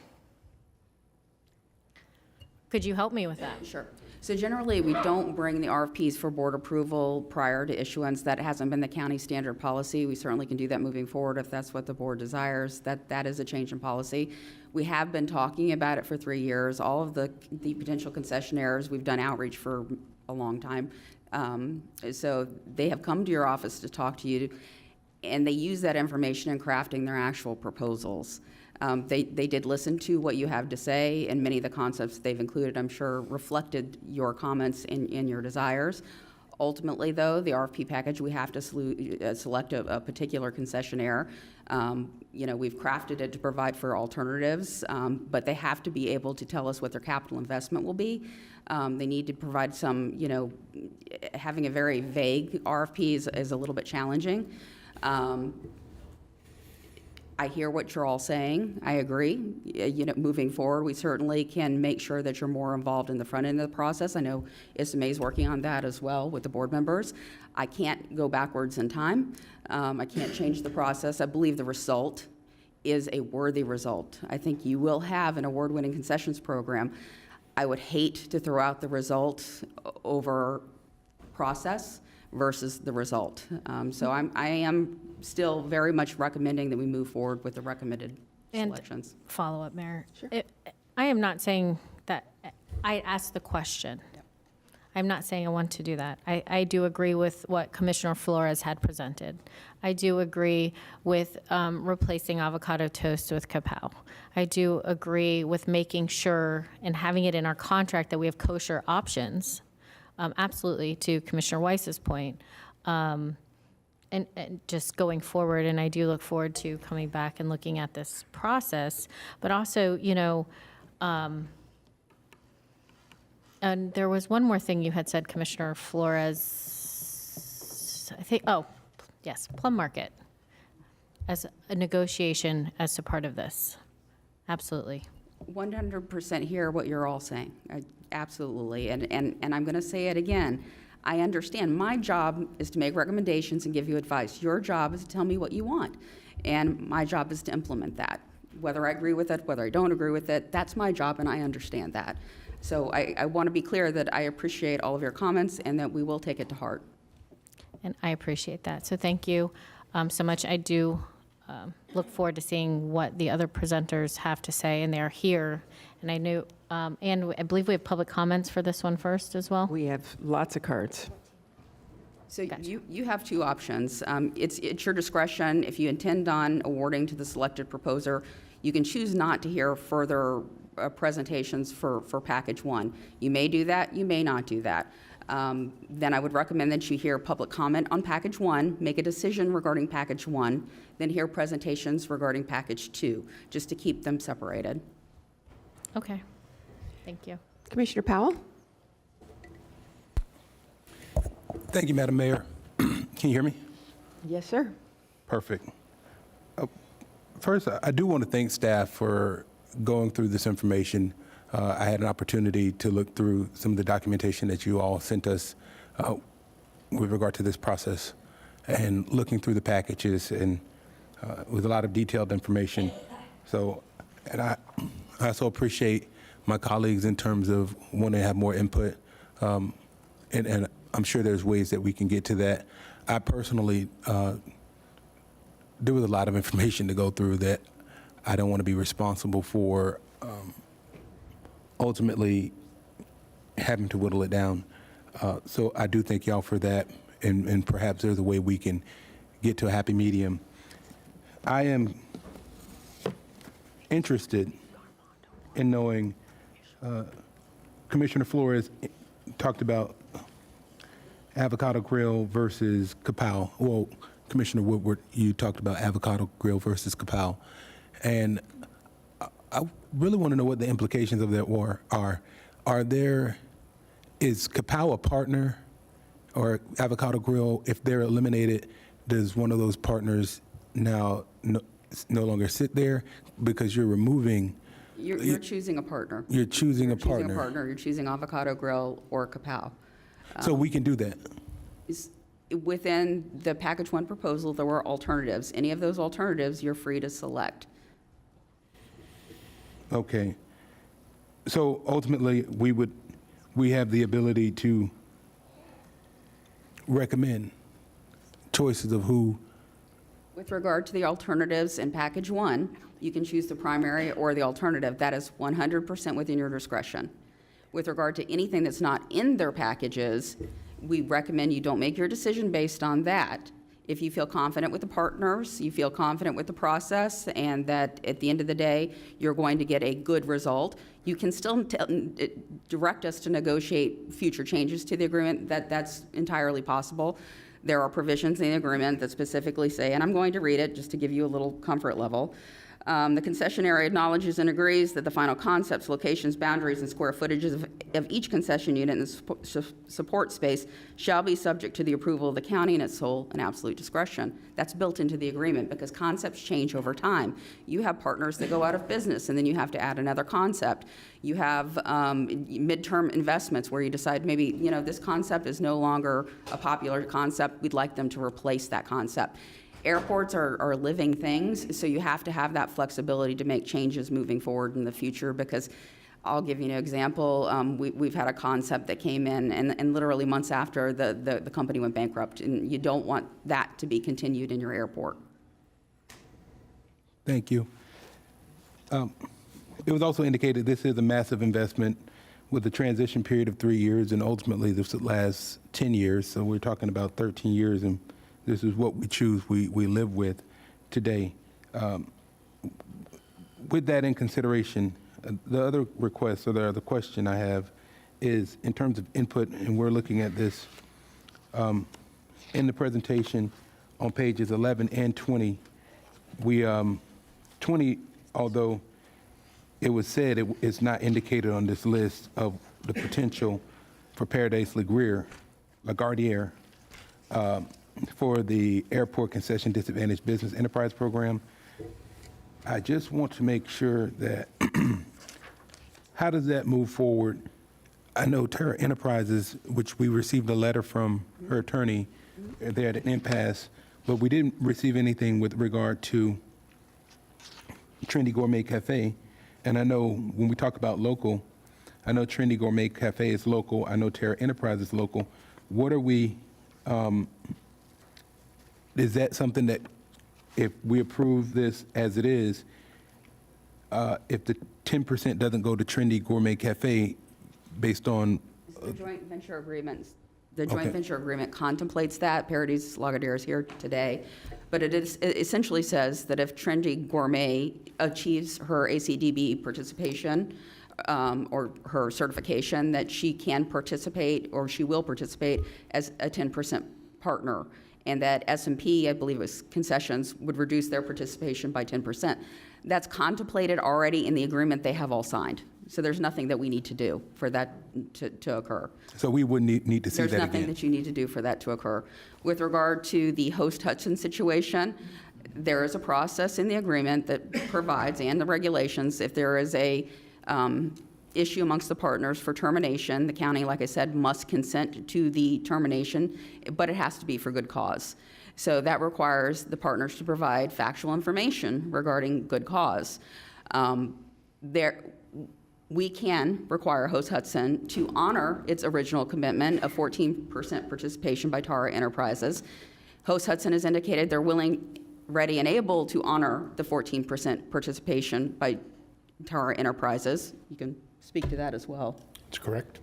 Could you help me with that? Sure. So generally, we don't bring the RFPs for board approval prior to issuance. That hasn't been the county standard policy. We certainly can do that moving forward if that's what the board desires. That is a change in policy. We have been talking about it for 3 years. All of the potential concessionaires, we've done outreach for a long time. So they have come to your office to talk to you, and they use that information in crafting their actual proposals. They did listen to what you have to say, and many of the concepts they've included, I'm sure, reflected your comments and your desires. Ultimately, though, the RFP package, we have to select a particular concessionaire. We've crafted it to provide for alternatives, but they have to be able to tell us what their capital investment will be. They need to provide some, having a very vague RFP is a little bit challenging. I hear what you're all saying. I agree. Moving forward, we certainly can make sure that you're more involved in the front end of the process. I know SMA is working on that as well with the board members. I can't go backwards in time. I can't change the process. I believe the result is a worthy result. I think you will have an award-winning concessions program. I would hate to throw out the result over process versus the result. So I am still very much recommending that we move forward with the recommended selections. Follow-up, Mayor. Sure. I am not saying that, I asked the question. Yep. I'm not saying I want to do that. I do agree with what Commissioner Flores had presented. I do agree with replacing avocado toast with cacao. I do agree with making sure and having it in our contract that we have kosher options. Absolutely, to Commissioner Weiss's point. And just going forward, and I do look forward to coming back and looking at this process, but also, and there was one more thing you had said, Commissioner Flores, I think, yes, Plum Market as a negotiation as a part of this. Absolutely. 100% hear what you're all saying. Absolutely. And I'm going to say it again. I understand my job is to make recommendations and give you advice. Your job is to tell me what you want. And my job is to implement that. Whether I agree with it, whether I don't agree with it, that's my job, and I understand that. So I want to be clear that I appreciate all of your comments and that we will take it to heart. And I appreciate that. So thank you so much. I do look forward to seeing what the other presenters have to say, and they're here. And I knew, and I believe we have public comments for this one first as well. We have lots of cards. So you have two options. It's your discretion. If you intend on awarding to the selected proposer, you can choose not to hear further presentations for package one. You may do that, you may not do that. Then I would recommend that you hear public comment on package one, make a decision regarding package one, then hear presentations regarding package two, just to keep them separated. Okay, thank you. Commissioner Powell? Thank you, Madam Mayor. Can you hear me? Yes, sir. Perfect. First, I do want to thank staff for going through this information. I had an opportunity to look through some of the documentation that you all sent us with regard to this process, and looking through the packages and with a lot of detailed information. So, and I also appreciate my colleagues in terms of wanting to have more input, and I'm sure there's ways that we can get to that. I personally, there was a lot of information to go through that I don't want to be responsible for ultimately having to whittle it down. So I do thank y'all for that, and perhaps there's a way we can get to a happy medium. I am interested in knowing, Commissioner Flores talked about avocado grill versus kapow. Well, Commissioner Woodward, you talked about avocado grill versus kapow. And I really want to know what the implications of that are. Is kapow a partner or avocado grill? If they're eliminated, does one of those partners now no longer sit there because you're removing? You're choosing a partner. You're choosing a partner. Choosing a partner. You're choosing avocado grill or kapow. So we can do that. Within the package one proposal, there were alternatives. Any of those alternatives, you're free to select. Okay. So ultimately, we have the ability to recommend choices of who. With regard to the alternatives in package one, You can choose the primary or the alternative. That is 100% within your discretion. With regard to anything that's not in their packages, we recommend you don't make your decision based on that. If you feel confident with the partners, you feel confident with the process, and that at the end of the day, you're going to get a good result, you can still direct us to negotiate future changes to the agreement. That's entirely possible. There are provisions in the agreement that specifically say, and I'm going to read it just to give you a little comfort level. The concessionary acknowledges and agrees that the final concepts, locations, boundaries, and square footages of each concession unit and support space shall be subject to the approval of the county in its sole and absolute discretion. That's built into the agreement because concepts change over time. You have partners that go out of business, and then you have to add another concept. You have midterm investments where you decide maybe, this concept is no longer a popular concept. We'd like them to replace that concept. Airports are living things, so you have to have that flexibility to make changes moving forward in the future, because I'll give you an example. We've had a concept that came in, and literally months after, the company went bankrupt, and you don't want that to be continued in your airport. Thank you. It was also indicated this is a massive investment with a transition period of 3 years, and ultimately this would last 10 years, so we're talking about 13 years, and this is what we choose, we live with today. With that in consideration, the other request, or the other question I have is in terms of input, and we're looking at this in the presentation on pages 11 and 20. 20, although it was said it's not indicated on this list of the potential for Paradise LaGuardiere, for the Airport Concession Disadvantaged Business Enterprise Program. I just want to make sure that, how does that move forward? I know Terra Enterprises, which we received a letter from her attorney, they're at an impasse, but we didn't receive anything with regard to Trendy Gourmet Cafe. And I know when we talk about local, I know Trendy Gourmet Cafe is local, I know Terra Enterprise is local. What are we, is that something that if we approve this as it is, if the 10% doesn't go to Trendy Gourmet Cafe based on The joint venture agreements. The joint venture agreement contemplates that. Paradise LaGuardiere is here today. But it essentially says that if Trendy Gourmet achieves her ACDB participation or her certification, that she can participate, or she will participate as a 10% partner. And that S&P, I believe it was concessions, would reduce their participation by 10%. That's contemplated already in the agreement they have all signed. So there's nothing that we need to do for that to occur. So we wouldn't need to see that again? There's nothing that you need to do for that to occur. With regard to the host Hudson situation, there is a process in the agreement that provides, and the regulations, if there is a issue amongst the partners for termination, the county, like I said, must consent to the termination, but it has to be for good cause. So that requires the partners to provide factual information regarding good cause. We can require Host Hudson to honor its original commitment of 14% participation by Tara Enterprises. Host Hudson has indicated they're willing, ready, and able to honor the 14% participation by Tara Enterprises. You can speak to that as well. That's correct.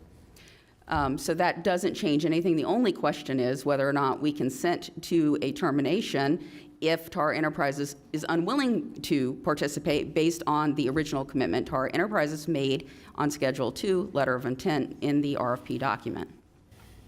So that doesn't change anything. The only question is whether or not we consent to a termination if Tara Enterprises is unwilling to participate based on the original commitment Tara Enterprises made on Schedule 2, letter of intent in the RFP document.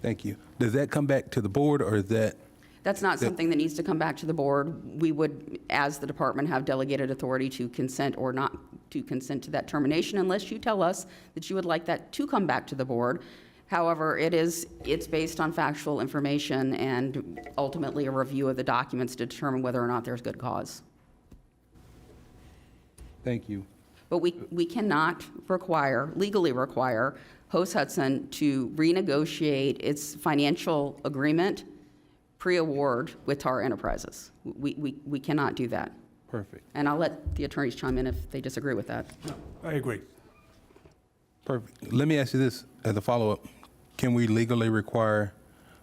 Thank you. Does that come back to the board, or is that? That's not something that needs to come back to the board. We would, as the department, have delegated authority to consent or not to consent to that termination unless you tell us that you would like that to come back to the board. However, it's based on factual information and ultimately a review of the documents to determine whether or not there's good cause. Thank you. But we cannot legally require Host Hudson to renegotiate its financial agreement pre-award with Tara Enterprises. We cannot do that. Perfect. And I'll let the attorneys chime in if they disagree with that. I agree. Perfect. Let me ask you this as a follow-up. Can we legally require,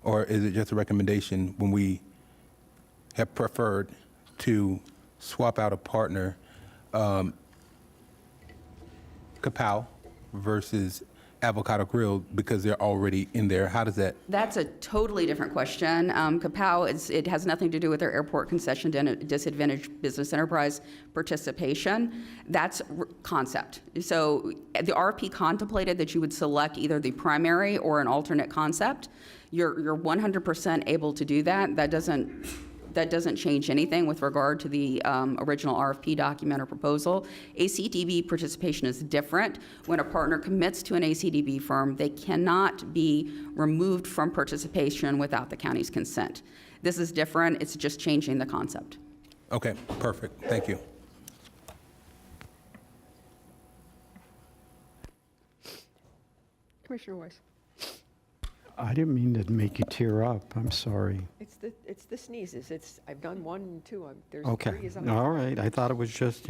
or is it just a recommendation when we have preferred to swap out a partner Kapow versus Avocado Grill because they're already in there? How does that? That's a totally different question. Kapow, it has nothing to do with their airport concession disadvantaged business enterprise participation. That's concept. So the RFP contemplated that you would select either the primary or an alternate concept. You're 100% able to do that. That doesn't change anything with regard to the original RFP document or proposal. ACDB participation is different. When a partner commits to an ACDB firm, they cannot be removed from participation without the county's consent. This is different. It's just changing the concept. Okay, perfect. Thank you. Commissioner Weiss. I didn't mean to make you tear up. I'm sorry. It's the sneezes. I've done 1 and 2. There's Okay. 3 is on. All right. I thought it was just,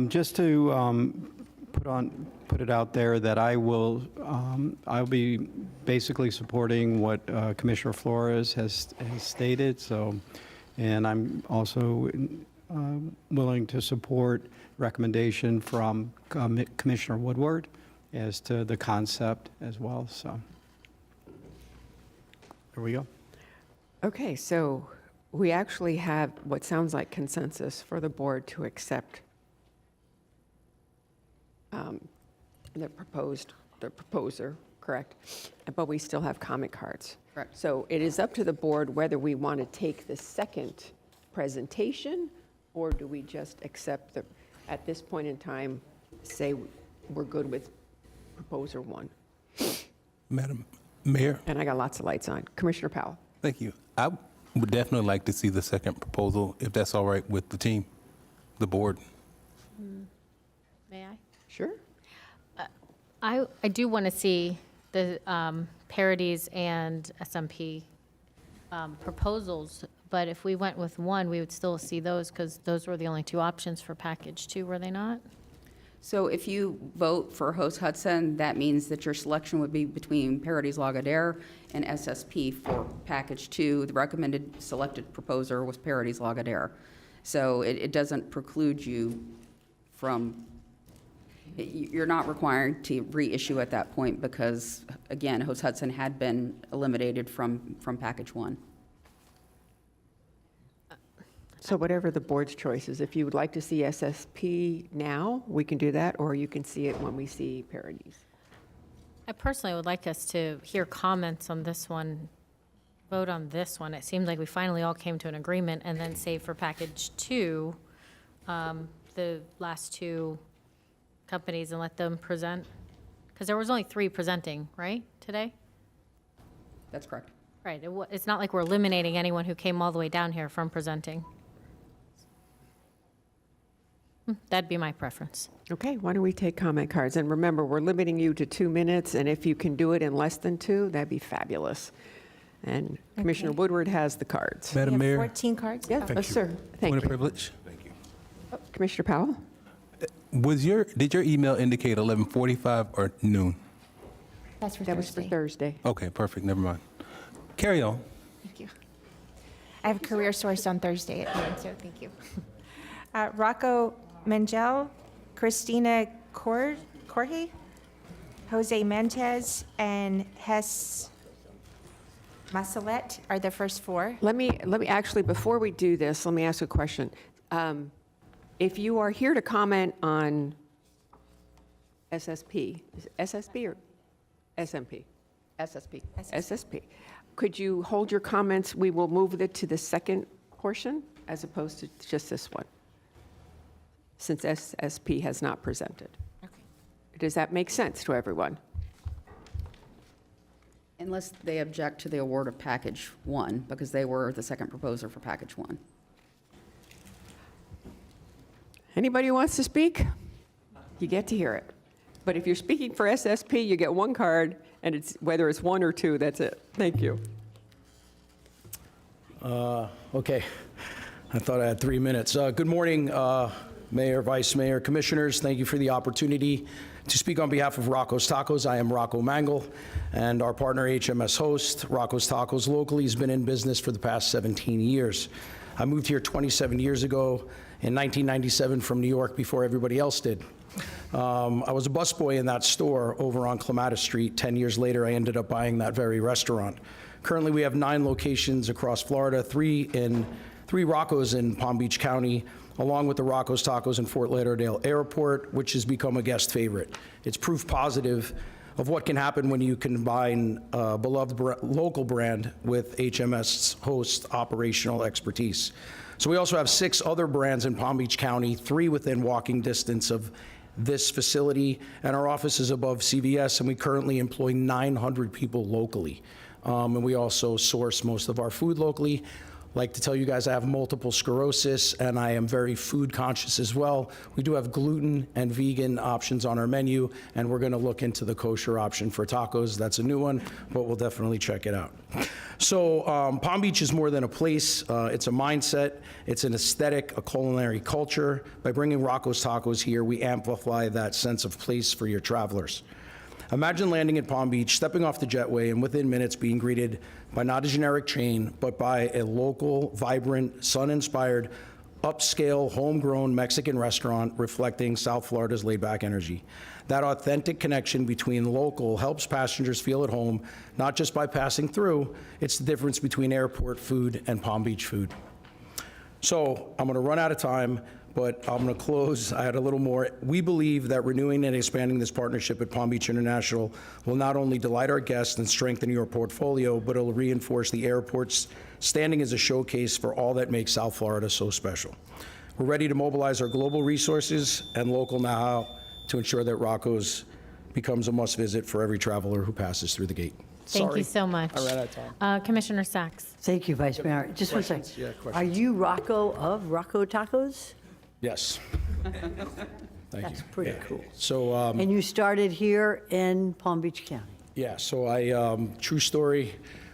just to put it out there that I'll be basically supporting what Commissioner Flores has stated. So, and I'm also willing to support recommendation from Commissioner Woodward as to the concept as well. So there we go. Okay, so we actually have what sounds like consensus for the board to accept the proposer, correct? But we still have comment cards. Correct. So it is up to the board whether we want to take the second presentation, or do we just accept at this point in time, say we're good with proposer 1? Madam Mayor? And I got lots of lights on. Commissioner Powell. Thank you. I would definitely like to see the second proposal, if that's all right with the team, the board. May I? Sure. I do want to see the Parodies and SMP proposals, but if we went with 1, we would still see those because those were the only 2 options for package 2, were they not? So if you vote for Host Hudson, that means that your selection would be between Parodies Lagardère and SSP for package 2. The recommended selected proposer was Parodies Lagardère. So it doesn't preclude you from, you're not required to reissue at that point because, again, Host Hudson had been eliminated from package 1. So whatever the board's choice is, if you would like to see SSP now, we can do that, or you can see it when we see Parodies. I personally would like us to hear comments on this one, vote on this one. It seemed like we finally all came to an agreement, and then save for package 2, the last 2 companies and let them present. Because there was only 3 presenting, right, today? That's correct. Right. It's not like we're eliminating anyone who came all the way down here from presenting. That'd be my preference. Okay, why don't we take comment cards? And remember, we're limiting you to 2 minutes, and if you can do it in less than 2, that'd be fabulous. And Commissioner Woodward has the cards. Madam We have Mayor? 14 cards? Yeah, Oh. sir. Thank Point you. of privilege. Commissioner Powell? Did your email indicate 11:45 or noon? That's for That was for Thursday. Okay, perfect. Never mind. Carry on. Thank you. I have Career Source on Thursday at noon, so thank you. Rocco Mengel, Christina Corge, Jose Mendez, and Hess Masalet are the first 4. Let me actually, before we do this, let me ask a question. If you are here to comment on SSP, is it SSP or SMP? SSP. SSP. Could you hold your comments? We will move it to the second portion as opposed to just this one, since SSP has not presented. Okay. Does that make sense to everyone? Unless they object to the award of package 1, because they were the second proposer for package 1. Anybody who wants to speak? You get to hear it. But if you're speaking for SSP, you get 1 card, and it's whether it's 1 or 2, that's it. Thank you. Okay, I thought I had 3 minutes. Good morning, Mayor, Vice Mayor, Commissioners. Thank you for the opportunity to speak on behalf of Rocco's Tacos. I am Rocco Mangle, and our partner HMS Host. Rocco's Tacos locally has been in business for the past 17 years. I moved here 27 years ago in 1997 from New York before everybody else did. I was a busboy in that store over on Clematis Street. 10 years later, I ended up buying that very restaurant. Currently, we have 9 locations across Florida, 3 Rocco's in Palm Beach County, along with the Rocco's Tacos in Fort Lauderdale Airport, which has become a guest favorite. It's proof positive of what can happen when you combine a beloved local brand with HMS host operational expertise. So we also have 6 other brands in Palm Beach County, 3 within walking distance of this facility, and our office is above CVS, and we currently employ 900 people locally. And we also source most of our food locally. Like to tell you guys I have multiple sclerosis, and I am very food conscious as well. We do have gluten and vegan options on our menu, and we're going to look into the kosher option for tacos. That's a new one, but we'll definitely check it out. So Palm Beach is more than a place. It's a mindset. It's an aesthetic, a culinary culture. By bringing Rocco's Tacos here, we amplify that sense of place for your travelers. Imagine landing at Palm Beach, stepping off the jetway, and within minutes being greeted by not a generic chain, but by a local, vibrant, sun-inspired, upscale, homegrown Mexican restaurant reflecting South Florida's laid-back energy. That authentic connection between local helps passengers feel at home, not just by passing through. It's the difference between airport food and Palm Beach food. So I'm going to run out of time, but I'm going to close. I had a little more. We believe that renewing and expanding this partnership at Palm Beach International will not only delight our guests and strengthen your portfolio, but it'll reinforce the airport's standing as a showcase for all that makes South Florida so special. We're ready to mobilize our global resources and local know-how to ensure that Rocco's becomes a must-visit for every traveler who passes through the gate. Thank you so much. I ran out of time. Commissioner Sacks. Thank you, Vice Mayor. Just one second. Yeah, questions. Are you Rocco of Rocco Tacos? Yes. Thank That's you. pretty Yeah. cool. So, And you started here in Palm Beach County? yeah, so true story,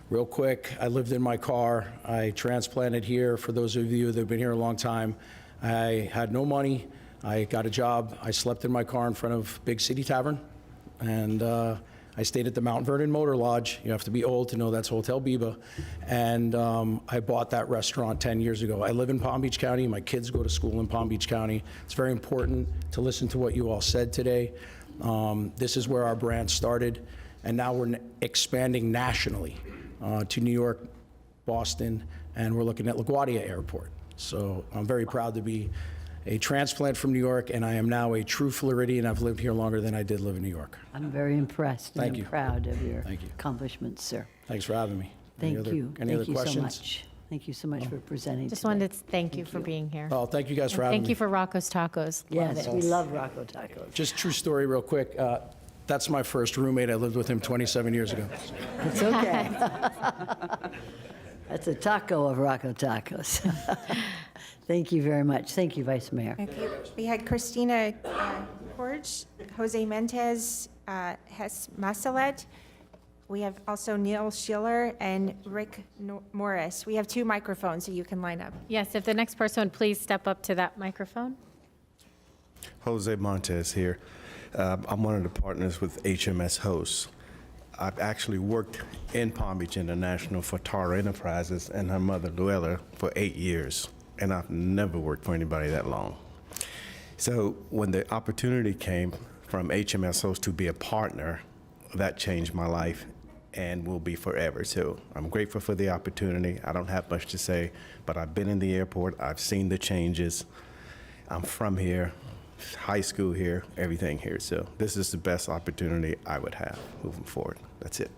real quick. I lived in my car. I transplanted here. For those of you that have been here a long time, I had no money. I got a job. I slept in my car in front of Big City Tavern, and I stayed at the Mount Vernon Motor Lodge. You have to be old to know that's Hotel Biba. And I bought that restaurant 10 years ago. I live in Palm Beach County. My kids go to school in Palm Beach County. It's very important to listen to what you all said today. This is where our brand started, and now we're expanding nationally to New York, Boston, and we're looking at LaGuardia Airport. So I'm very proud to be a transplant from New York, and I am now a true Floridian. I've lived here longer than I did live in New York. I'm very impressed Thank and you. I'm proud of your Thank you. accomplishments, sir. Thanks for having me. Thank you. Any other Thank you so questions? much. Thank you so much for presenting Just today. wanted to thank you for being here. Oh, thank you guys for And having thank me. you for Rocco's Tacos. Love Yes, it. we love Rocco Tacos. Just true story real quick. That's my first roommate. I lived with him 27 years ago. It's okay. That's a taco of Rocco Tacos. Thank you very much. Thank you, Vice Mayor. Okay, we had Christina Corge, Jose Mendez, Hess Masalet. We have also Neil Schiller and Rick Morris. We have 2 microphones, so you can line up. Yes, if the next person would please step up to that microphone. Jose Montez here. I'm one of the partners with HMS Hosts. I've actually worked in Palm Beach International for Tara Enterprises and her mother, Luella, for 8 years. And I've never worked for anybody that long. So when the opportunity came from HMS Hosts to be a partner, that changed my life and will be forever. So I'm grateful for the opportunity. I don't have much to say, but I've been in the airport. I've seen the changes. I'm from here, high school here, everything here. So this is the best opportunity I would have moving forward. That's it.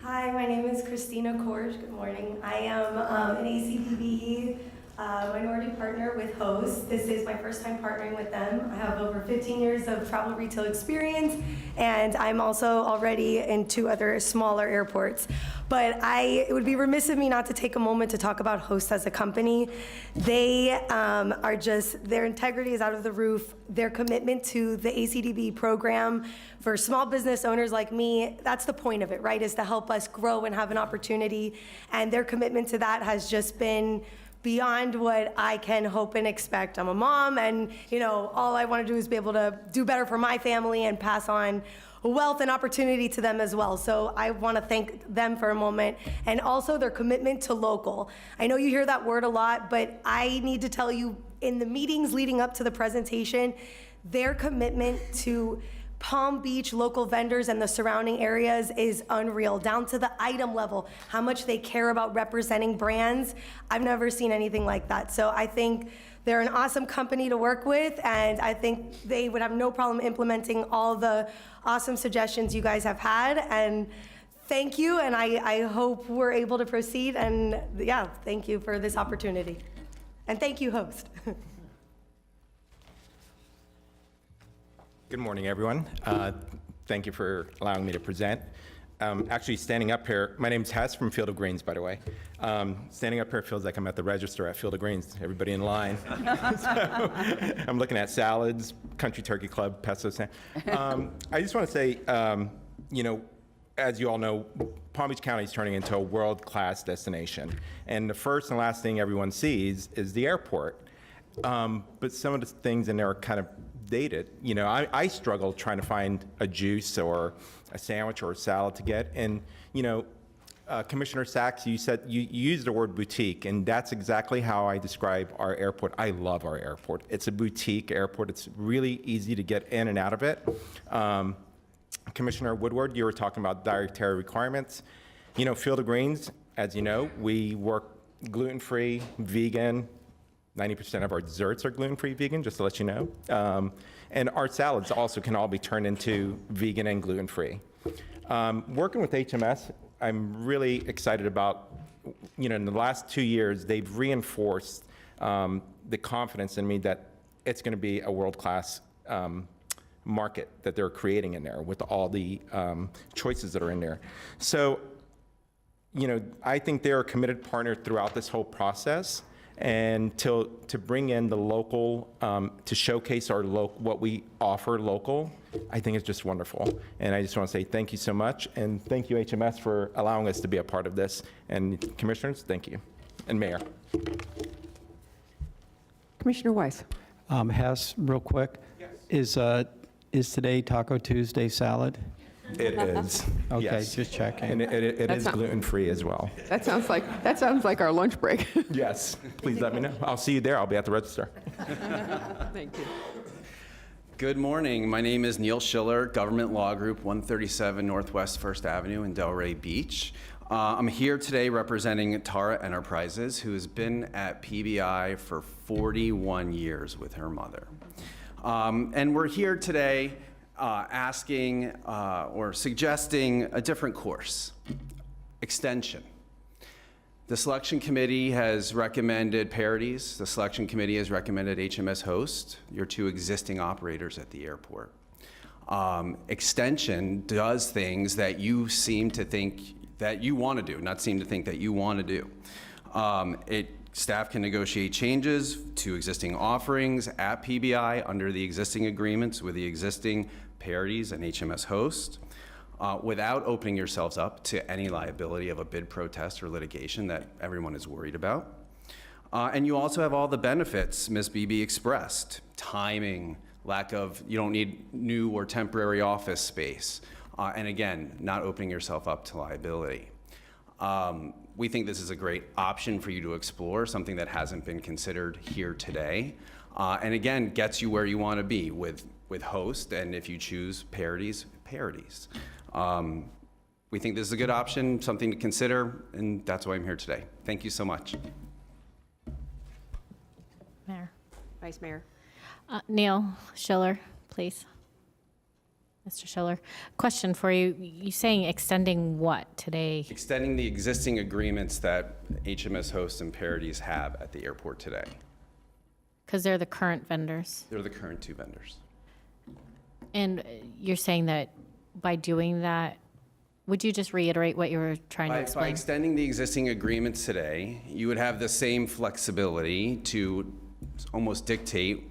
Hi, my name is Christina Korsch. Good morning. I am an ACPB minority partner with Host. This is my first time partnering with them. I have over 15 years of travel retail experience, and I'm also already in 2 other smaller airports. But it would be remiss of me not to take a moment to talk about Host as a company. They are just, their integrity is out of the roof. Their commitment to the ACDB program for small business owners like me, that's the point of it, right? Is to help us grow and have an opportunity. And their commitment to that has just been beyond what I can hope and expect. I'm a mom, and all I want to do is be able to do better for my family and pass on wealth and opportunity to them as well. So I want to thank them for a moment, and also their commitment to local. I know you hear that word a lot, but I need to tell you, in the meetings leading up to the presentation, their commitment to Palm Beach local vendors and the surrounding areas is unreal, down to the item level, how much they care about representing brands. I've never seen anything like that. So I think they're an awesome company to work with, and I think they would have no problem implementing all the awesome suggestions you guys have had. And thank you, and I hope we're able to proceed. And yeah, thank you for this opportunity. And thank you, host. Good morning, everyone. Thank you for allowing me to present. Actually, standing up here, my name's Hess from Field of Greens, by the way. Standing up here feels like I'm at the register at Field of Greens, everybody in line. So, I'm looking at salads, Country Turkey Club, pesto stand. I just want to say, you know, as you all know, Palm Beach County is turning into a world-class destination. And the first and last thing everyone sees is the airport. But some of the things in there are kind of dated. You know, I struggle trying to find a juice or a sandwich or a salad to get. And, you know, Commissioner Sachs, you said, you used the word boutique, and that's exactly how I describe our airport. I love our airport. It's a boutique airport. It's really easy to get in and out of it. Commissioner Woodward, you were talking about dietary requirements. You know, Field of Greens, as you know, we work gluten-free, vegan. 90% of our desserts are gluten-free vegan, just to let you know. And our salads also can all be turned into vegan and gluten-free. Working with HMS, I'm really excited about, you know, in the last 2 years, they've reinforced the confidence in me that it's going to be a world-class market that they're creating in there with all the choices that are in there. So, you know, I think they're a committed partner throughout this whole process. And to bring in the local, to showcase our what we offer local, I think it's just wonderful. And I just want to say thank you so much, and thank you HMS for allowing us to be a part of this. And commissioners, thank you, and Mayor. Commissioner Weiss. Hess, real quick. Yes. Is today Taco Tuesday salad? It is. Okay, yes. just checking. And it is gluten-free as well. That sounds like our lunch break. Yes, please let me know. I'll see you there. I'll be at the register. Thank you. Good morning. My name is Neil Schiller, Government Law Group, 137 Northwest 1st Avenue in Delray Beach. I'm here today representing Tara Enterprises, who has been at PBI for 41 years with her mother. And we're here today asking or suggesting a different course, extension. The selection committee has recommended Parodies. The selection committee has recommended HMS Host, your two existing operators at the airport. Extension does things that you seem to think that you want to do, not seem to think that you want to do. Staff can negotiate changes to existing offerings at PBI under the existing agreements with the existing Parodies and HMS Host without opening yourselves up to any liability of a bid protest or litigation that everyone is worried about. And you also have all the benefits Ms. Beebe expressed: timing, you don't need new or temporary office space, and again, not opening yourself up to liability. We think this is a great option for you to explore, something that hasn't been considered here today, and again, gets you where you want to be with Host, and if you choose Parodies. We think this is a good option, something to consider, and that's why I'm here today. Thank you so much. Mayor. Vice Mayor. Neil Schiller, please. Mr. Schiller, question for you. You saying extending what today? Extending the existing agreements that HMS Host and Parodies have at the airport today. Because they're the current vendors. They're the current two vendors. And you're saying that by doing that, would you just reiterate what you were trying to explain? By extending the existing agreements today, you would have the same flexibility to almost dictate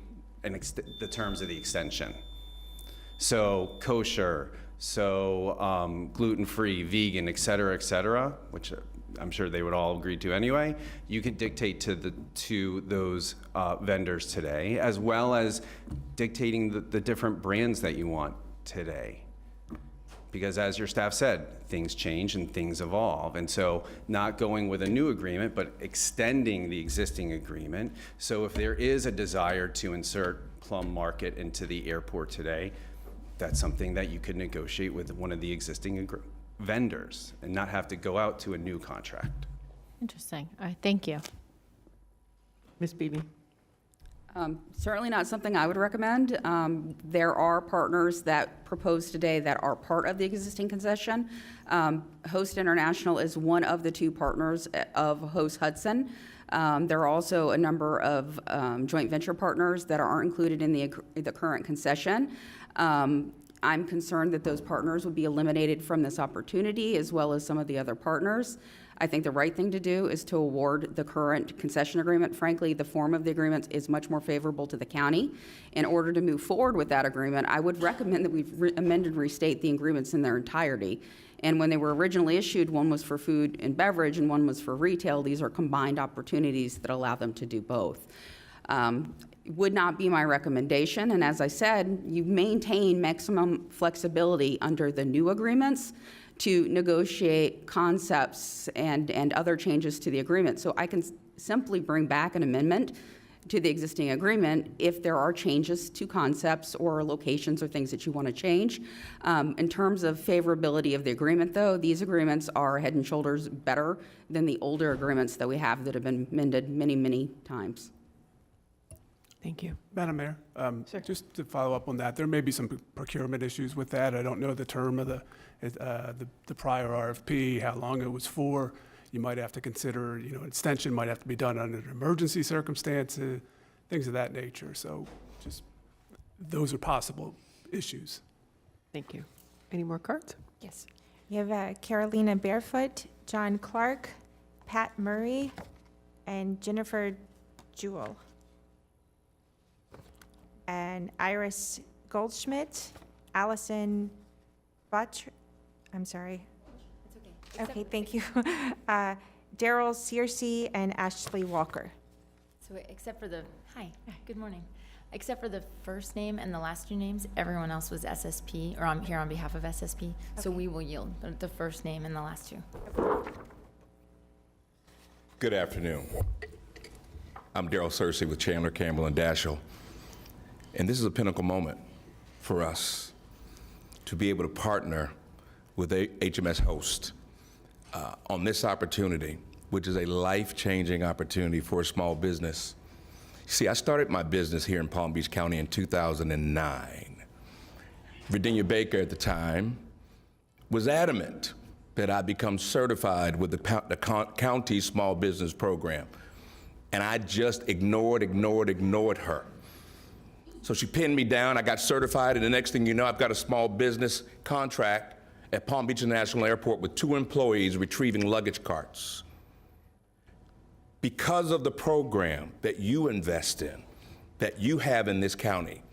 the terms of the extension. So kosher, so gluten-free, vegan, et cetera, which I'm sure they would all agree to anyway. You could dictate to those vendors today, as well as dictating the different brands that you want today. because as your staff said, things change and things evolve. And so not going with a new agreement, but extending the existing agreement. So if there is a desire to insert Plum Market into the airport today, that's something that you could negotiate with one of the existing vendors and not have to go out to a new contract. Interesting. All right, thank you. Ms. Beebe? Certainly not something I would recommend. There are partners that propose today that are part of the existing concession. Host International is one of the two partners of Host Hudson. There are also a number of joint venture partners that aren't included in the current concession. I'm concerned that those partners would be eliminated from this opportunity, as well as some of the other partners. I think the right thing to do is to award the current concession agreement. Frankly, the form of the agreement is much more favorable to the county. In order to move forward with that agreement, I would recommend that we amend and restate the agreements in their entirety. And when they were originally issued, one was for food and beverage and one was for retail. These are combined opportunities that allow them to do both. Would not be my recommendation. And as I said, you maintain maximum flexibility under the new agreements to negotiate concepts and other changes to the agreement. So I can simply bring back an amendment to the existing agreement if there are changes to concepts or locations or things that you want to change. In terms of favorability of the agreement, though, these agreements are head and shoulders better than the older agreements that we have that have been amended many, many times. Thank you. Madam Mayor, just to follow up on that, there may be some procurement issues with that. I don't know the term of the prior RFP, how long it was for. You might have to consider, an extension might have to be done under emergency circumstances, things of that nature. So just, those are possible issues. Thank you. Any more cards? Yes. You have Carolina Barefoot, John Clark, Pat Murray, and Jennifer Jewell. And Iris Goldschmidt, Allison Butch, I'm sorry. It's okay. Okay, thank you. Daryl Searcy and Ashley Walker. So except for hi, good morning. Except for the first name and the last two names, everyone else was SSP, or I'm here on behalf of SSP, so we will yield, but the first name and the last two. Good afternoon. I'm Daryl Searcy with Chandler, Campbell, and Dashel. And this is a pinnacle moment for us to be able to partner with HMS Host on this opportunity, which is a life-changing opportunity for a small business. See, I started my business here in Palm Beach County in 2009. Virginia Baker at the time was adamant that I become certified with the county small business program. And I just ignored her. So she pinned me down, I got certified, and the next thing you know, I've got a small business contract at Palm Beach International Airport with 2 employees retrieving luggage carts. Because of the program that you invest in, that you have in this county,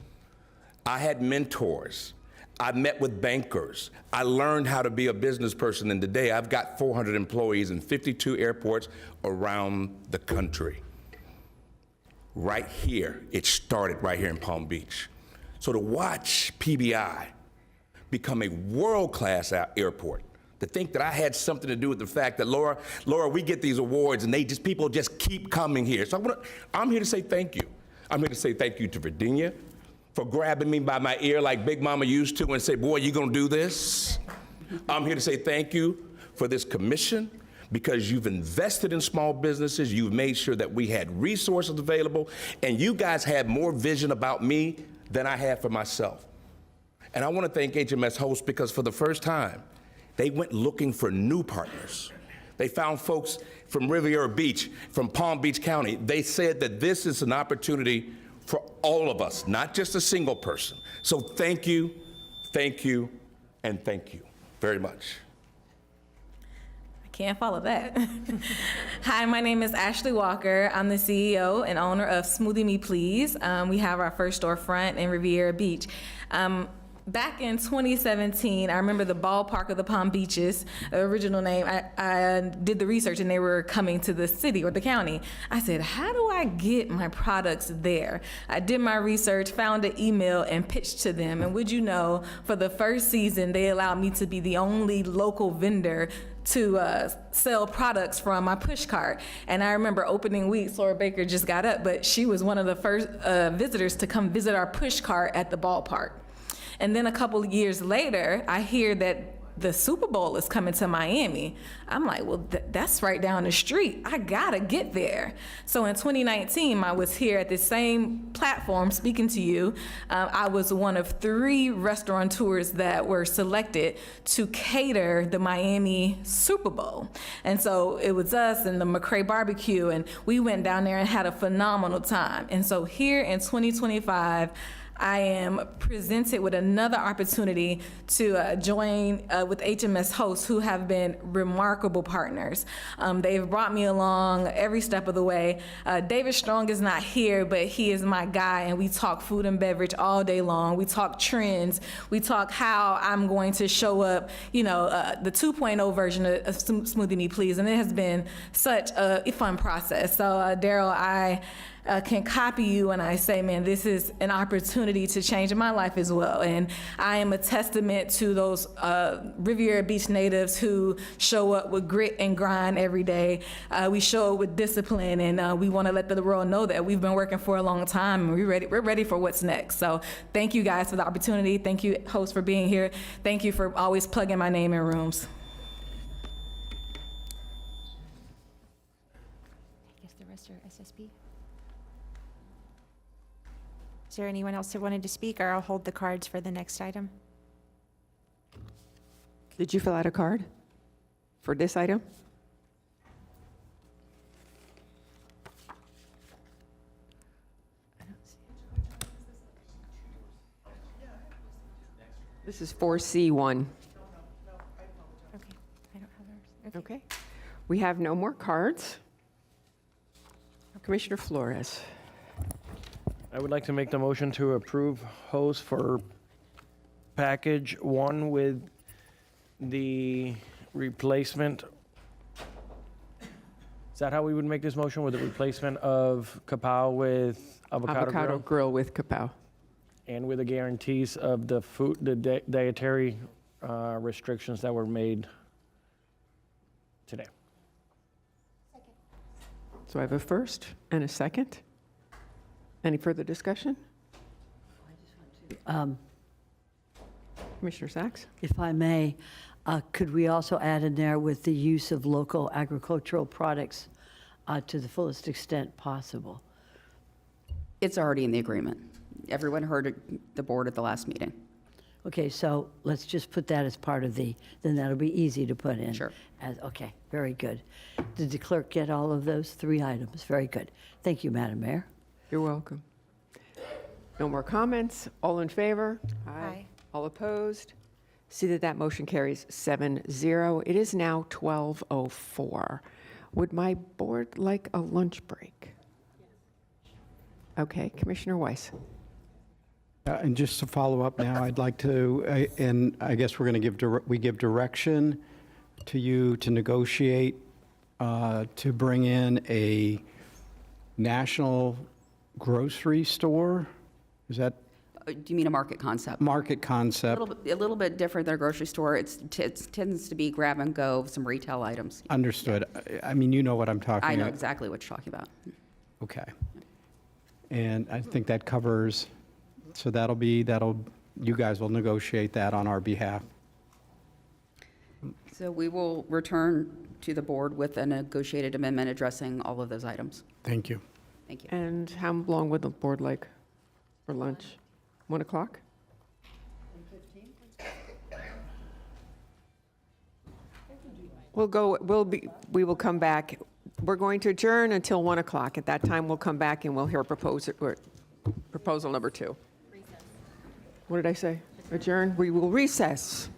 I had mentors. I met with bankers. I learned how to be a business person, and today I've got 400 employees in 52 airports around the country. Right here, it started right here in Palm Beach. So to watch PBI become a world-class airport, to think that I had something to do with the fact that, Laura, we get these awards and people just keep coming here. So I'm here to say thank you. I'm here to say thank you to Virginia for grabbing me by my ear like Big Mama used to and say, boy, you gonna do this? I'm here to say thank you for this commission, because you've invested in small businesses, you've made sure that we had resources available, and you guys had more vision about me than I had for myself. And I want to thank HMS Host because for the first time, they went looking for new partners. They found folks from Riviera Beach, from Palm Beach County. They said that this is an opportunity for all of us, not just a single person. So thank you, and thank you very much. Can't follow that. Hi, my name is Ashley Walker. I'm the CEO and owner of Smoothie Me Please. We have our first storefront in Riviera Beach. back in 2017, I remember the ballpark of the Palm Beaches, the original name. I did the research and they were coming to the city or the county. I said, how do I get my products there? I did my research, found an email and pitched to them. And would you know, for the first season, they allowed me to be the only local vendor to sell products from my push cart. And I remember opening week, Laura Baker just got up, but she was one of the first visitors to come visit our push cart at the ballpark. And then a couple of years later, I hear that the Super Bowl is coming to Miami. I'm like, well, that's right down the street. I gotta get there. So in 2019, I was here at the same platform speaking to you. I was one of 3 restaurateurs that were selected to cater the Miami Super Bowl. And so it was us and the McCrae Barbecue, and we went down there and had a phenomenal time. And so here in 2025, I am presented with another opportunity to join with HMS hosts who have been remarkable partners. They've brought me along every step of the way. David Strong is not here, but he is my guy, and we talk food and beverage all day long. We talk trends. We talk how I'm going to show up, the 2.0 version of Smoothie Me Please, and it has been such a fun process. So Daryl, I can copy you when I say, man, this is an opportunity to change my life as well. And I am a testament to those Riviera Beach natives who show up with grit and grind every day. We show up with discipline, and we want to let the world know that we've been working for a long time, and we're ready for what's next. So thank you guys for the opportunity. Thank you, hosts, for being here. Thank you for always plugging my name in rooms. I guess the rest are SSP. Is there anyone else that wanted to speak, or I'll hold the cards for the next item? Did you fill out a card for this item? This is 4C1. Okay, I don't have ours. Okay. We have no more cards. Commissioner Flores. I would like to make the motion to approve host for package 1 with the replacement. Is that how we would make this motion, with the replacement of kapow with avocado grill with kapow? And with the guarantees of the food, the dietary restrictions that were made today. So I have a first and a second. Any further discussion? Commissioner Sachs? If I may, could we also add in there with the use of local agricultural products to the fullest extent possible? It's already in the agreement. Everyone heard the board at the last meeting. Okay, so let's just put that as part of then that'll be easy to put in. Sure. Okay, very good. Did the clerk get all of those 3 items? Very good. Thank you, Madam Mayor. You're welcome. No more comments? All in favor? Aye. All opposed? See that motion carries 7-0. It is now 12:04. Would my board like a lunch break? Okay, Commissioner Weiss. And just to follow up now, I'd like to, and I guess we're going to give direction to you to negotiate to bring in a national grocery store. Is that? Do you mean a market concept? Market concept. A little bit different than a grocery store. It tends to be grab and go, some retail items. Understood. I mean, you know what I'm talking about. I know exactly what you're talking about. Okay. And I think that covers, so you guys will negotiate that on our behalf. So we will return to the board with a negotiated amendment addressing all of those items. Thank you. Thank you. And how long would the board like for lunch? 1 o'clock? 1:15? We will come back. We're going to adjourn until 1 o'clock. At that time, we'll come back and we'll hear proposal number 2. What did I say? Adjourn? We will recess.